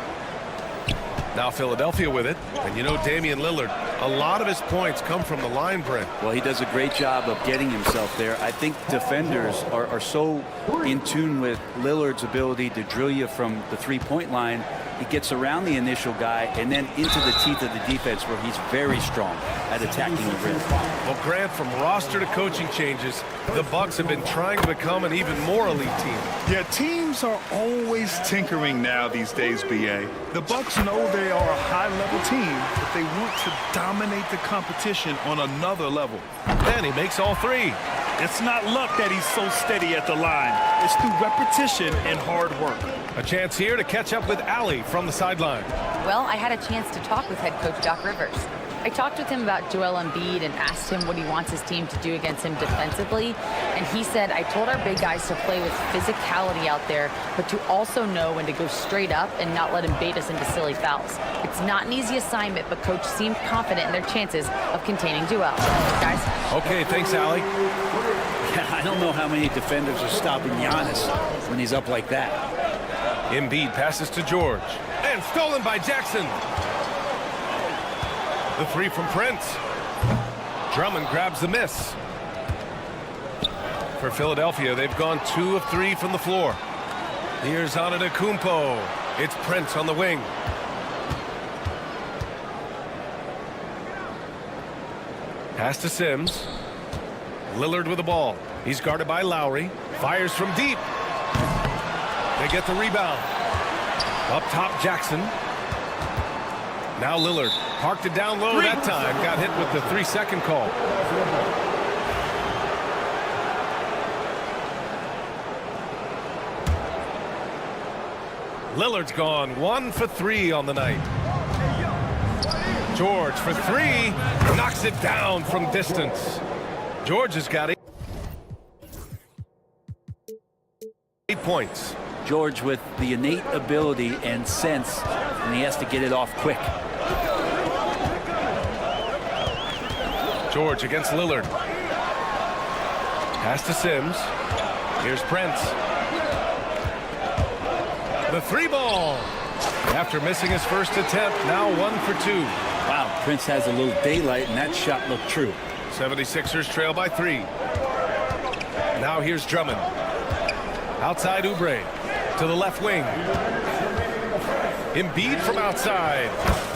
Now Philadelphia with it. And you know Damian Lillard, a lot of his points come from the line, Brent. Well, he does a great job of getting himself there. I think defenders are so in tune with Lillard's ability to drill you from the 3-point line. He gets around the initial guy and then into the teeth of the defense, where he's very strong at attacking the rim. Well, Grant, from roster to coaching changes, the Bucks have been trying to become an even more elite team. Yeah, teams are always tinkering now these days, BA. The Bucks know they are a high-level team, but they want to dominate the competition on another level. And he makes all 3. It's not luck that he's so steady at the line. It's through repetition and hard work. A chance here to catch up with Allie from the sideline. Well, I had a chance to talk with head coach Doc Rivers. I talked with him about Joel Embiid and asked him what he wants his team to do against him defensively. And he said, I told our big guys to play with physicality out there, but to also know when to go straight up and not let him bait us into silly fouls. It's not an easy assignment, but coach seemed confident in their chances of containing Joel. Guys? Okay, thanks, Allie. Yeah, I don't know how many defenders are stopping Giannis when he's up like that. Embiid passes to George. And stolen by Jackson. The 3 from Prince. Drummond grabs the miss. For Philadelphia, they've gone 2 of 3 from the floor. Here's Antetokounmpo. It's Prince on the wing. Pass to Sims. Lillard with the ball. He's guarded by Lowry. Fires from deep. They get the rebound. Up top, Jackson. Now Lillard parked it down low that time. Got hit with the 3-second call. Lillard's gone 1 for 3 on the night. George for 3. Knocks it down from distance. George has got 8 points. George with the innate ability and sense, and he has to get it off quick. George against Lillard. Pass to Sims. Here's Prince. The 3-ball. After missing his first attempt, now 1 for 2. Wow, Prince has a little daylight, and that shot looked true. 76ers trail by 3. Now here's Drummond. Outside Oubre. To the left wing. Embiid from outside.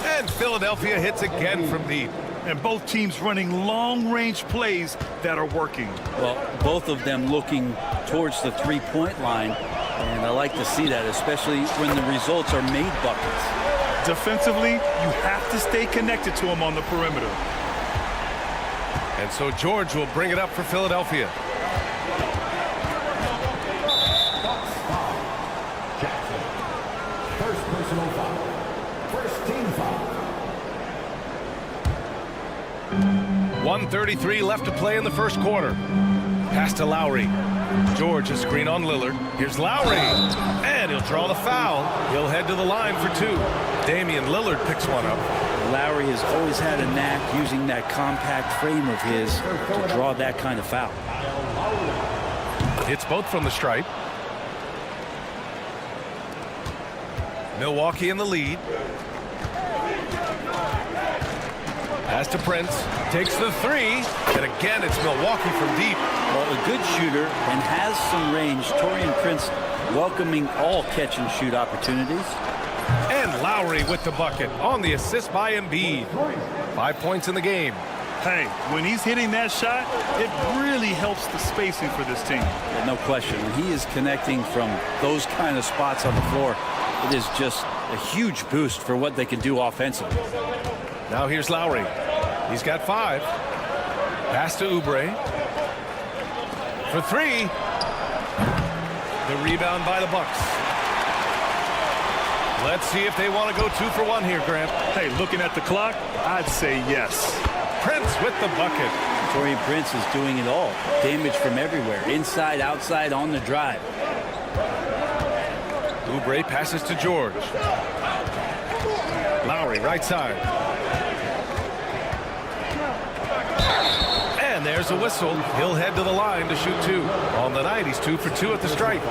And Philadelphia hits again from deep. And both teams running long-range plays that are working. Well, both of them looking towards the 3-point line. And I like to see that, especially when the results are made buckets. Defensively, you have to stay connected to him on the perimeter. And so George will bring it up for Philadelphia. First personal foul. First team foul. 1:33 left to play in the first quarter. Pass to Lowry. George, a screen on Lillard. Here's Lowry, and he'll draw the foul. He'll head to the line for 2. Damian Lillard picks one up. Lowry has always had a knack using that compact frame of his to draw that kind of foul. Hits both from the stripe. Milwaukee in the lead. Pass to Prince. Takes the 3. And again, it's Milwaukee from deep. Well, a good shooter and has some range. Taurean Prince welcoming all catch-and-shoot opportunities. And Lowry with the bucket on the assist by Embiid. 5 points in the game. Hey, when he's hitting that shot, it really helps the spacing for this team. Yeah, no question. When he is connecting from those kind of spots on the floor, it is just a huge boost for what they can do offensively. Now here's Lowry. He's got 5. Pass to Oubre. For 3. The rebound by the Bucks. Let's see if they want to go 2 for 1 here, Grant. Hey, looking at the clock, I'd say yes. Prince with the bucket. Taurean Prince is doing it all. Damage from everywhere. Inside, outside, on the drive. Oubre passes to George. Lowry, right side. And there's a whistle. He'll head to the line to shoot 2. On the night, he's 2 for 2 at the stripe.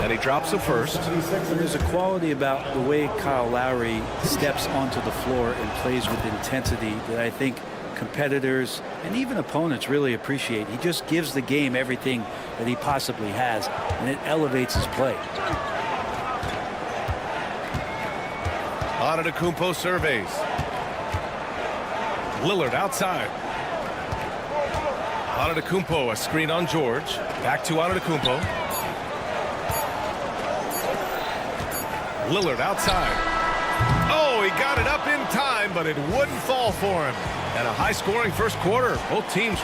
And he drops the first. There's a quality about the way Kyle Lowry steps onto the floor and plays with intensity that I think competitors and even opponents really appreciate. He just gives the game everything that he possibly has, and it elevates his play. Antetokounmpo surveys. Lillard outside. Antetokounmpo, a screen on George. Back to Antetokounmpo. Lillard outside. Oh, he got it up in time, but it wouldn't fall for him. And a high-scoring first quarter. Both teams.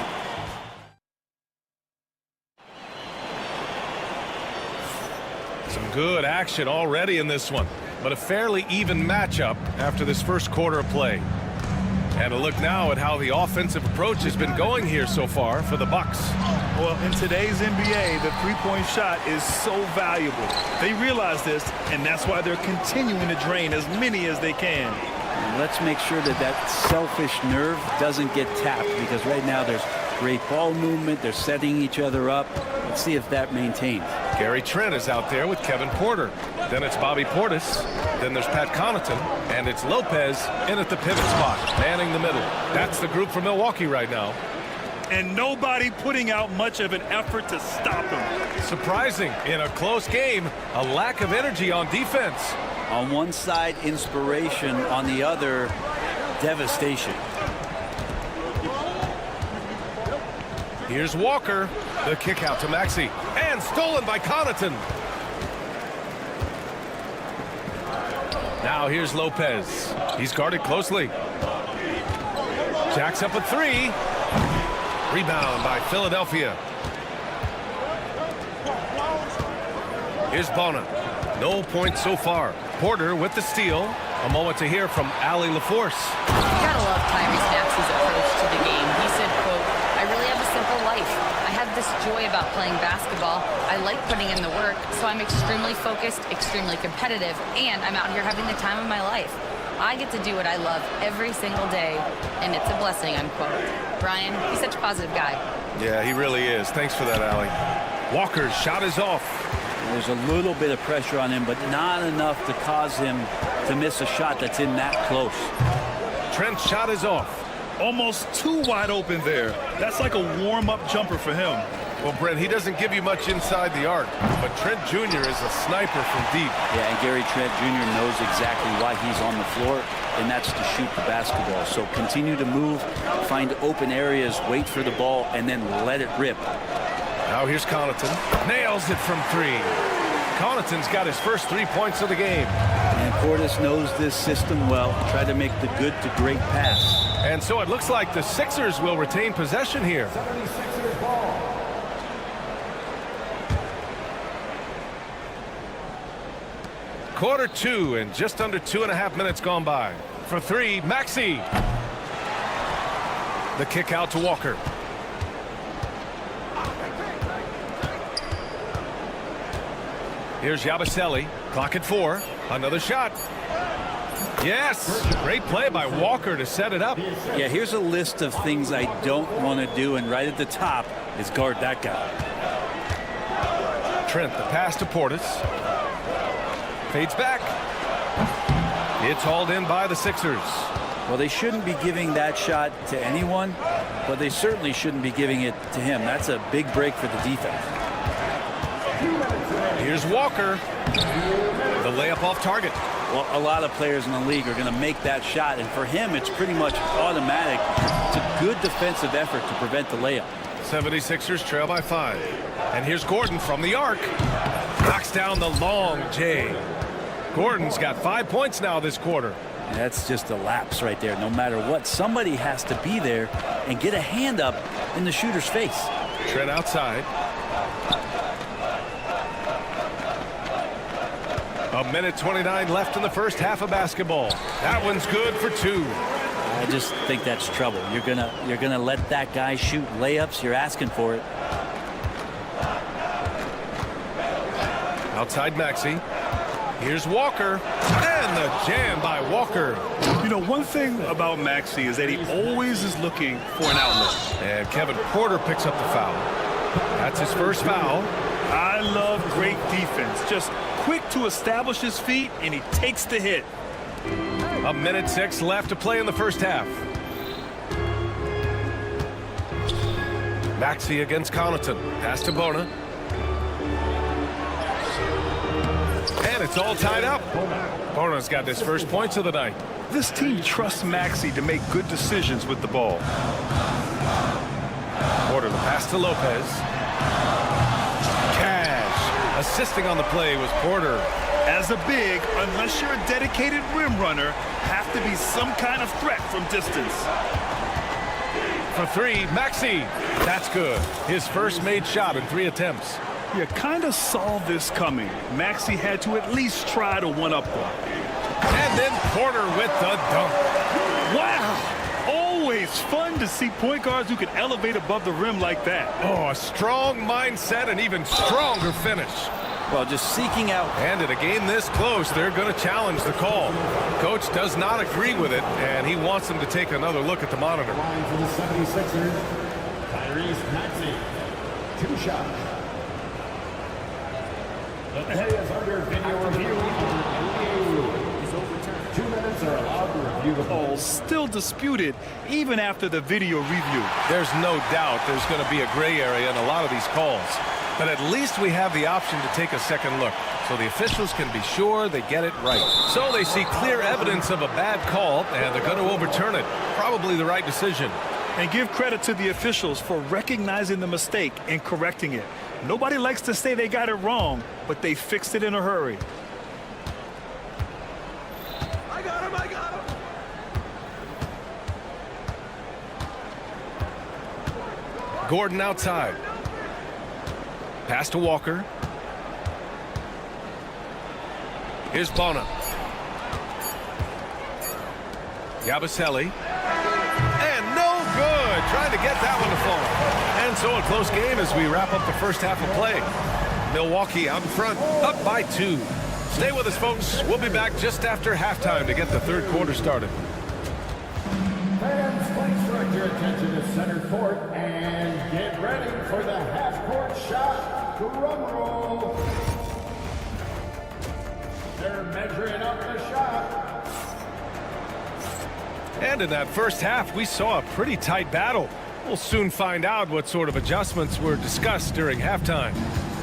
Some good action already in this one, but a fairly even matchup after this first quarter of play. And a look now at how the offensive approach has been going here so far for the Bucks. Well, in today's NBA, the three-point shot is so valuable. They realize this, and that's why they're continuing to drain as many as they can. And let's make sure that that selfish nerve doesn't get tapped, because right now there's great ball movement. They're setting each other up. Let's see if that maintains. Gary Trent is out there with Kevin Porter. Then it's Bobby Portis. Then there's Pat Connaughton. And it's Lopez in at the pivot spot, manning the middle. That's the group for Milwaukee right now. And nobody putting out much of an effort to stop him. Surprising in a close game, a lack of energy on defense. On one side, inspiration. On the other, devastation. Here's Walker. The kick out to Maxey. And stolen by Connaughton. Now here's Lopez. He's guarded closely. Jacks up a 3. Rebound by Philadelphia. Here's Bona. No points so far. Porter with the steal. A moment to hear from Allie LaForce. You gotta love Tyrese Maxey's approach to the game. He said, quote, "I really have a simple life. I have this joy about playing basketball. I like putting in the work, so I'm extremely focused, extremely competitive, and I'm out here having the time of my life. I get to do what I love every single day, and it's a blessing," unquote. Brian, he's such a positive guy. Yeah, he really is. Thanks for that, Allie. Walker's shot is off. There's a little bit of pressure on him, but not enough to cause him to miss a shot that's in that close. Trent's shot is off. Almost too wide open there. That's like a warm-up jumper for him. Well, Brent, he doesn't give you much inside the arc, but Trent Jr. is a sniper from deep. Yeah, and Gary Trent Jr. knows exactly why he's on the floor, and that's to shoot the basketball. So continue to move, find open areas, wait for the ball, and then let it rip. Now here's Connaughton. Nails it from 3. Connaughton's got his first 3 points of the game. And Portis knows this system well. Try to make the good to great pass. And so it looks like the Sixers will retain possession here. Quarter 2 and just under 2.5 minutes gone by. For three, Maxey. The kick out to Walker. Here's Yabusele. Clock at 4. Another shot. Yes! Great play by Walker to set it up. Yeah, here's a list of things I don't want to do, and right at the top is guard that guy. Trent, the pass to Portis. Fades back. It's hauled in by the Sixers. Well, they shouldn't be giving that shot to anyone, but they certainly shouldn't be giving it to him. That's a big break for the defense. Here's Walker. The layup off target. Well, a lot of players in the league are going to make that shot, and for him, it's pretty much automatic. It's a good defensive effort to prevent the layup. 76ers trail by 5. And here's Gordon from the arc. Knocks down the long J. Gordon's got 5 points now this quarter. And that's just a lapse right there. No matter what, somebody has to be there and get a hand up in the shooter's face. Trent outside. A minute 29 left in the first half of basketball. That one's good for 2. I just think that's trouble. You're gonna let that guy shoot layups. You're asking for it. Outside Maxey. Here's Walker. And the jam by Walker. You know, one thing about Maxey is that he always is looking for an outlet. And Kevin Porter picks up the foul. That's his first foul. I love great defense. Just quick to establish his feet, and he takes the hit. A minute 6 left to play in the first half. Maxey against Connaughton. Pass to Bona. And it's all tied up. Bona's got his first points of the night. This team trusts Maxey to make good decisions with the ball. Porter, the pass to Lopez. Cash. Assisting on the play was Porter. As a big, unless you're a dedicated rim runner, have to be some kind of threat from distance. For 3, Maxey. That's good. His first made shot in 3 attempts. You kind of saw this coming. Maxey had to at least try to one-up them. And then Porter with the dunk. Wow! Always fun to see point guards who can elevate above the rim like that. Oh, a strong mindset and even stronger finish. Well, just seeking out. And in a game this close, they're going to challenge the call. Coach does not agree with it, and he wants them to take another look at the monitor. Line for the 76ers, Tyrese Maxey. 2 shots. The play is under video review. 2 minutes are allowed to review the ball. Still disputed even after the video review. There's no doubt there's going to be a gray area in a lot of these calls. But at least we have the option to take a second look, so the officials can be sure they get it right. So they see clear evidence of a bad call, and they're going to overturn it. Probably the right decision. And give credit to the officials for recognizing the mistake and correcting it. Nobody likes to say they got it wrong, but they fixed it in a hurry. I got him, I got him. Gordon outside. Pass to Walker. Here's Bona. Yabusele. And no good. Trying to get that one to fall. And so a close game as we wrap up the first half of play. Milwaukee out in front, up by 2. Stay with us, folks. We'll be back just after halftime to get the third quarter started. Fans, please direct your attention to center court and get ready for the half-court shot. Drum roll. They're measuring up the shot. And in that first half, we saw a pretty tight battle. We'll soon find out what sort of adjustments were discussed during halftime.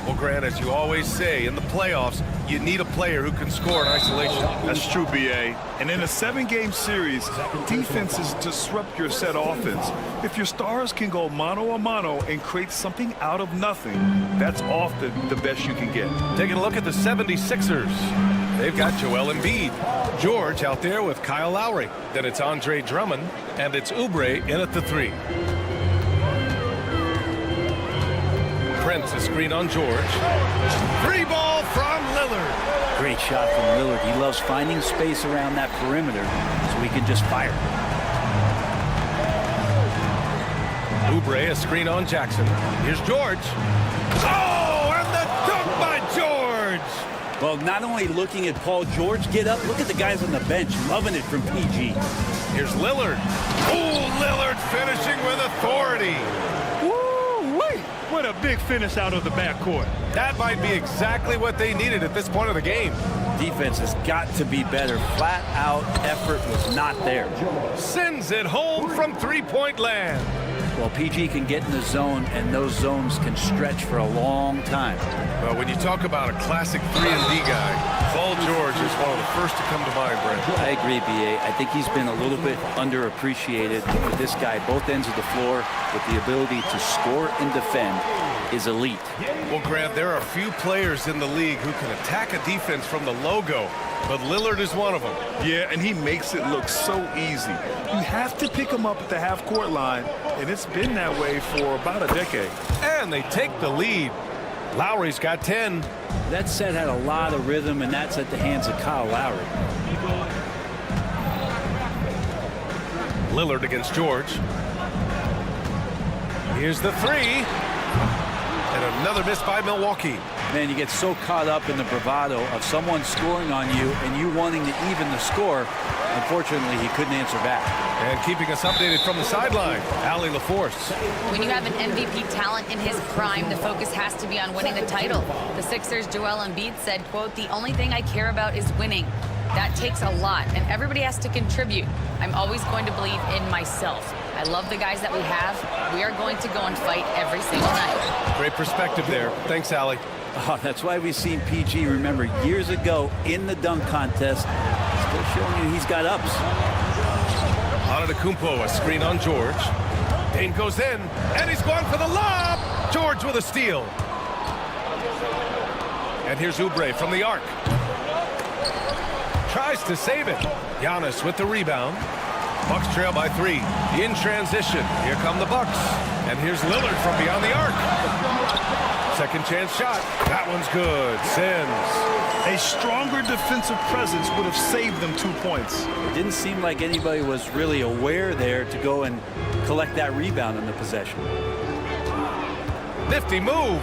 Well, Grant, as you always say, in the playoffs, you need a player who can score in isolation. That's true, B.A. And in a 7-game series, defenses disrupt your set offense. If your stars can go mano-a-mano and create something out of nothing, that's often the best you can get. Taking a look at the 76ers. They've got Joel Embiid. George out there with Kyle Lowry. Then it's Andre Drummond, and it's Oubre in at the 3. Prince, a screen on George. 3 ball from Lillard. Great shot from Lillard. He loves finding space around that perimeter so he can just fire. Oubre, a screen on Jackson. Here's George. Oh, and the dunk by George! Well, not only looking at Paul George get up, look at the guys on the bench loving it from PG. Here's Lillard. Oh, Lillard finishing with authority. Woo-wee! What a big finish out of the backcourt. That might be exactly what they needed at this point of the game. Defense has got to be better. Flat out effort was not there. Sends it home from three-point land. Well, PG can get in the zone, and those zones can stretch for a long time. Well, when you talk about a classic 3-and-D guy, Paul George is one of the first to come to mind, Brent. I agree, B.A. I think he's been a little bit underappreciated. But this guy, both ends of the floor, with the ability to score and defend, is elite. Well, Grant, there are few players in the league who can attack a defense from the logo, but Lillard is one of them. Yeah, and he makes it look so easy. You have to pick him up at the half-court line, and it's been that way for about a decade. And they take the lead. Lowry's got 10. That set had a lot of rhythm, and that's at the hands of Kyle Lowry. Lillard against George. Here's the three. And another miss by Milwaukee. Man, you get so caught up in the bravado of someone scoring on you and you wanting to even the score. Unfortunately, he couldn't answer back. And keeping us updated from the sideline, Allie LaForce. When you have an MVP talent in his prime, the focus has to be on winning the title. The Sixers' Joel Embiid said, quote, "The only thing I care about is winning. That takes a lot, and everybody has to contribute. I'm always going to believe in myself. I love the guys that we have. We are going to go and fight every single night." Great perspective there. Thanks, Allie. Oh, that's why we've seen PG, remember, years ago in the dunk contest, still showing you he's got ups. Antetokounmpo, a screen on George. Dane goes in, and he's going for the lob. George with a steal. And here's Oubre from the arc. Tries to save it. Giannis with the rebound. Bucks trail by 3. In transition. Here come the Bucks. And here's Lillard from beyond the arc. Second chance shot. That one's good. Sims. A stronger defensive presence would have saved them 2 points. It didn't seem like anybody was really aware there to go and collect that rebound in the possession. Nifty move.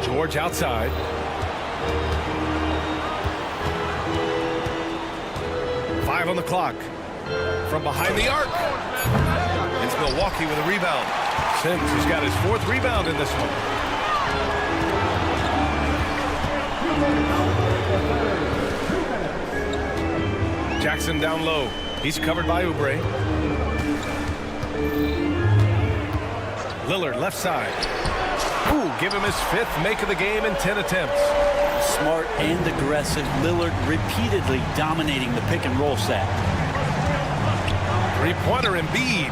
George outside. Five on the clock. From behind the arc. It's Milwaukee with a rebound. Sims has got his 4th rebound in this one. Jackson down low. He's covered by Oubre. Lillard left side. Ooh, give him his 5th make of the game in 10 attempts. Smart and aggressive. Lillard repeatedly dominating the pick and roll set. Three-pointer Embiid.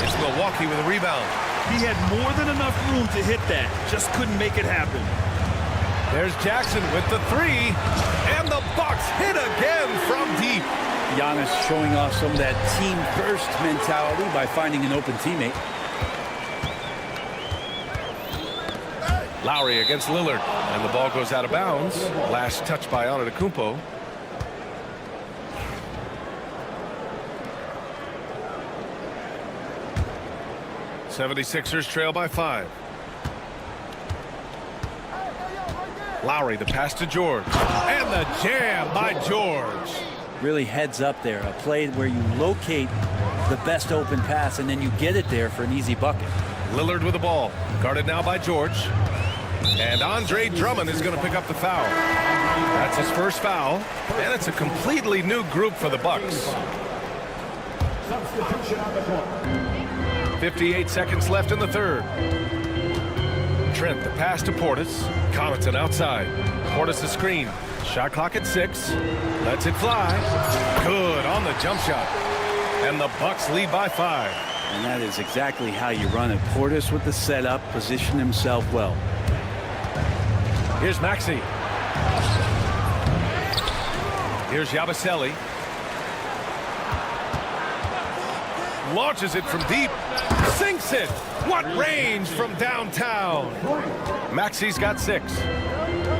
It's Milwaukee with a rebound. He had more than enough room to hit that. Just couldn't make it happen. There's Jackson with the 3. And the Bucks hit again from deep. Giannis showing off some of that team-first mentality by finding an open teammate. Lowry against Lillard. And the ball goes out of bounds. Last touch by Antetokounmpo. '76ers trail by 5. Lowry, the pass to George. And the jam by George. Really heads up there. A play where you locate the best open pass and then you get it there for an easy bucket. Lillard with the ball. Guarded now by George. And Andre Drummond is going to pick up the foul. That's his first foul. And it's a completely new group for the Bucks. Substitution on the court. 58 seconds left in the 3rd. Trent, the pass to Portis. Connaughton outside. Portis the screen. Shot clock at 6. Lets it fly. Good on the jump shot. And the Bucks lead by 5. And that is exactly how you run it. Portis with the setup, position himself well. Here's Maxey. Here's Yabusele. Launches it from deep. Sinks it. What range from downtown. Maxey's got 6.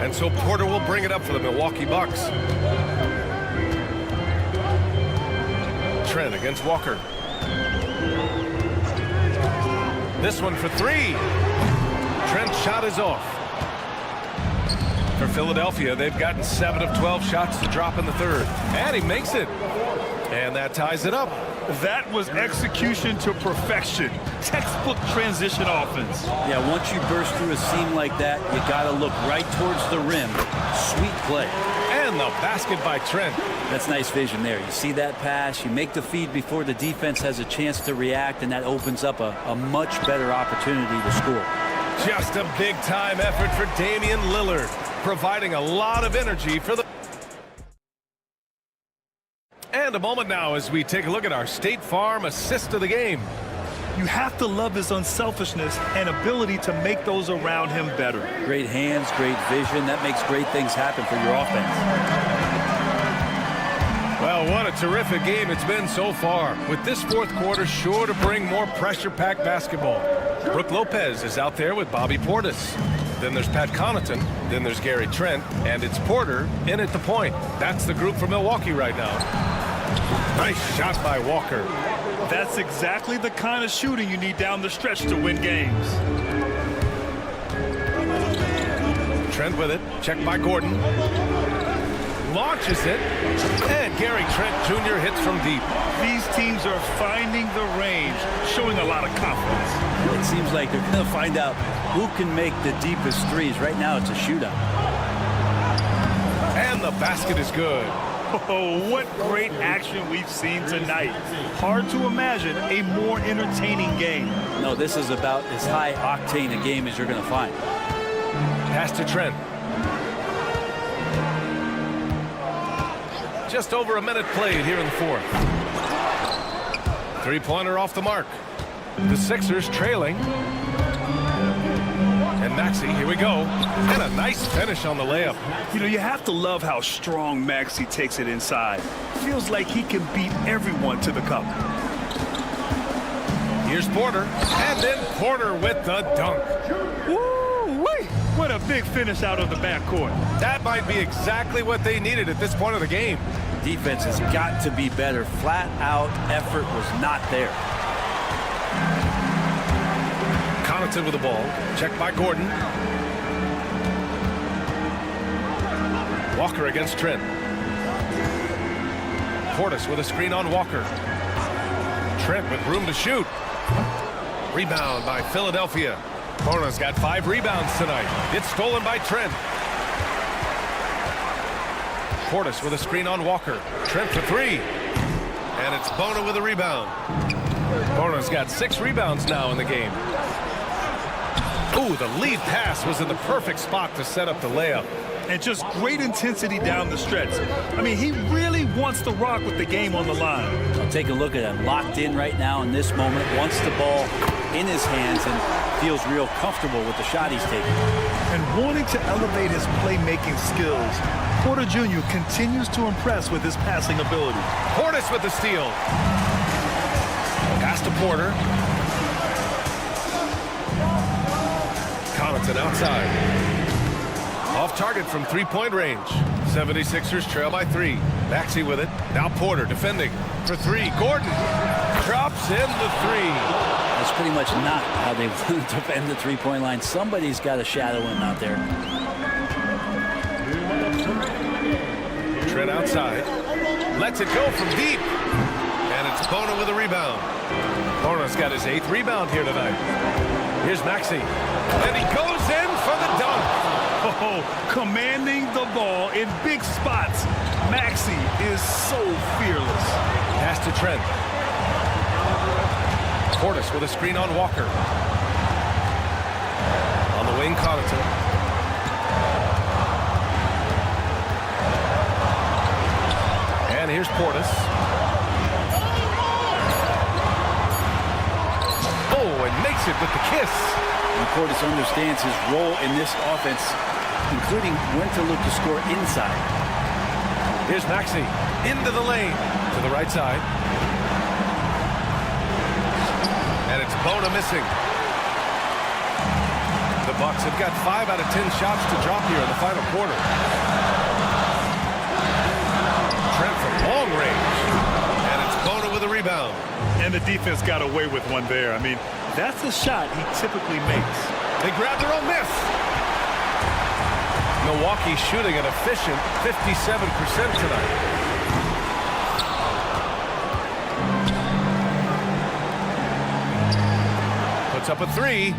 And so Porter will bring it up for the Milwaukee Bucks. Trent against Walker. This one for three. Trent's shot is off. For Philadelphia, they've gotten 7 of 12 shots to drop in the third. And he makes it. And that ties it up. That was execution to perfection. Textbook transition offense. Yeah, once you burst through a seam like that, you got to look right towards the rim. Sweet play. And the basket by Trent. That's nice vision there. You see that pass, you make the feed before the defense has a chance to react, and that opens up a much better opportunity to score. Just a big-time effort for Damian Lillard, providing a lot of energy for the... And a moment now as we take a look at our State Farm assist of the game. You have to love his unselfishness and ability to make those around him better. Great hands, great vision. That makes great things happen for your offense. Well, what a terrific game it's been so far, with this fourth quarter sure to bring more pressure-packed basketball. Brook Lopez is out there with Bobby Portis. Then there's Pat Connaughton. Then there's Gary Trent. And it's Porter in at the point. That's the group for Milwaukee right now. Nice shot by Walker. That's exactly the kind of shooting you need down the stretch to win games. Trent with it. Checked by Gordon. Launches it. And Gary Trent Jr. hits from deep. These teams are finding the range, showing a lot of confidence. It seems like they're going to find out who can make the deepest threes. Right now, it's a shootout. And the basket is good. Oh, what great action we've seen tonight. Hard to imagine a more entertaining game. No, this is about as high-octane a game as you're going to find. Pass to Trent. Just over a minute played here in the fourth. Three-pointer off the mark. The Sixers trailing. And Maxey, here we go. And a nice finish on the layup. You know, you have to love how strong Maxey takes it inside. Feels like he can beat everyone to the cup. Here's Porter. And then Porter with the dunk. Woo-wee! What a big finish out of the backcourt. That might be exactly what they needed at this point of the game. Defense has got to be better. Flat-out effort was not there. Connaughton with the ball. Checked by Gordon. Walker against Trent. Portis with a screen on Walker. Trent with room to shoot. Rebound by Philadelphia. Porter's got 5 rebounds tonight. It's stolen by Trent. Portis with a screen on Walker. Trent for 3. And it's Bona with a rebound. Bona's got 6 rebounds now in the game. Ooh, the lead pass was in the perfect spot to set up the layup. And just great intensity down the stretch. I mean, he really wants to rock with the game on the line. I'll take a look at him. Locked in right now in this moment. Wants the ball in his hands and feels real comfortable with the shot he's taking. And wanting to elevate his playmaking skills, Porter Jr. continues to impress with his passing ability. Portis with the steal. Pass to Porter. Connaughton outside. Off target from three-point range. 76ers trail by 3. Maxey with it. Now Porter defending for 3. Gordon drops in the 3. That's pretty much not how they want to defend the three-point line. Somebody's got to shadow him out there. Trent outside. Lets it go from deep. And it's Bona with a rebound. Bona's got his 8th rebound here tonight. Here's Maxey. And he goes in for the dunk. Oh, commanding the ball in big spots. Maxey is so fearless. Pass to Trent. Portis with a screen on Walker. On the wing, Connaughton. And here's Portis. Oh, and makes it with the kiss. And Portis understands his role in this offense, including when to look to score inside. Here's Maxey into the lane to the right side. And it's Bona missing. The the Bucks have got 5 out of 10 shots to drop here in the final quarter. Trent from long range. And it's Bona with a rebound. And the defense got away with one there. I mean, that's a shot he typically makes. They grab their own miss. Milwaukee shooting an efficient 57% tonight. Puts up a 3.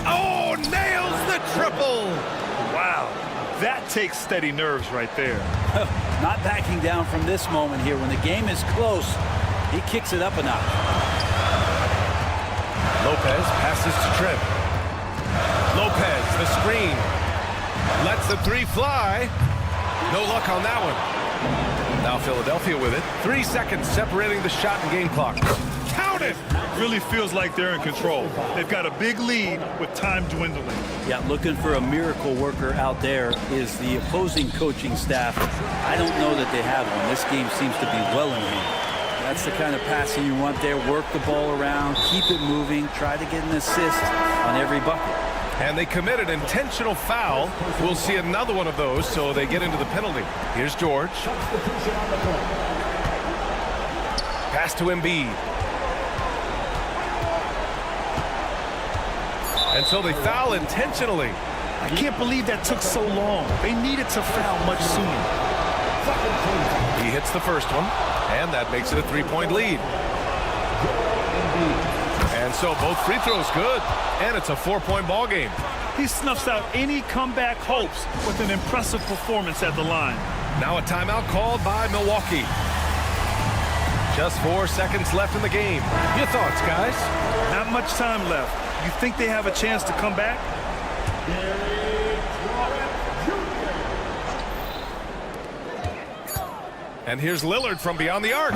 Oh, nails the triple. Wow, that takes steady nerves right there. Not backing down from this moment here. When the game is close, he kicks it up a notch. Lopez passes to Trent. Lopez, the screen. Lets the 3 fly. No luck on that one. Now Philadelphia with it. 3 seconds separating the shot and game clock. Count it! Really feels like they're in control. They've got a big lead with time dwindling. Yeah, looking for a miracle worker out there is the opposing coaching staff. I don't know that they have one. This game seems to be well in hand. That's the kind of passing you want there. Work the ball around, keep it moving, try to get an assist on every bucket. And they committed intentional foul. We'll see another one of those, so they get into the penalty. Here's George. Pass to Embiid. And so they foul intentionally. I can't believe that took so long. They needed to foul much sooner. He hits the first one, and that makes it a 3-point lead. And so both free throws good, and it's a 4-point ball game. He snuffs out any comeback hopes with an impressive performance at the line. Now a timeout called by Milwaukee. Just 4 seconds left in the game. Your thoughts, guys? Not much time left. You think they have a chance to come back? And here's Lillard from beyond the arc.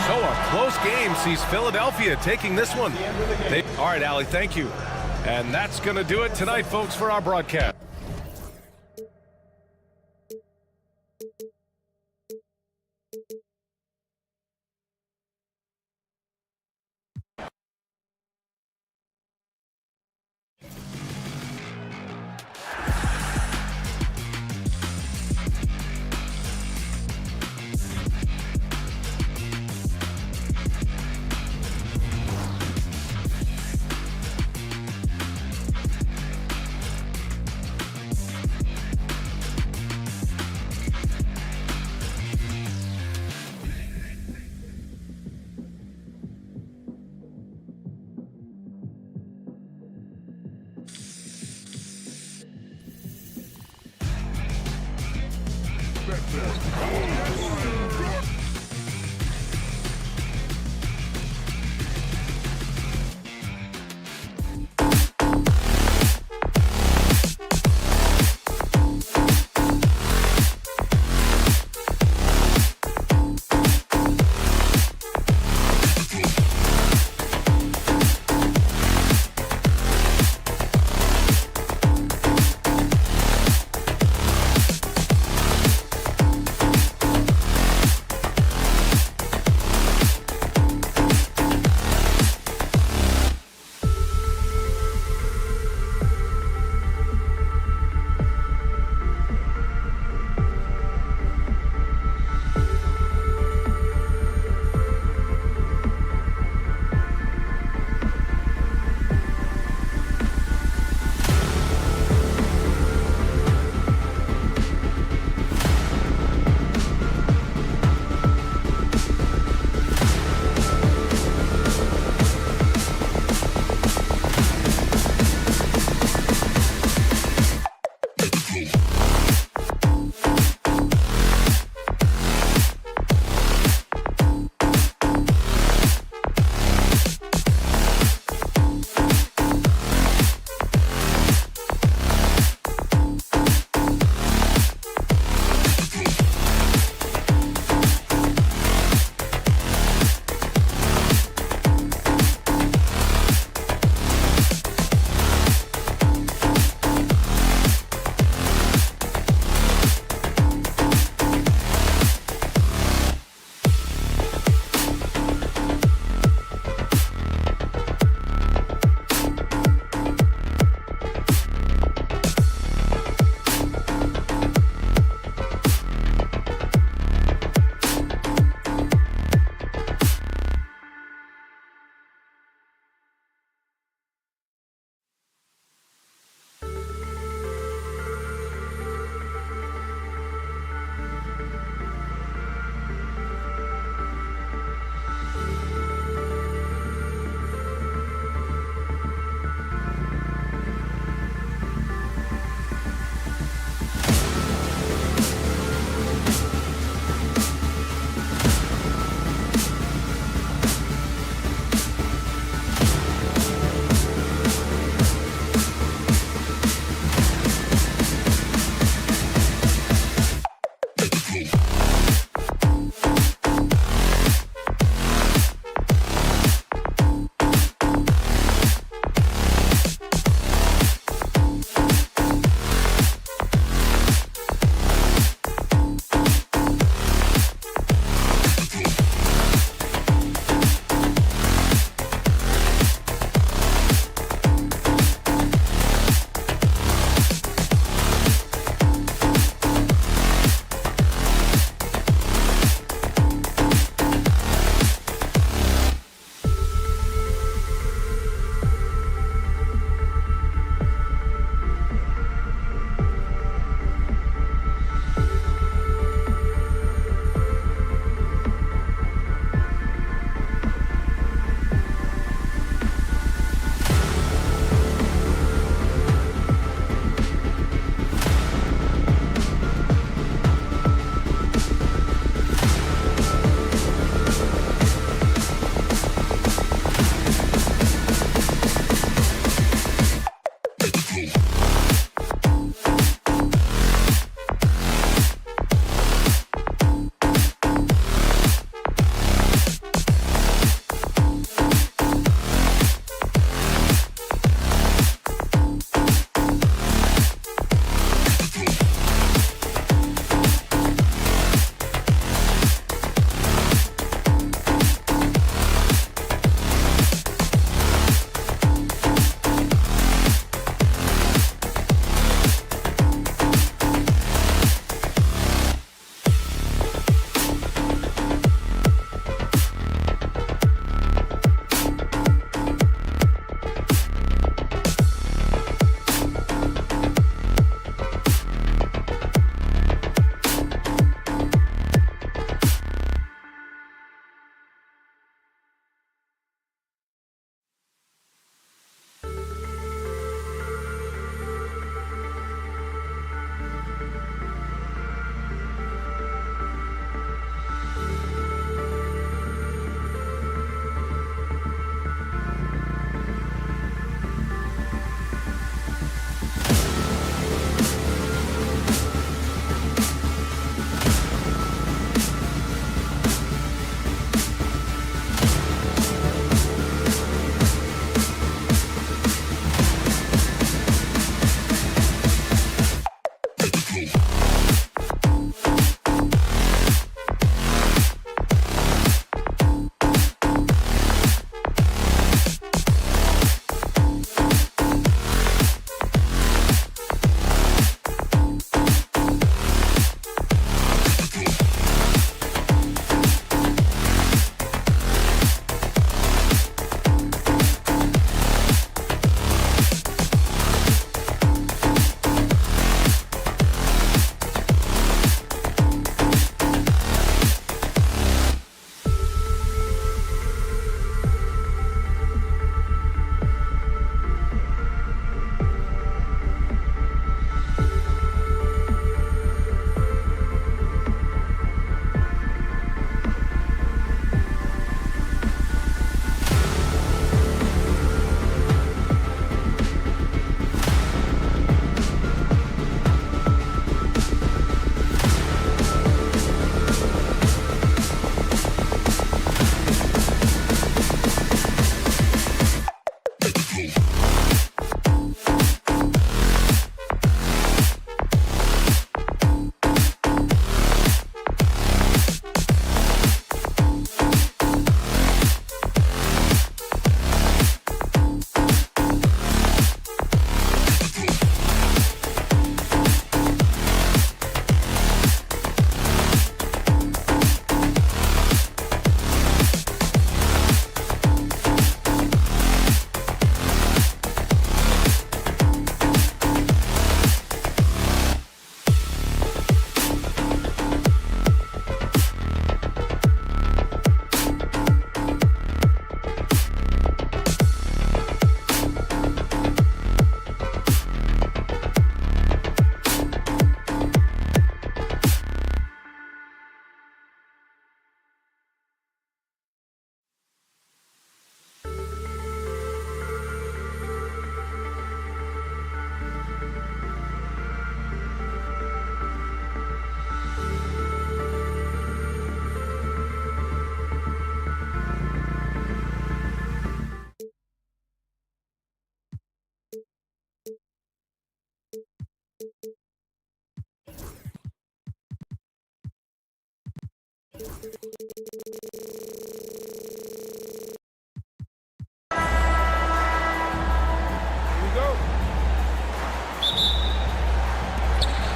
So a close game sees Philadelphia taking this one. All right, Allie, thank you. And that's going to do it tonight, folks, for our broadcast.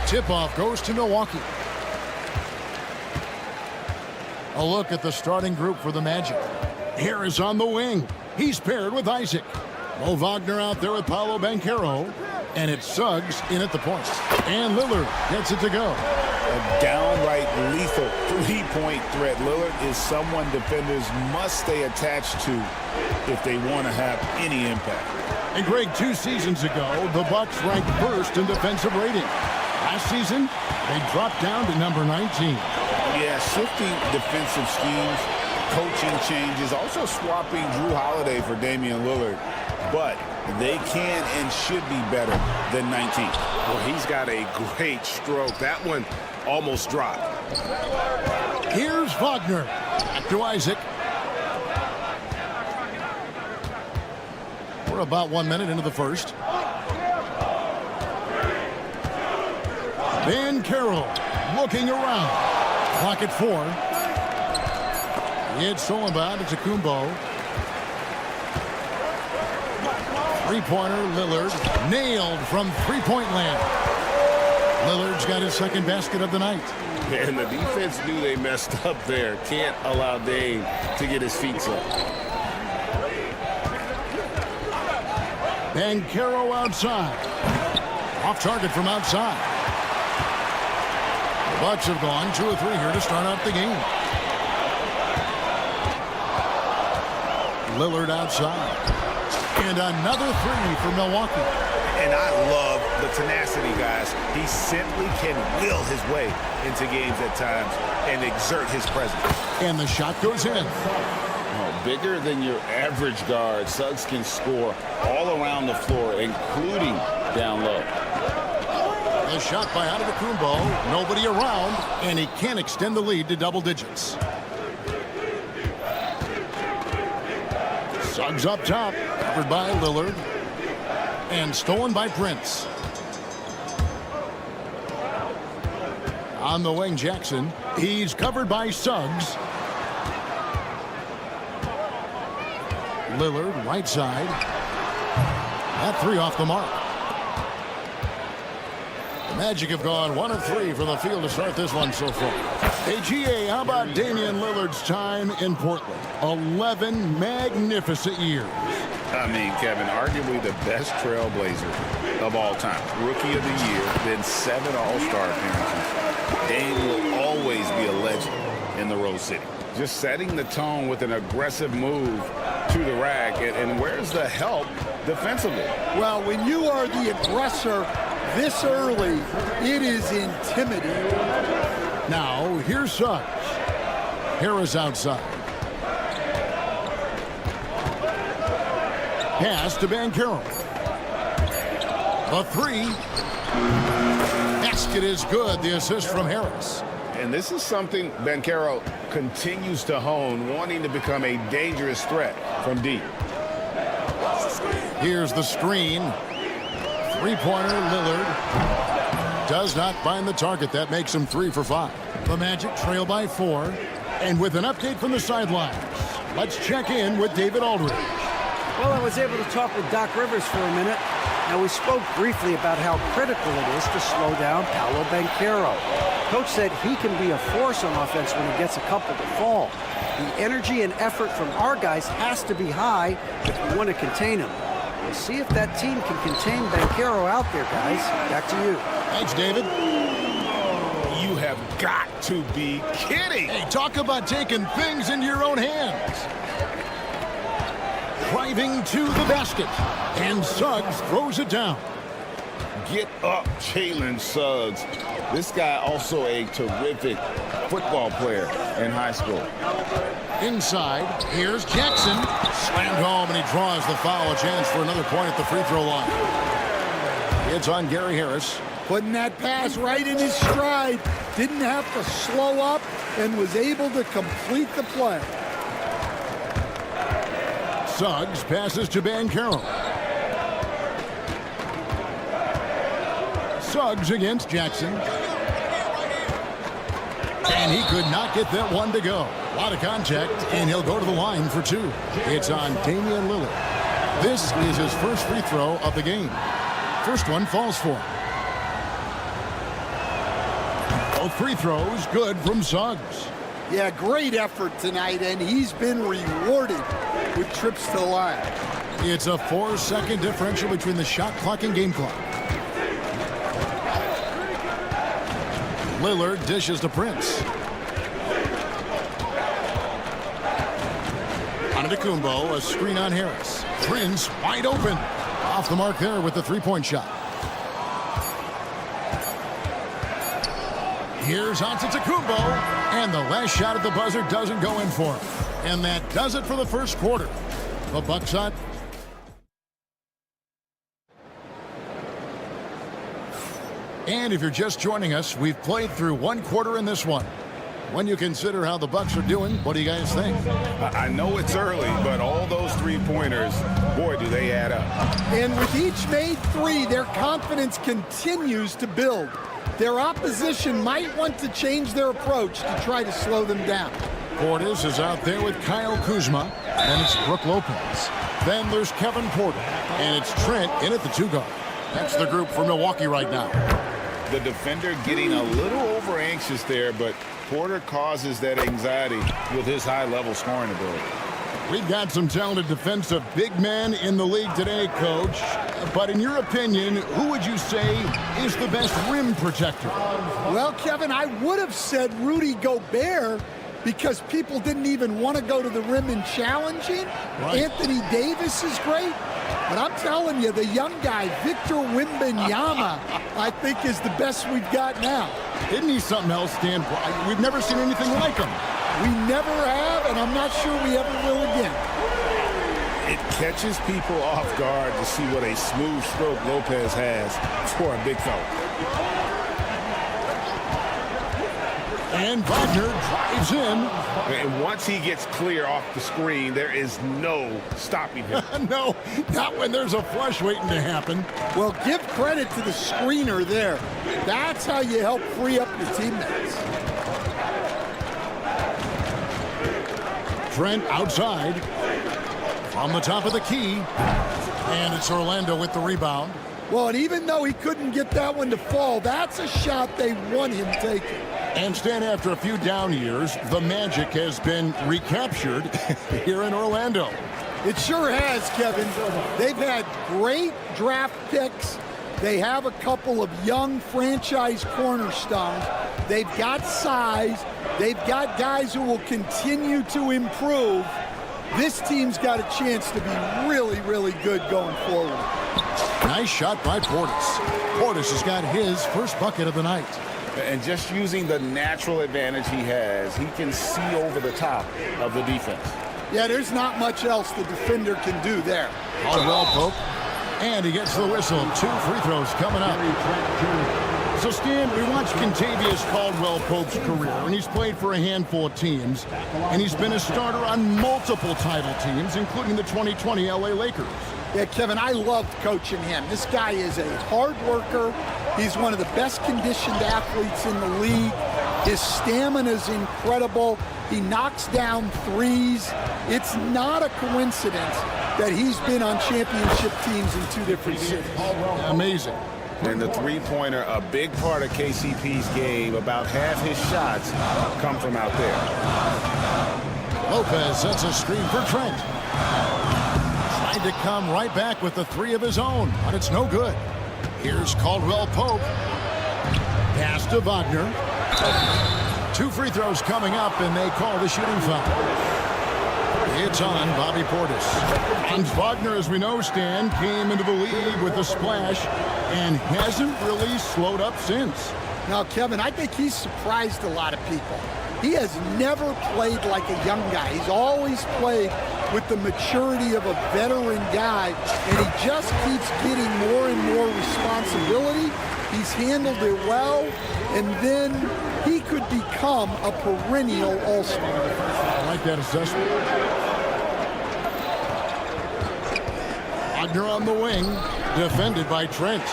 Tip-off goes to Milwaukee. A look at the starting group for the Magic. Harris on the wing. He's paired with Isaac. Mo Wagner out there with Paolo Banchero. And it's Suggs in at the point. And Lillard gets it to go. A downright lethal three-point threat. Lillard is someone defenders must stay attached to if they want to have any impact. And Greg, 2 seasons ago, the Bucks ranked first in defensive rating. Last season, they dropped down to number 19. Yeah, shifting defensive schemes, coaching changes, also swapping Drew Holiday for Damian Lillard. But they can and should be better than 19. Well, he's got a great stroke. That one almost dropped. Here's Wagner. Back to Isaac. We're about 1 minute into the first. Banchero looking around. Clock at 4. It's all about it to Kumbo. Three-pointer, Lillard, nailed from three-point land. Lillard's got his second basket of the night. And the defense knew they messed up there. Can't allow Dame to get his feet up. Banchero outside. Off target from outside. The Bucks have gone 2 or 3 here to start out the game. Lillard outside. And another 3 for Milwaukee. And I love the tenacity, guys. He simply can will his way into games at times and exert his presence. And the shot goes in. Oh, bigger than your average guard, Suggs can score all around the floor, including down low. The shot by Antetokounmpo. Nobody around, and he can't extend the lead to double digits. Suggs up top, covered by Lillard, and stolen by Prince. On the wing, Jackson. He's covered by Suggs. Lillard, right side. That 3 off the mark. The Magic have gone 1 of 3 from the field to start this one so far. Hey, GA, how about Damian Lillard's time in Portland? 11 magnificent years. I mean, Kevin, arguably the best trailblazer of all time. Rookie of the year, then 7 All-Star appearances. Dame will always be a legend in the Rose City. Just setting the tone with an aggressive move to the rack. And where's the help defensively? Well, when you are the aggressor this early, it is intimidating. Now, here's Suggs. Harris outside. Pass to Banchero. A 3. Basket is good. The assist from Harris. And this is something Banchero continues to hone, wanting to become a dangerous threat from deep. Here's the screen. Three-pointer, Lillard. Does not find the target. That makes him 3 for 5. The Magic trail by 4. And with an update from the sidelines, let's check in with David Aldridge. Well, I was able to talk with Doc Rivers for a minute. Now, we spoke briefly about how critical it is to slow down Paolo Banchero. Coach said he can be a force on offense when he gets a couple to fall. The energy and effort from our guys has to be high if we want to contain him. We'll see if that team can contain Banchero out there, guys. Back to you. Thanks, David. You have got to be kidding. Hey, talk about taking things into your own hands. Driving to the basket. And Suggs throws it down. Get up, Jalen Suggs. This guy also a terrific football player in high school. Inside, here's Jackson. Slammed home, and he draws the foul. A chance for another point at the free throw line. It's on Gary Harris. Putting that pass right in his stride. Didn't have to slow up and was able to complete the play. Suggs passes to Banchero. Suggs against Jackson. And he could not get that one to go. A lot of contact, and he'll go to the line for 2. It's on Damian Lillard. This is his first free throw of the game. First one falls for him. Both free throws good from Suggs. Yeah, great effort tonight, and he's been rewarded with trips to the line. It's a 4-second differential between the shot clock and game clock. Lillard dishes to Prince. Antetokounmpo, a screen on Harris. Prince wide open. Off the mark there with the three-point shot. Here's Antetokounmpo, and the last shot at the buzzer doesn't go in for him. And that does it for the first quarter. The Bucks on. And if you're just joining us, we've played through one quarter in this one. When you consider how the Bucks are doing, what do you guys think? I know it's early, but all those three-pointers, boy, do they add up. And with each made three, their confidence continues to build. Their opposition might want to change their approach to try to slow them down. Portis is out there with Kyle Kuzma, and it's Brook Lopez. Then there's Kevin Porter, and it's Trent in at the two-guard. That's the group for Milwaukee right now. The defender getting a little over-anxious there, but Porter causes that anxiety with his high-level scoring ability. We've got some talented defensive big men in the league today, Coach. But in your opinion, who would you say is the best rim protector? Well, Kevin, I would have said Rudy Gobert because people didn't even want to go to the rim and challenge him. Right. Anthony Davis is great. But I'm telling you, the young guy, Victor Wembanyama, I think is the best we've got now. Isn't he something else, Dan? We've never seen anything like him. We never have, and I'm not sure we ever will again. It catches people off guard to see what a smooth stroke Lopez has for a big fella. And Wagner drives in. And once he gets clear off the screen, there is no stopping him. No, not when there's a flush waiting to happen. Well, give credit to the screener there. That's how you help free up your teammates. Trent outside from the top of the key. And it's Orlando with the rebound. Well, and even though he couldn't get that one to fall, that's a shot they want him taking. And Stan, after a few down years, the magic has been recaptured here in Orlando. It sure has, Kevin. They've had great draft picks. They have a couple of young franchise cornerstones. They've got size. They've got guys who will continue to improve. This team's got a chance to be really, really good going forward. Nice shot by Portis. Portis has got his first bucket of the night. And just using the natural advantage he has, he can see over the top of the defense. Yeah, there's not much else the defender can do there. Caldwell Pope, and he gets the whistle. 2 free throws coming up. So, Stan, we watched Kentavious Caldwell Pope's career, and he's played for a handful of teams, and he's been a starter on multiple title teams, including the 2020 LA Lakers. Yeah, Kevin, I loved coaching him. This guy is a hard worker. He's one of the best conditioned athletes in the league. His stamina is incredible. He knocks down threes. It's not a coincidence that he's been on championship teams in 2 different cities. Amazing. And the three-pointer, a big part of KCP's game. About half his shots come from out there. Lopez sets a screen for Trent. Tried to come right back with the 3 of his own, but it's no good. Here's Caldwell Pope. Pass to Wagner. 2 free throws coming up, and they call the shooting foul. It's on Bobby Portis. And Wagner, as we know, Stan, came into the league with a splash and hasn't really slowed up since. Now, Kevin, I think he's surprised a lot of people. He has never played like a young guy. He's always played with the maturity of a veteran guy, and he just keeps getting more and more responsibility. He's handled it well, and then he could become a perennial all-star. I like that assessment. Wagner on the wing, defended by Trent.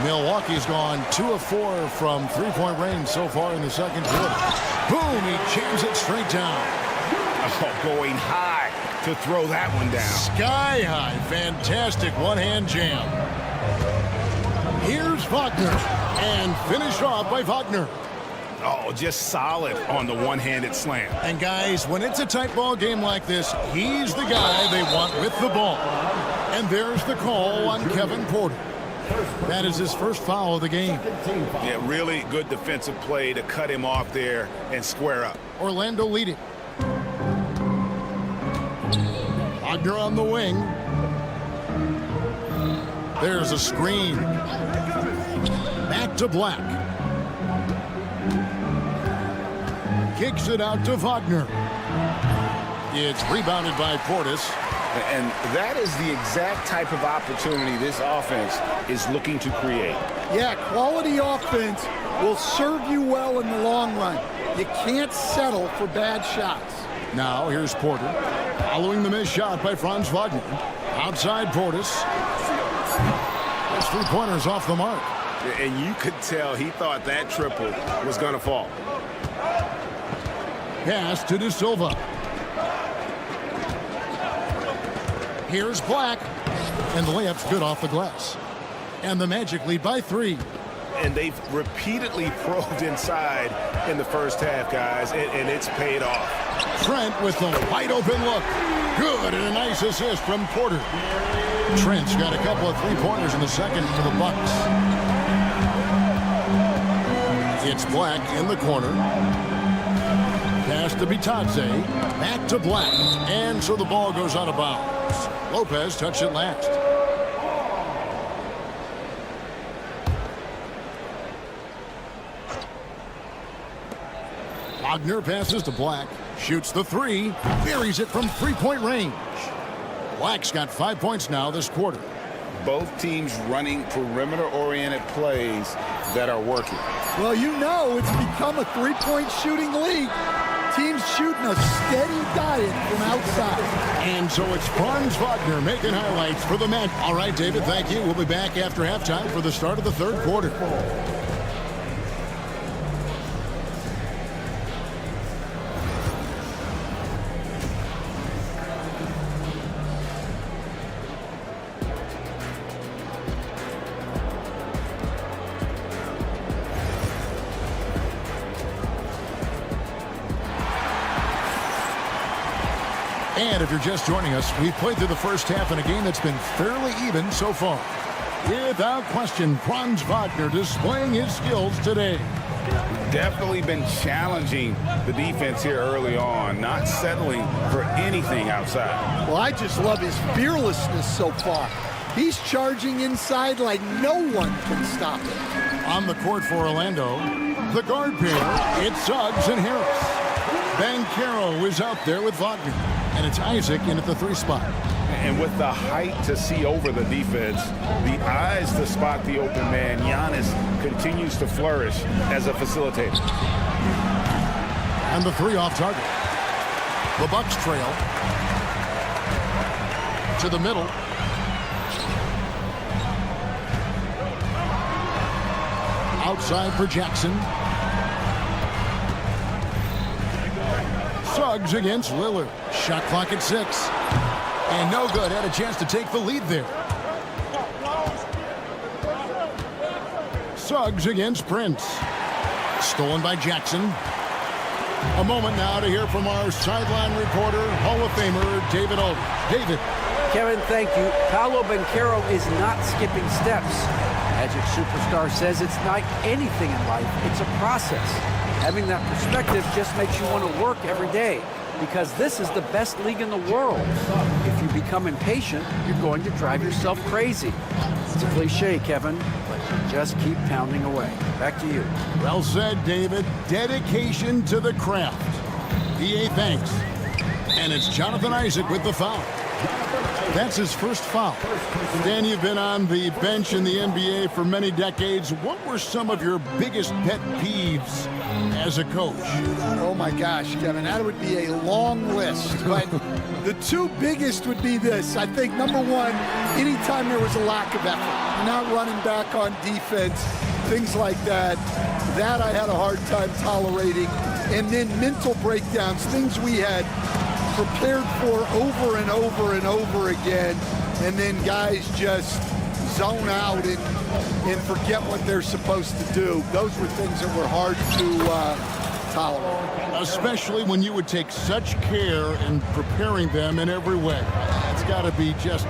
Milwaukee's gone 2 of 4 from three-point range so far in the second quarter. Boom, he jams it straight down. Oh, going high to throw that one down. Sky high, fantastic one-hand jam. Here's Wagner, and finished off by Wagner. Oh, just solid on the one-handed slam. And guys, when it's a tight ball game like this, he's the guy they want with the ball. And there's the call on Kevin Porter. That is his first foul of the game. Yeah, really good defensive play to cut him off there and square up. Orlando leading. Wagner on the wing. There's a screen. Back to Black. Kicks it out to Wagner. It's rebounded by Portis. And that is the exact type of opportunity this offense is looking to create. Yeah, quality offense will serve you well in the long run. You can't settle for bad shots. Now here's Porter. Following the missed shot by Franz Wagner. Outside Portis. That's 3-pointers off the mark. And you could tell he thought that triple was going to fall. Pass to De Silva. Here's Black. And the layup's good off the glass. And the Magic lead by 3. And they've repeatedly probed inside in the first half, guys, and it's paid off. Trent with the wide open look. Good, and a nice assist from Porter. Trent's got a couple of 3-pointers in the second for the Bucks. It's Black in the corner. Pass to Bitadze. Back to Black. And so the ball goes out of bounds. Lopez touched it last. Wagner passes to Black. Shoots the 3. Buries it from 3-point range. Black's got 5 points now this quarter. Both teams running perimeter-oriented plays that are working. Well, you know it's become a 3-point shooting league. Teams shooting a steady diet from outside. And so it's Franz Wagner making highlights for the men. All right, David, thank you. We'll be back after halftime for the start of the third quarter. And if you're just joining us, we've played through the first half in a game that's been fairly even so far. Without question, Franz Wagner displaying his skills today. Definitely been challenging the defense here early on, not settling for anything outside. Well, I just love his fearlessness so far. He's charging inside like no one can stop him. On the court for Orlando, the guard pair, it's Suggs and Harris. Banchero is out there with Wagner. And it's Isaac in at the 3 spot. And with the height to see over the defense, the eyes to spot the open man, Giannis continues to flourish as a facilitator. And the 3 off target. The Bucks trail. To the middle. Outside for Jackson. Suggs against Lillard. Shot clock at 6. And no good. Had a chance to take the lead there. Suggs against Prince. Stolen by Jackson. A moment now to hear from our sideline reporter, Hall of Famer David Alden. David. Kevin, thank you. Paolo Banchero is not skipping steps. Magic superstar says it's not anything in life. It's a process. Having that perspective just makes you want to work every day because this is the best league in the world. If you become impatient, you're going to drive yourself crazy. It's a cliche, Kevin, but you just keep pounding away. Back to you. Well said, David. Dedication to the craft. PA thanks. And it's Jonathan Isaac with the foul. That's his first foul. Dan, you've been on the bench in the NBA for many decades. What were some of your biggest pet peeves as a coach? Oh my gosh, Kevin, that would be a long list. But the 2 biggest would be this. I think number 1, anytime there was a lack of effort, not running back on defense, things like that, that I had a hard time tolerating. And then mental breakdowns, things we had prepared for over and over and over again, and then guys just zone out and forget what they're supposed to do. Those were things that were hard to tolerate. Especially when you would take such care in preparing them in every way. It's got to be just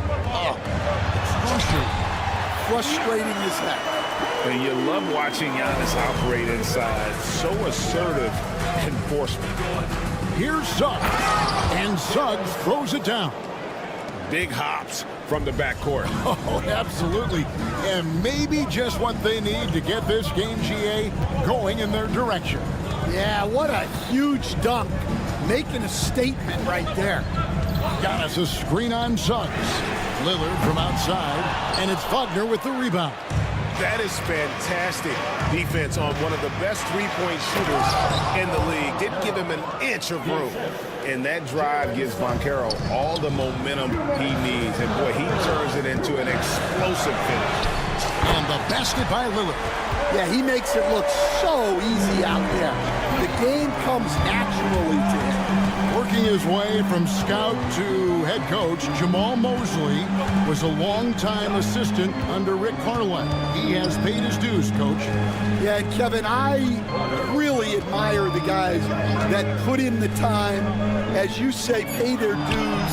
frustrating as heck. And you love watching Giannis operate inside. So assertive enforcement. Here's Suggs, and Suggs throws it down. Big hops from the backcourt. Oh, absolutely. And maybe just what they need to get this game, GA, going in their direction. Yeah, what a huge dunk. Making a statement right there. Giannis a screen on Suggs. Lillard from outside, and it's Wagner with the rebound. That is fantastic defense on one of the best three-point shooters in the league. Didn't give him an inch of room. And that drive gives Banchero all the momentum he needs. And, boy, he turns it into an explosive finish. And the basket by Lillard. Yeah, he makes it look so easy out there. The game comes naturally to him. Working his way from scout to head coach, Jamal Mosley was a longtime assistant under Rick Carlisle. He has paid his dues, Coach. Yeah, Kevin, I really admire the guys that put in the time, as you say, pay their dues,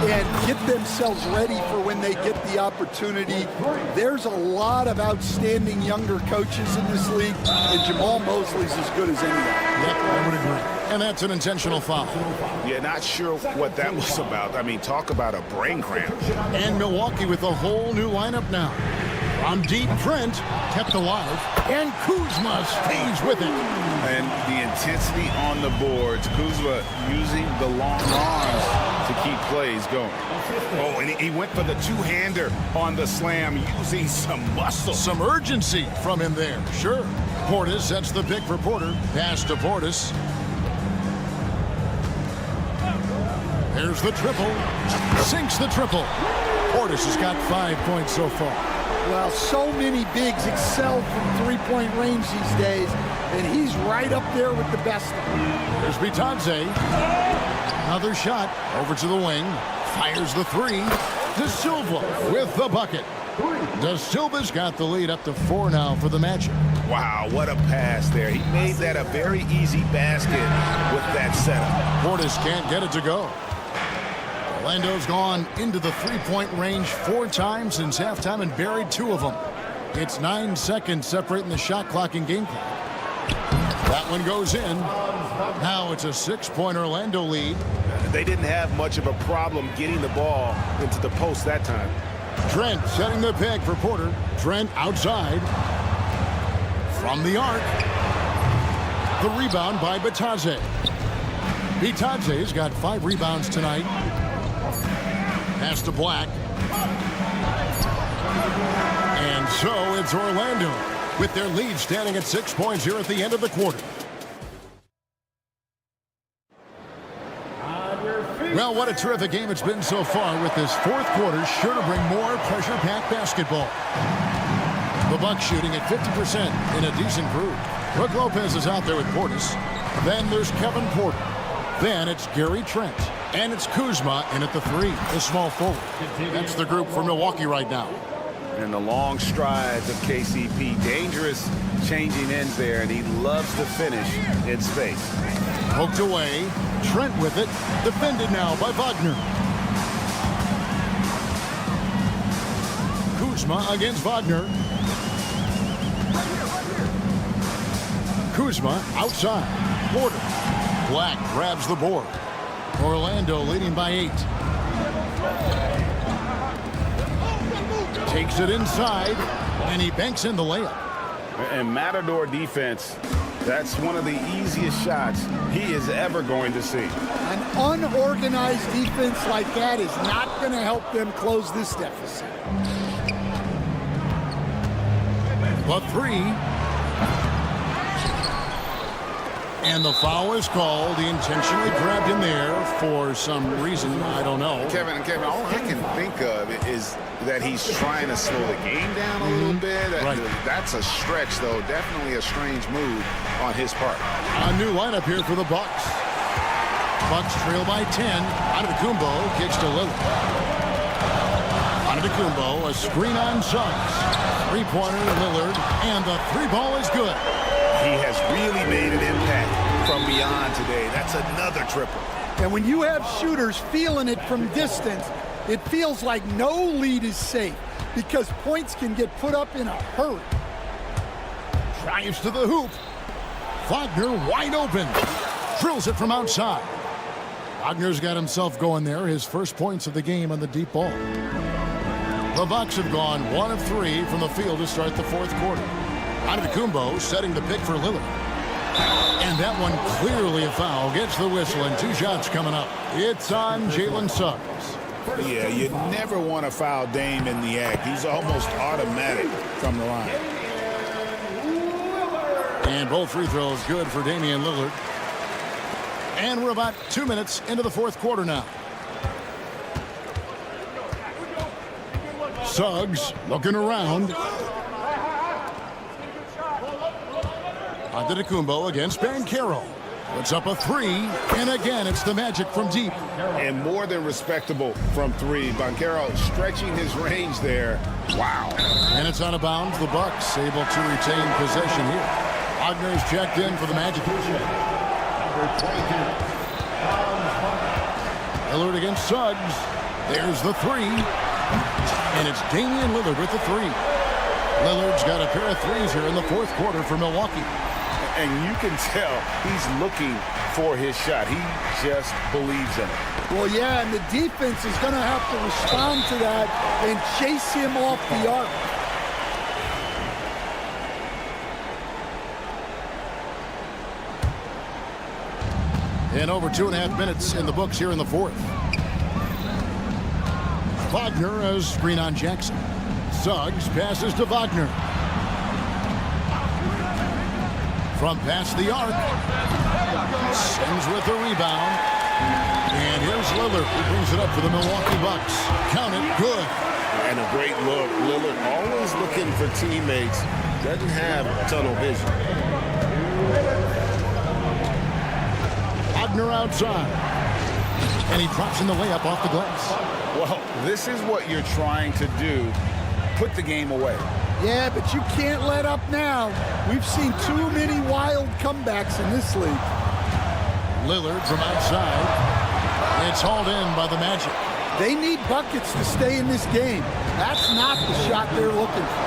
and get themselves ready for when they get the opportunity. There's a lot of outstanding younger coaches in this league, and Jamal Mosley's as good as anyone. Yep, I would agree. And that's an intentional foul. Yeah, not sure what that was about. I mean, talk about a brain cramp. And Milwaukee with a whole new lineup now. From deep, Trent kept alive, and Kuzma stays with it. And the intensity on the boards, Kuzma using the long arms to keep plays going. Oh, and he went for the two-hander on the slam, using some muscle. Some urgency from him there, sure. Portis sets the pick for Porter. Pass to Portis. There's the triple. Sinks the triple. Portis has got 5 points so far. Well, so many bigs excel from three-point range these days, and he's right up there with the best of them. There's Bitadze. Another shot over to the wing. Fires the three. De Silva with the bucket. De Silva's got the lead up to 4 now for the Magic. Wow, what a pass there. He made that a very easy basket with that setup. Portis can't get it to go. Orlando's gone into the three-point range 4 times since halftime and buried 2 of them. It's 9 seconds separating the shot clock and game clock. That one goes in. Now it's a 6-point Orlando lead. They didn't have much of a problem getting the ball into the post that time. Trent setting the pick for Porter. Trent outside. From the arc. The rebound by Bitadze. Bitadze's got 5 rebounds tonight. Pass to Black. And so it's Orlando with their lead standing at 6 points here at the end of the quarter. Well, what a terrific game it's been so far, with this 4th quarter sure to bring more pressure-packed basketball. The Bucks shooting at 50% in a decent groove. Brook Lopez is out there with Portis. Then there's Kevin Porter. Then it's Gary Trent. And it's Kuzma in at the 3, the small forward. That's the group for Milwaukee right now. And the long strides of KCP. Dangerous changing ends there, and he loves to finish in space. Poked away. Trent with it. Defended now by Wagner. Kuzma against Wagner. Kuzma outside. Porter. Black grabs the board. Orlando leading by 8. Takes it inside, and he banks in the layup. And Matador defense, that's one of the easiest shots he is ever going to see. An unorganized defense like that is not going to help them close this deficit. The 3. And the foul is called. He intentionally grabbed him there for some reason. I don't know. Kevin, all I can think of is that he's trying to slow the game down a little bit. Right. That's a stretch, though. Definitely a strange move on his part. A new lineup here for the Bucks. Bucks trail by 10. Antetokounmpo kicks to Lillard. Antetokounmpo, a screen on Suggs. Three-pointer, Lillard, and the three ball is good. He has really made an impact from beyond today. That's another triple. And when you have shooters feeling it from distance, it feels like no lead is safe because points can get put up in a hurry. Drives to the hoop. Wagner wide open. Drills it from outside. Wagner's got himself going there. His first points of the game on the deep ball. The Bucks have gone 1 of 3 from the field to start the fourth quarter. Antetokounmpo setting the pick for Lillard. And that one clearly a foul. Gets the whistle and 2 shots coming up. It's on Jalen Suggs. Yeah, you never want to foul Dame in the act. He's almost automatic from the line. And both free throws good for Damian Lillard. And we're about 2 minutes into the fourth quarter now. Suggs looking around. Antetokounmpo against Banchero. Puts up a 3, and again it's the Magic from deep. And more than respectable from 3. Banchero stretching his range there. Wow. And it's out of bounds. The Bucks able to retain possession here. Wagner's checked in for the Magic. Lillard against Suggs. There's the 3. And it's Damian Lillard with the 3. Lillard's got a pair of threes here in the fourth quarter for Milwaukee. And you can tell he's looking for his shot. He just believes in it. Well, yeah, and the defense is going to have to respond to that and chase him off the arc. And over 2.5 minutes in the books here in the fourth. Wagner as screen on Jackson. Suggs passes to Wagner. From past the arc. Sims with the rebound. And here's Lillard who brings it up for the Milwaukee Bucks. Count it, good. And a great look. Lillard always looking for teammates. Doesn't have tunnel vision. Wagner outside. And he drops in the layup off the glass. Well, this is what you're trying to do. Put the game away. Yeah, but you can't let up now. We've seen too many wild comebacks in this league. Lillard from outside. It's hauled in by the Magic. They need buckets to stay in this game. That's not the shot they're looking for.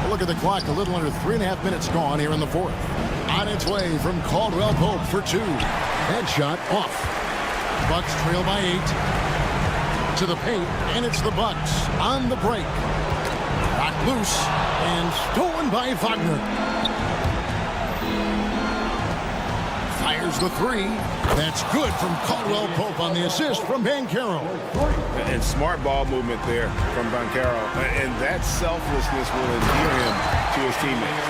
Look at the clock, a little under 3.5 minutes gone here in the fourth. On its way from Caldwell Pope for 2. Headshot off. Bucks trail by 8. To the paint, and it's the Bucks on the break. Got loose and stolen by Wagner. Fires the 3. That's good from Caldwell Pope on the assist from Banchero. And smart ball movement there from Banchero. And that selflessness will endear him to his teammates.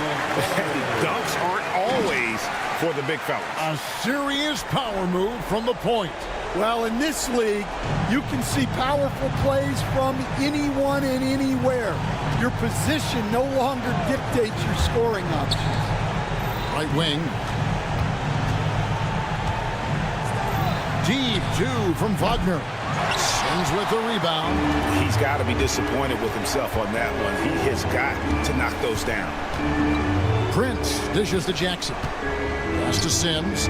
Dunks aren't always for the big fellas. A serious power move from the point. Well, in this league, you can see powerful plays from anyone and anywhere. Your position no longer dictates your scoring options. Right wing. Deep 2 from Wagner. Sims with the rebound. He's got to be disappointed with himself on that one. He has got to knock those down. Prince dishes to Jackson. Pass to Sims.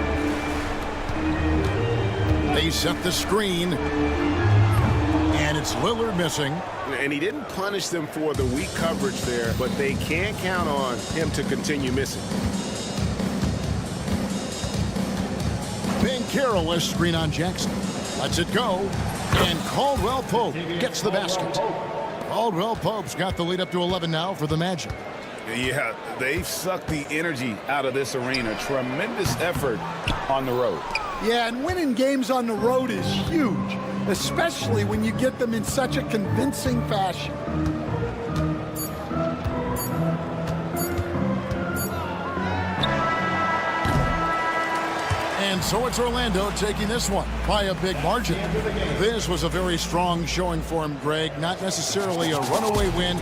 They set the screen. And it's Lillard missing. And he didn't punish them for the weak coverage there, but they can't count on him to continue missing. Banchero has screen on Jackson. Lets it go. And Caldwell Pope gets the basket. Caldwell Pope's got the lead up to 11 now for the Magic. Yeah, they've sucked the energy out of this arena. Tremendous effort on the road. Yeah, and winning games on the road is huge, especially when you get them in such a convincing fashion. And so it's Orlando taking this one by a big margin. This was a very strong showing for him, Greg. Not necessarily a runaway win.